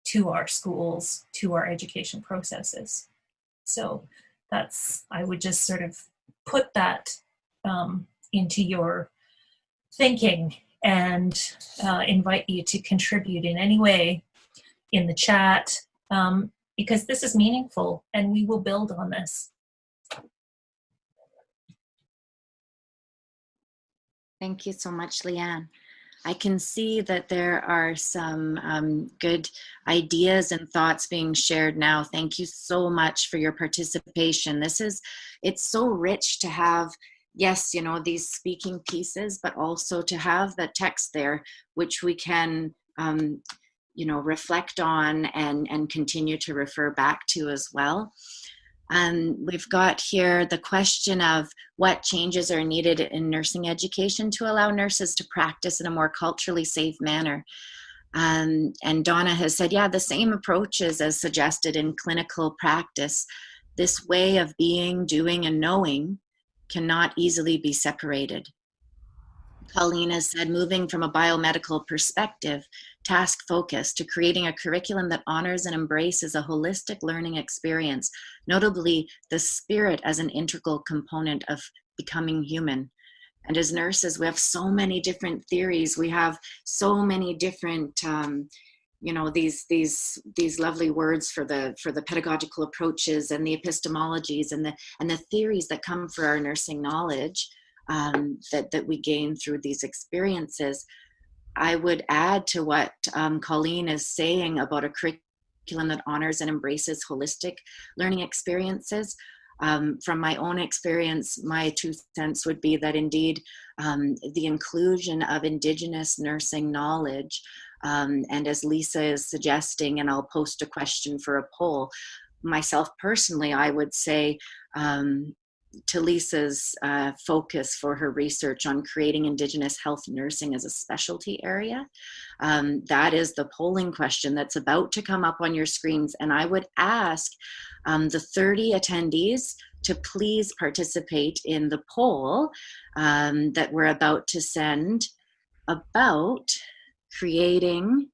to our schools, to our education processes. So that's, I would just sort of put that into your thinking and invite you to contribute in any way in the chat, because this is meaningful and we will build on this. Thank you so much, Leanne. I can see that there are some good ideas and thoughts being shared now. Thank you so much for your participation. It's so rich to have, yes, you know, these speaking pieces, but also to have the text there, which we can, you know, reflect on and continue to refer back to as well. We've got here the question of what changes are needed in nursing education to allow nurses to practice in a more culturally safe manner. And Donna has said, yeah, the same approaches as suggested in clinical practice. This way of being, doing, and knowing cannot easily be separated. Colleen has said, moving from a biomedical perspective, task focus, to creating a curriculum that honors and embraces a holistic learning experience, notably the spirit as an integral component of becoming human. And as nurses, we have so many different theories. We have so many different, you know, these lovely words for the pedagogical approaches and the epistemologies and the theories that come for our nursing knowledge. That we gain through these experiences. I would add to what Colleen is saying about a curriculum that honors and embraces holistic learning experiences. From my own experience, my 2 cents would be that indeed the inclusion of Indigenous nursing knowledge, and as Lisa is suggesting, and I'll post a question for a poll, myself personally, I would say, to Lisa's focus for her research on creating Indigenous health nursing as a specialty area. That is the polling question that's about to come up on your screens. And I would ask the 30 attendees to please participate in the poll that we're about to send about creating,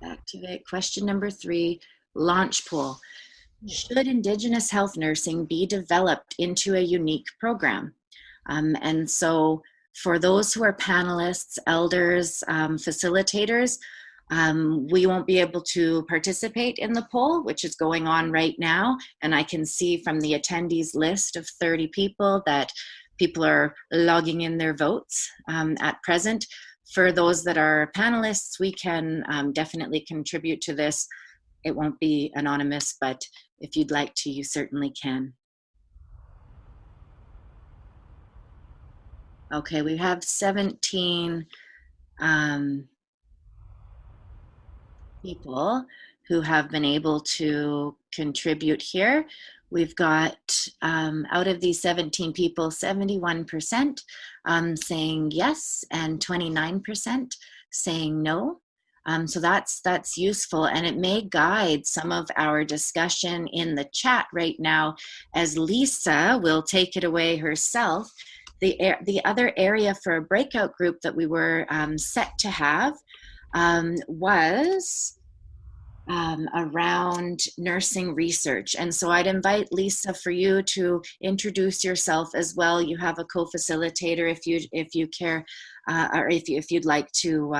activate question number 3, launch poll. Should Indigenous health nursing be developed into a unique program? And so for those who are panelists, elders, facilitators, we won't be able to participate in the poll, which is going on right now. And I can see from the attendees list of 30 people that people are logging in their votes at present. For those that are panelists, we can definitely contribute to this. It won't be anonymous, but if you'd like to, you certainly can. Okay, we have 17 people who have been able to contribute here. We've got, out of these 17 people, 71% saying yes and 29% saying no. So that's useful, and it may guide some of our discussion in the chat right now as Lisa will take it away herself. The other area for a breakout group that we were set to have was around nursing research. And so I'd invite Lisa for you to introduce yourself as well. You have a co-facilitator if you care, or if you'd like to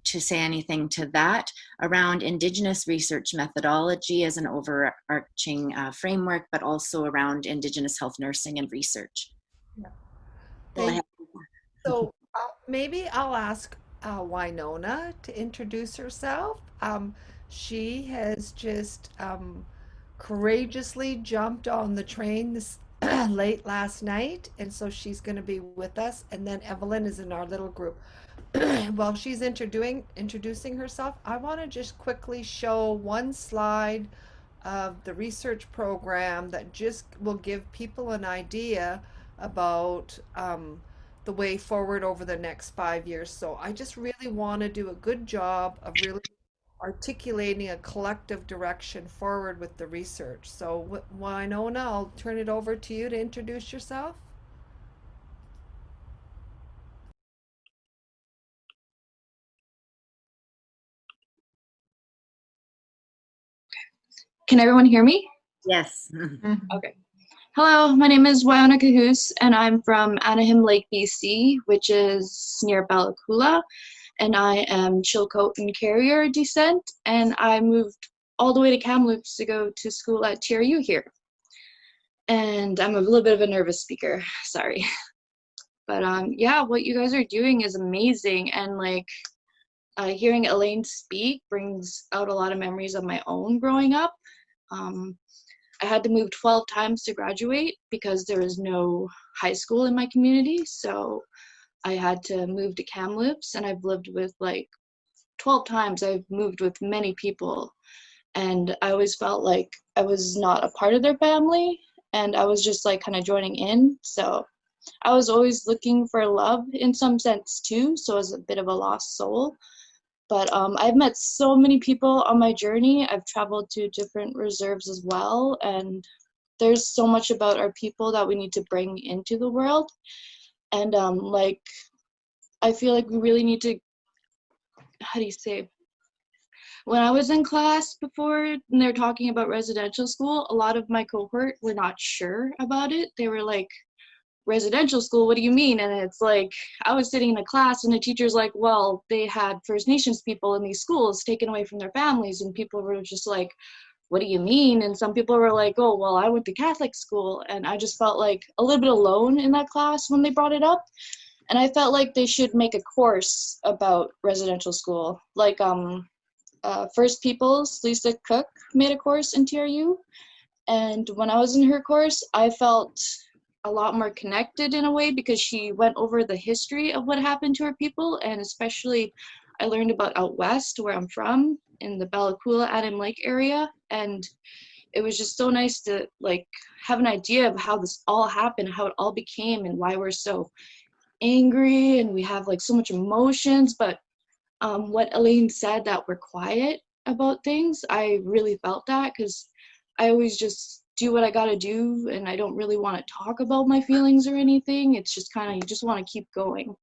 say anything to that around Indigenous research methodology as an overarching framework, but also around Indigenous health nursing and research. Yeah. So maybe I'll ask Winona to introduce herself. She has just courageously jumped on the train this late last night, and so she's going to be with us. And then Evelyn is in our little group. While she's introducing herself, I want to just quickly show one slide of the research program that just will give people an idea about the way forward over the next 5 years. So I just really want to do a good job of really articulating a collective direction forward with the research. So Winona, I'll turn it over to you to introduce yourself. Can everyone hear me? Yes. Okay. Hello, my name is Wyona Cahoose, and I'm from Anaheim Lake, BC, which is near Bella Coola, and I am Chilcotin and Carrier descent, and I moved all the way to Kamloops to go to school at TRU here. And I'm a little bit of a nervous speaker, sorry. But yeah, what you guys are doing is amazing, and like hearing Elaine speak brings out a lot of memories of my own growing up. I had to move 12 times to graduate because there was no high school in my community. So I had to move to Kamloops, and I've lived with like 12 times. I've moved with many people, and I always felt like I was not a part of their family, and I was just like kind of joining in. So I was always looking for love in some sense too. So I was a bit of a lost soul. But I've met so many people on my journey. I've traveled to different reserves as well. And there's so much about our people that we need to bring into the world. And like, I feel like we really need to, how do you say? When I was in class before and they're talking about residential school, a lot of my cohort were not sure about it. They were like, residential school, what do you mean? And it's like, I was sitting in a class and the teacher's like, well, they had First Nations people in these schools taken away from their families, and people were just like, what do you mean? And some people were like, oh, well, I went to Catholic school. And I just felt like a little bit alone in that class when they brought it up. And I felt like they should make a course about residential school. Like First Peoples, Lisa Cook made a course in TRU. And when I was in her course, I felt a lot more connected in a way because she went over the history of what happened to her people, and especially I learned about out west where I'm from in the Bella Coola Anaheim Lake area, and it was just so nice to like have an idea of how this all happened, how it all became, and why we're so angry and we have like so much emotions. But what Elaine said, that we're quiet about things, I really felt that because I always just do what I gotta do, and I don't really want to talk about my feelings or anything. It's just kind of, you just want to keep going.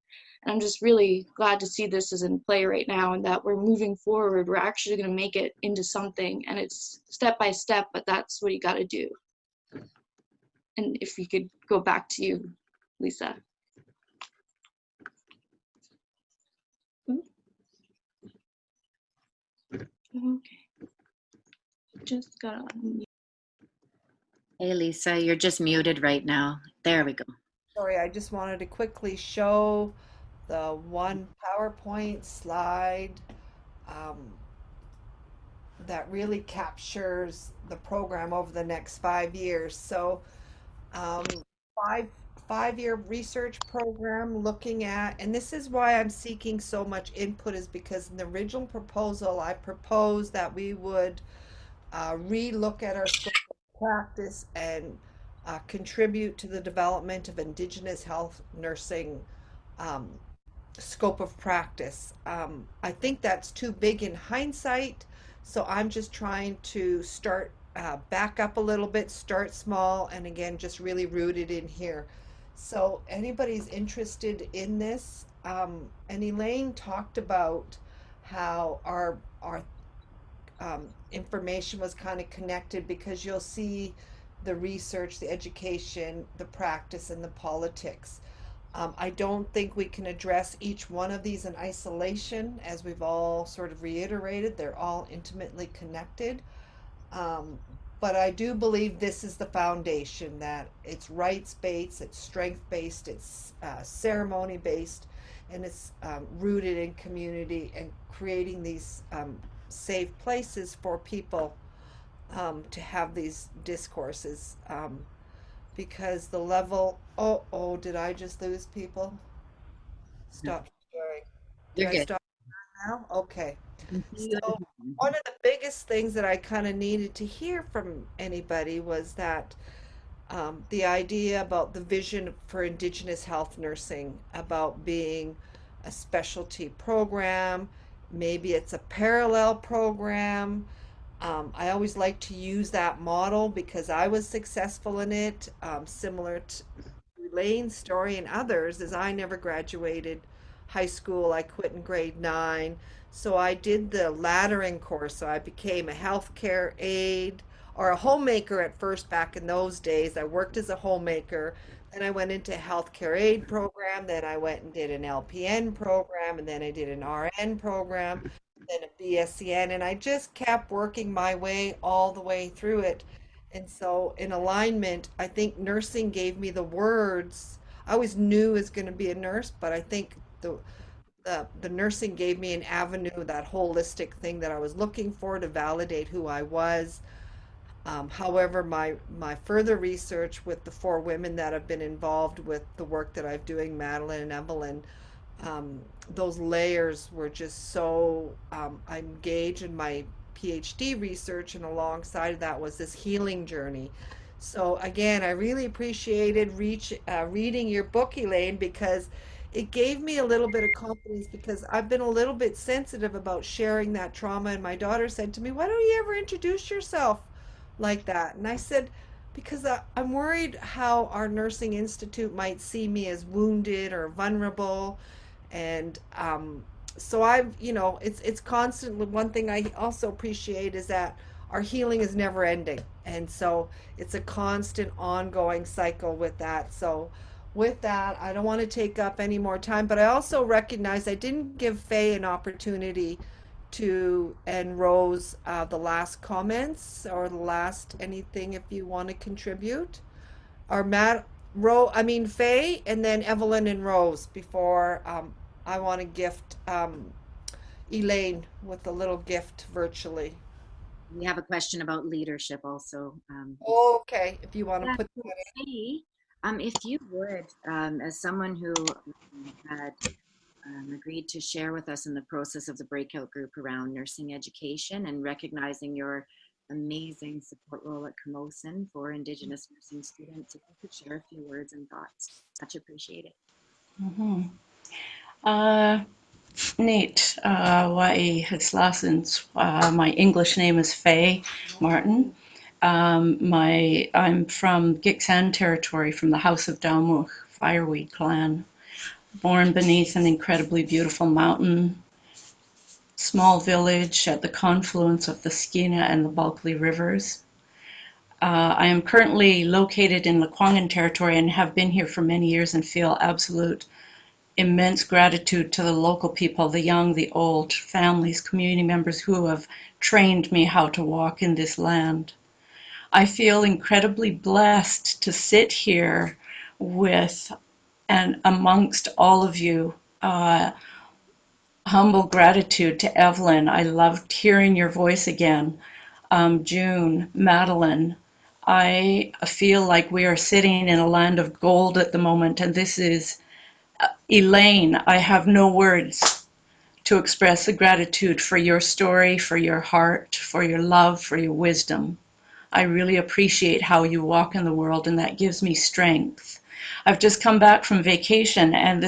And I'm just really glad to see this is in play right now, and that we're moving forward. We're actually going to make it into something, and it's step by step, but that's what you got to do. And if you could go back to you, Lisa. Okay. Just got on. Hey, Lisa, you're just muted right now. There we go. Sorry, I just wanted to quickly show the one PowerPoint slide that really captures the program over the next 5 years. So five-year research program looking at, and this is why I'm seeking so much input, is because in the original proposal, I proposed that we would re-look at our scope of practice and contribute to the development of Indigenous health nursing scope of practice. I think that's too big in hindsight, so I'm just trying to start back up a little bit, start small, and again, just really rooted in here. So anybody's interested in this, and Elaine talked about how our information was kind of connected, because you'll see the research, the education, the practice, and the politics. I don't think we can address each one of these in isolation, as we've all sort of reiterated. They're all intimately connected. But I do believe this is the foundation, that it's rights-based, it's strength-based, it's ceremony-based, and it's rooted in community and creating these safe places for people to have these discourses. Because the level, did I just lose people? Stop sharing. You're Did I good. stop now? Okay. So one of the biggest things that I kind of needed to hear from anybody was that the idea about the vision for Indigenous health nursing, about being a specialty program, maybe it's a parallel program. I always like to use that model because I was successful in it, similar to Elaine's story and others, is I never graduated high school. I quit in grade 9. So I did the laddering course. So I became a healthcare aide or a homemaker at first back in those days. I worked as a homemaker. Then I went into healthcare aid program. Then I went and did an LPN program. And then I did an RN program, then a BSCN. And I just kept working my way all the way through it. And so, in alignment, I think nursing gave me the words. I always knew I was going to be a nurse, but I think the nursing gave me an avenue, that holistic thing that I was looking for to validate who I was. However, my further research with the 4 women that have been involved with the work that I'm doing, Madeline and Evelyn, those layers were just so, I engaged in my PhD research, and alongside of that was this healing journey. So again, I really appreciated reading your book, Elaine, because it gave me a little bit of confidence, because I've been a little bit sensitive about sharing that trauma. And my daughter said to me, "Why don't you ever introduce yourself like that?" And I said, because I'm worried how our nursing institute might see me as wounded or vulnerable. And so it's constantly, one thing I also appreciate is that our healing is never ending. And so it's a constant ongoing cycle with that. So with that, I don't want to take up any more time, but I also recognize I didn't give Faye an opportunity to, and Rose, the last comments or the last anything if you want to contribute. Or Faye, and then Evelyn and Rose before I want to gift Elaine with a little gift virtually. We have a question about leadership also. Okay, if you want to Yeah, put so that in. Faye, if you would, as someone who had agreed to share with us in the process of the breakout group around nursing education and recognizing your amazing support role at Camosun for Indigenous nursing students, if you could share a few words and thoughts, much appreciated. Nate, Wai Hitslasens. My English name is Faye Martin. I'm from Gitxsan territory, from the House of Daumuch Fireweed clan. Born beneath an incredibly beautiful mountain, small village at the confluence of the Skeena and the Bulkley rivers. I am currently located in Lekwungen territory and have been here for many years, and feel absolute immense gratitude to the local people, the young, the old, families, community members who have trained me how to walk in this land. I feel incredibly blessed to sit here with and amongst all of you. Humble gratitude to Evelyn. I loved hearing your voice again. June, Madeline. I feel like we are sitting in a land of gold at the moment, and this is Elaine. I have no words to express the gratitude for your story, for your heart, for your love, for your wisdom. I really appreciate how you walk in the world, and that gives me strength. I've just come back from vacation, and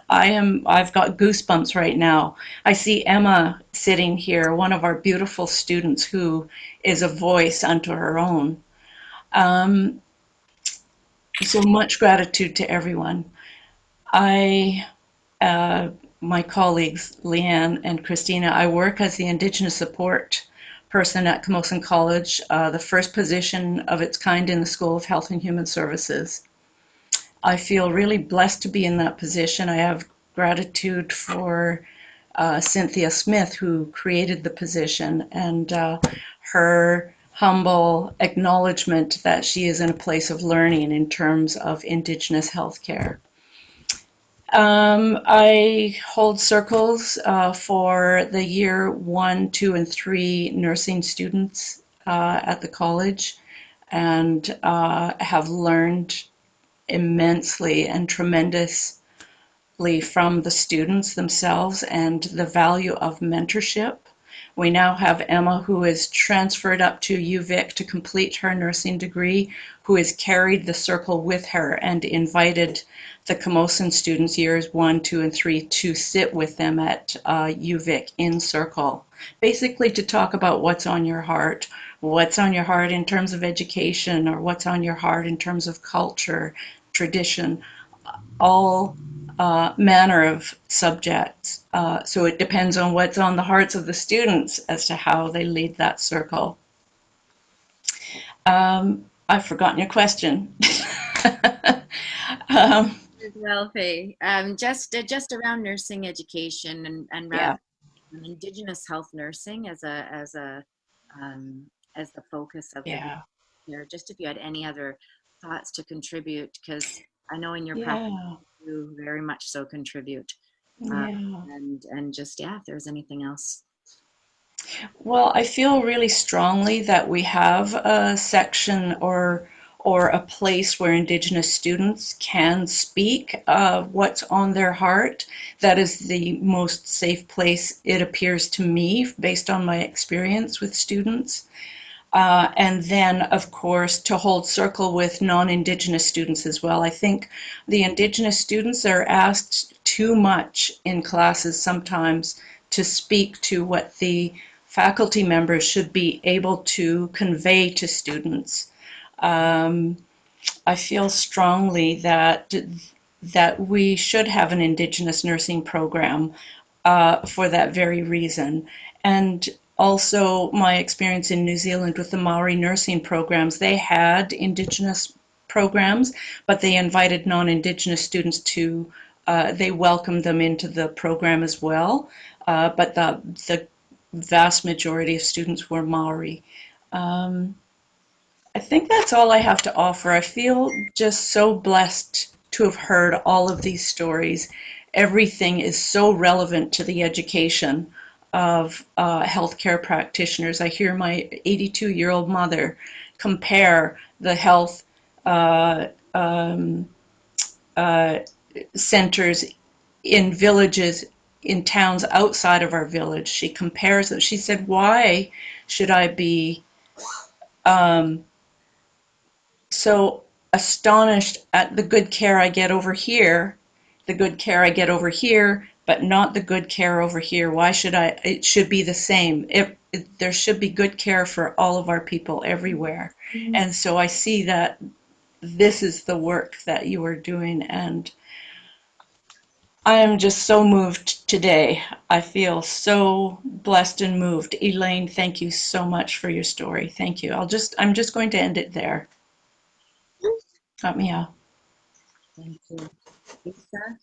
I've got goosebumps right now. I see Emma sitting here, one of our beautiful students who is a voice unto her own. So much gratitude to everyone. My colleagues, Leanne and Christina, I work as the Indigenous support person at Camosun College, the first position of its kind in the School of Health and Human Services. I feel really blessed to be in that position. I have gratitude for Cynthia Smith, who created the position, and her humble acknowledgement that she is in a place of learning in terms of Indigenous healthcare. I hold circles for the year 1, 2, and 3 nursing students at the college, and have learned immensely and tremendously from the students themselves, and the value of mentorship. We now have Emma, who is transferred up to UVic to complete her nursing degree, who has carried the circle with her and invited the Camosun students, years 1, 2, and 3, to sit with them at UVic in circle, basically to talk about what's on your heart in terms of education, or what's on your heart in terms of culture, tradition, all manner of subjects. So it depends on what's on the hearts of the students as to how they lead that circle. I've forgotten your question. Well, Faye, just around nursing education and Yeah. Indigenous health nursing as the focus of Yeah. here. Just if you had any other thoughts to contribute, because I know in your Yeah. practice you very much so contribute. Yeah. And just, yeah, if there's anything else. Well, I feel really strongly that we have a section or a place where Indigenous students can speak what's on their heart. That is the most safe place, it appears to me, based on my experience with students. And then, of course, to hold circle with non-Indigenous students as well. I think the Indigenous students are asked too much in classes sometimes to speak to what the faculty members should be able to convey to students. I feel strongly that we should have an Indigenous nursing program for that very reason. And also my experience in New Zealand with the Maori nursing programs, they had Indigenous programs, but they invited non-Indigenous students to, they welcomed them into the program as well. But the vast majority of students were Maori. I think that's all I have to offer. I feel just so blessed to have heard all of these stories. Everything is so relevant to the education of healthcare practitioners. I hear my 82-year-old mother compare the health centers in villages, in towns outside of our village. She compares it. She said, why should I be so astonished at the good care I get over here, but not the good care over here? Why should it should be the same. There should be good care for all of our people everywhere. Mm-hmm. And so I see that this is the work that you are doing, and I am just so moved today. I feel so blessed and moved. Elaine, thank you so much for your story. Thank you. I'm just going to end it there. Got me out. Thank you. Lisa?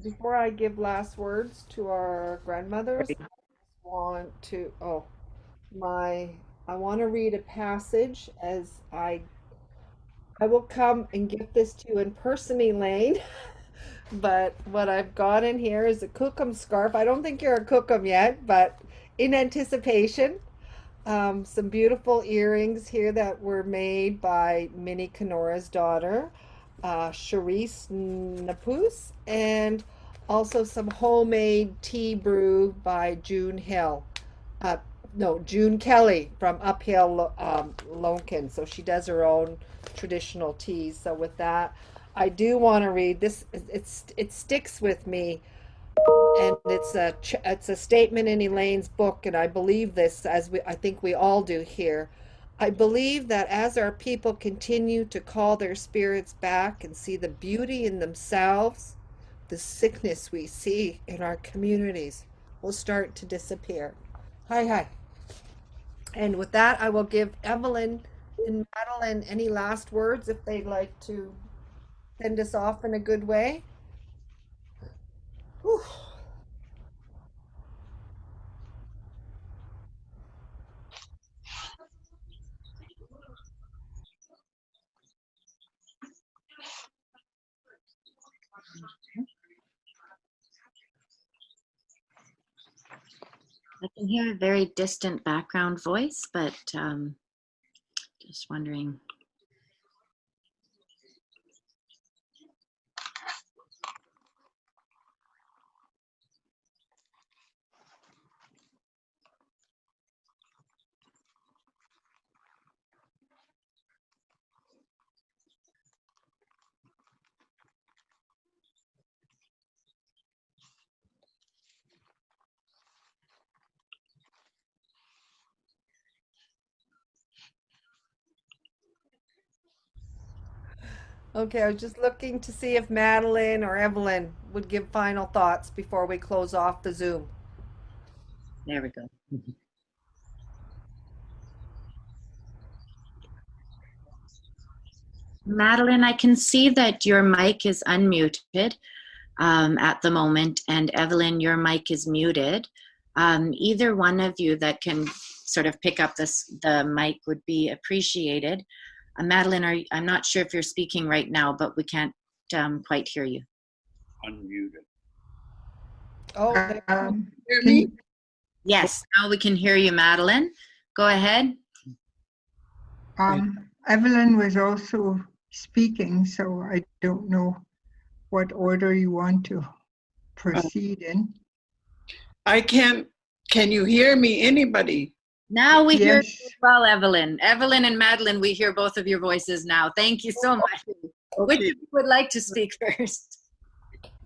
Before I give last words to our grandmothers, I want to read a passage as I will come and give this to you in person, Elaine. But what I've got in here is a Cookham scarf. I don't think you're a Cookham yet, but in anticipation. Some beautiful earrings here that were made by Minnie Kenora's daughter, Charisse Napus, and also some homemade tea brew by June Hill. June Kelly from Uphill Lonkin. So she does her own traditional teas. So with that, I do want to read this. It sticks with me. And it's a statement in Elaine's book, and I believe this, I think we all do here. I believe that as our people continue to call their spirits back and see the beauty in themselves, the sickness we see in our communities will start to disappear. Hi. And with that, I will give Evelyn and Madeline any last words if they'd like to send us off in a good way. Whew. I can hear a very distant background voice, but just wondering. Okay, I was just looking to see if Madeline or Evelyn would give final thoughts before we close off the Zoom. There we go. Madeline, I can see that your mic is unmuted at the moment, and Evelyn, your mic is muted. Either one of you that can sort of pick up the mic would be appreciated. Madeline, I'm not sure if you're speaking right now, but we can't quite hear you. Unmuted. Oh, Hear me? Yes, now we can hear you, Madeline. Go ahead. Evelyn was also speaking, so I don't know what order you want to proceed in. I can't. Can you hear me? Anybody? Now we hear Yes. you as well, Evelyn. Evelyn and Madeline, we hear both of your voices now. Thank you so much. Which of you would like to speak first?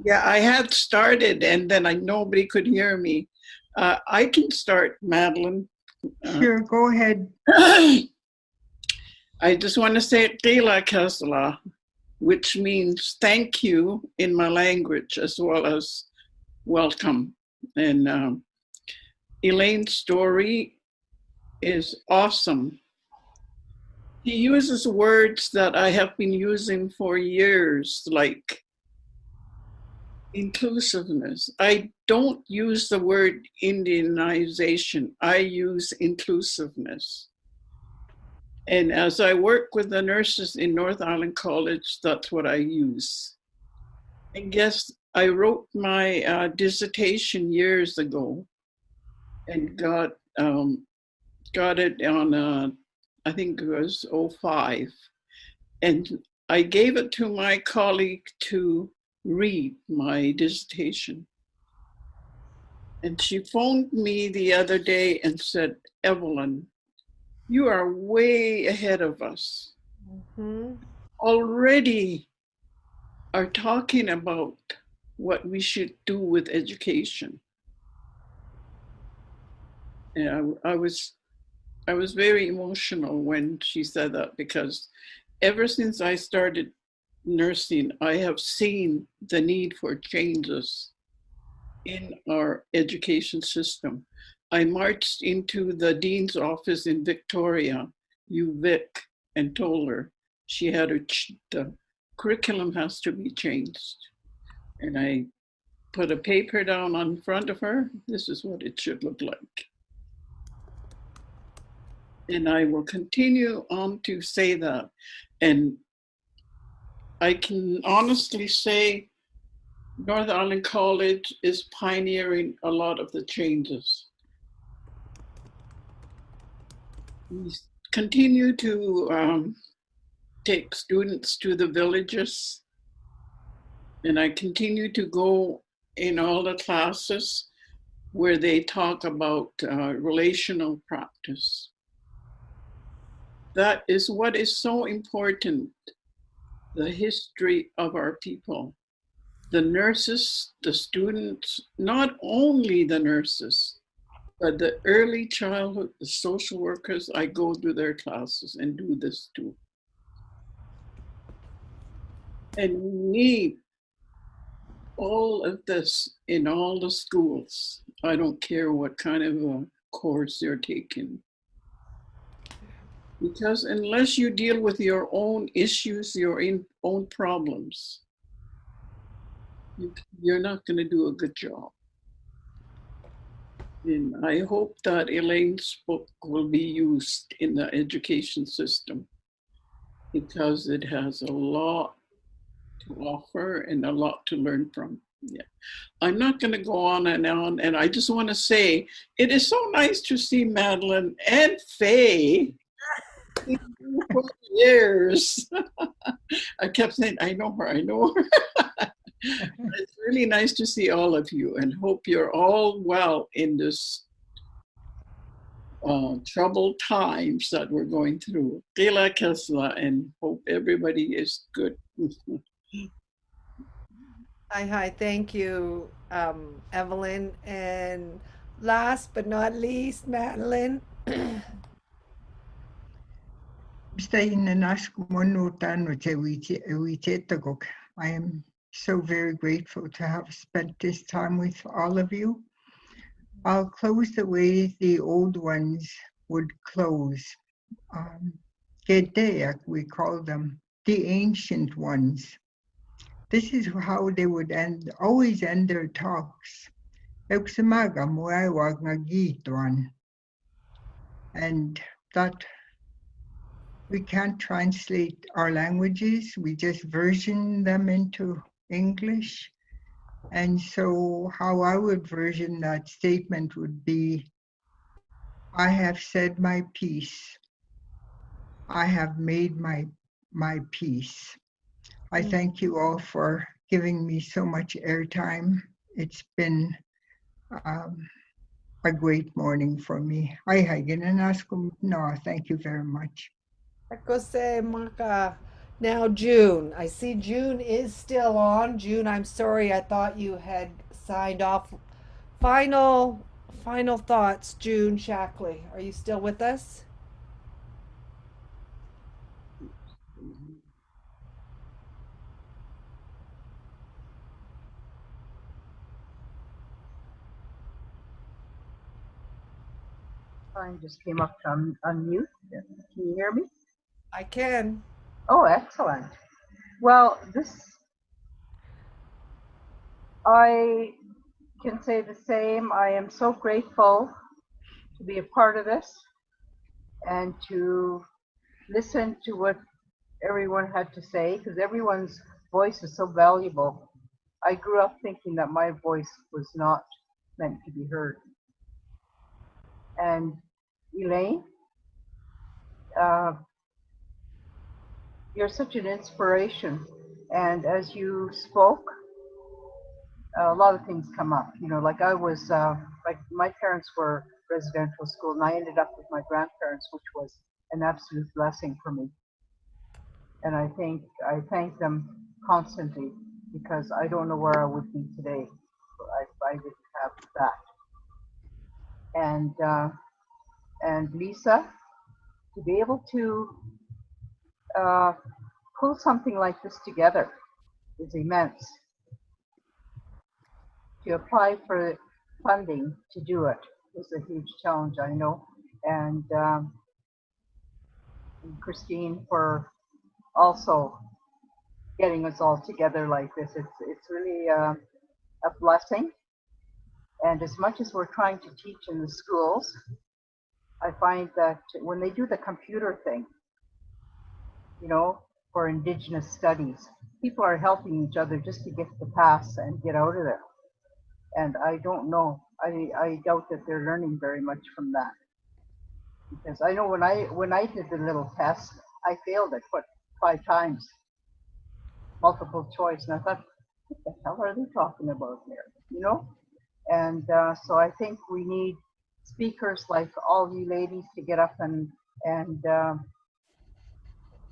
Yeah, I had started and then nobody could hear me. I can start, Madeline. Sure, go ahead. I just want to say Tila Kasla, which means thank you in my language as well as welcome. And Elaine's story is awesome. He uses words that I have been using for years, like inclusiveness. I don't use the word Indianization. I use inclusiveness. And as I work with the nurses in North Island College, that's what I use. I guess I wrote my dissertation years ago and got it on, I think it was 05. And I gave it to my colleague to read my dissertation. And she phoned me the other day and said, Evelyn, you are way ahead of us. Mm-hmm. Already are talking about what we should do with education. And I was very emotional when she said that, because ever since I started nursing, I have seen the need for changes in our education system. I marched into the dean's office in Victoria, UVic, and told her she had the curriculum has to be changed. And I put a paper down on front of her. This is what it should look like. And I will continue on to say that. And I can honestly say North Island College is pioneering a lot of the changes. We continue to take students to the villages, and I continue to go in all the classes where they talk about relational practice. That is what is so important, the history of our people. The nurses, the students, not only the nurses, but the early childhood, the social workers, I go to their classes and do this too. And we need all of this in all the schools. I don't care what kind of a course you're taking. Because unless you deal with your own issues, your own problems, you're not going to do a good job. And I hope that Elaine's book will be used in the education system, because it has a lot to offer and a lot to learn from. Yeah, I'm not going to go on, and I just want to say it is so nice to see Madeline and Faye for years. I kept saying, I know her. It's really nice to see all of you, and hope you're all well in this troubled times that we're going through. Kila Kesla, and hope everybody is good. Hi, thank you, Evelyn. And last but not least, Madeline. I am so very grateful to have spent this time with all of you. I'll close the way the old ones would close. Gedeak, we call them, the ancient ones. This is how they would always end their talks. And that we can't translate our languages, we just version them into English. And so how I would version that statement would be, I have said my piece. I have made my peace. I thank you all for giving me so much airtime. It's been a great morning for me. No, thank you very much. Now, June. I see June is still on. June, I'm sorry. I thought you had signed off. Final thoughts, June Shackley. Are you still with us? Mine just came up to unmute. Can you hear me? I can. Oh, excellent. Well, I can say the same. I am so grateful to be a part of this and to listen to what everyone had to say, because everyone's voice is so valuable. I grew up thinking that my voice was not meant to be heard. And Elaine, you're such an inspiration. And as you spoke, a lot of things come up. You know, like I was, like my parents were residential school, and I ended up with my grandparents, which was an absolute blessing for me. And I thank them constantly, because I don't know where I would be today if I didn't have that. And Lisa, to be able to pull something like this together is immense. To apply for funding to do it is a huge challenge, I know. And Christine for also getting us all together like this. It's really a blessing. And as much as we're trying to teach in the schools, I find that when they do the computer thing, you know, for Indigenous studies, people are helping each other just to get the pass and get out of there. And I don't know, I doubt that they're learning very much from that. Because I know when I did the little test, I failed it, 5 times, multiple choice. And I thought, what the hell are they talking about here, you know? And so I think we need speakers like all you ladies to get up and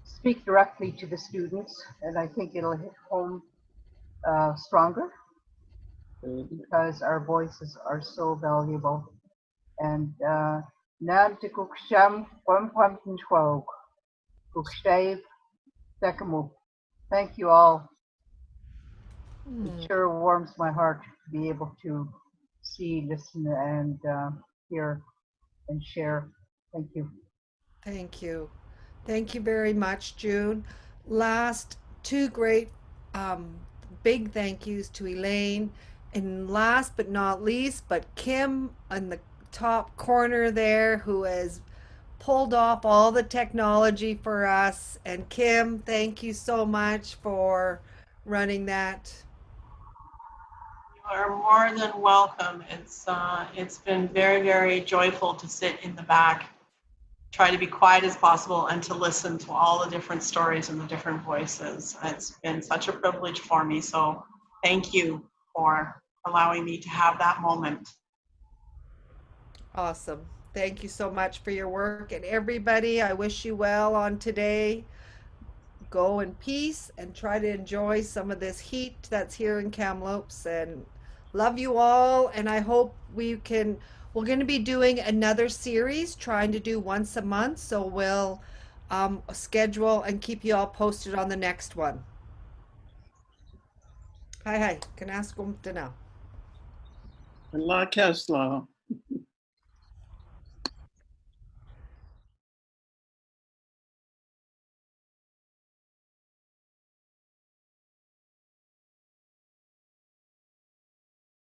speak directly to the students. And I think it'll hit home stronger, because our voices are so valuable. And thank you all. It sure warms my heart to be able to see, listen, and hear and share. Thank you. Thank you. Thank you very much, June. Last, 2 great big thank yous to Elaine. And last but not least, but Kim in the top corner there, who has pulled off all the technology for us. And Kim, thank you so much for running that. You are more than welcome. It's been very, very joyful to sit in the back, try to be quiet as possible, and to listen to all the different stories and the different voices. It's been such a privilege for me. So thank you for allowing me to have that moment. Awesome. Thank you so much for your work. And everybody, I wish you well on today. Go in peace and try to enjoy some of this heat that's here in Kamloops. And love you all. And I hope we're going to be doing another series, trying to do once a month. So we'll schedule and keep you all posted on the next one. Hi, can ask them to now. Allah Kesla.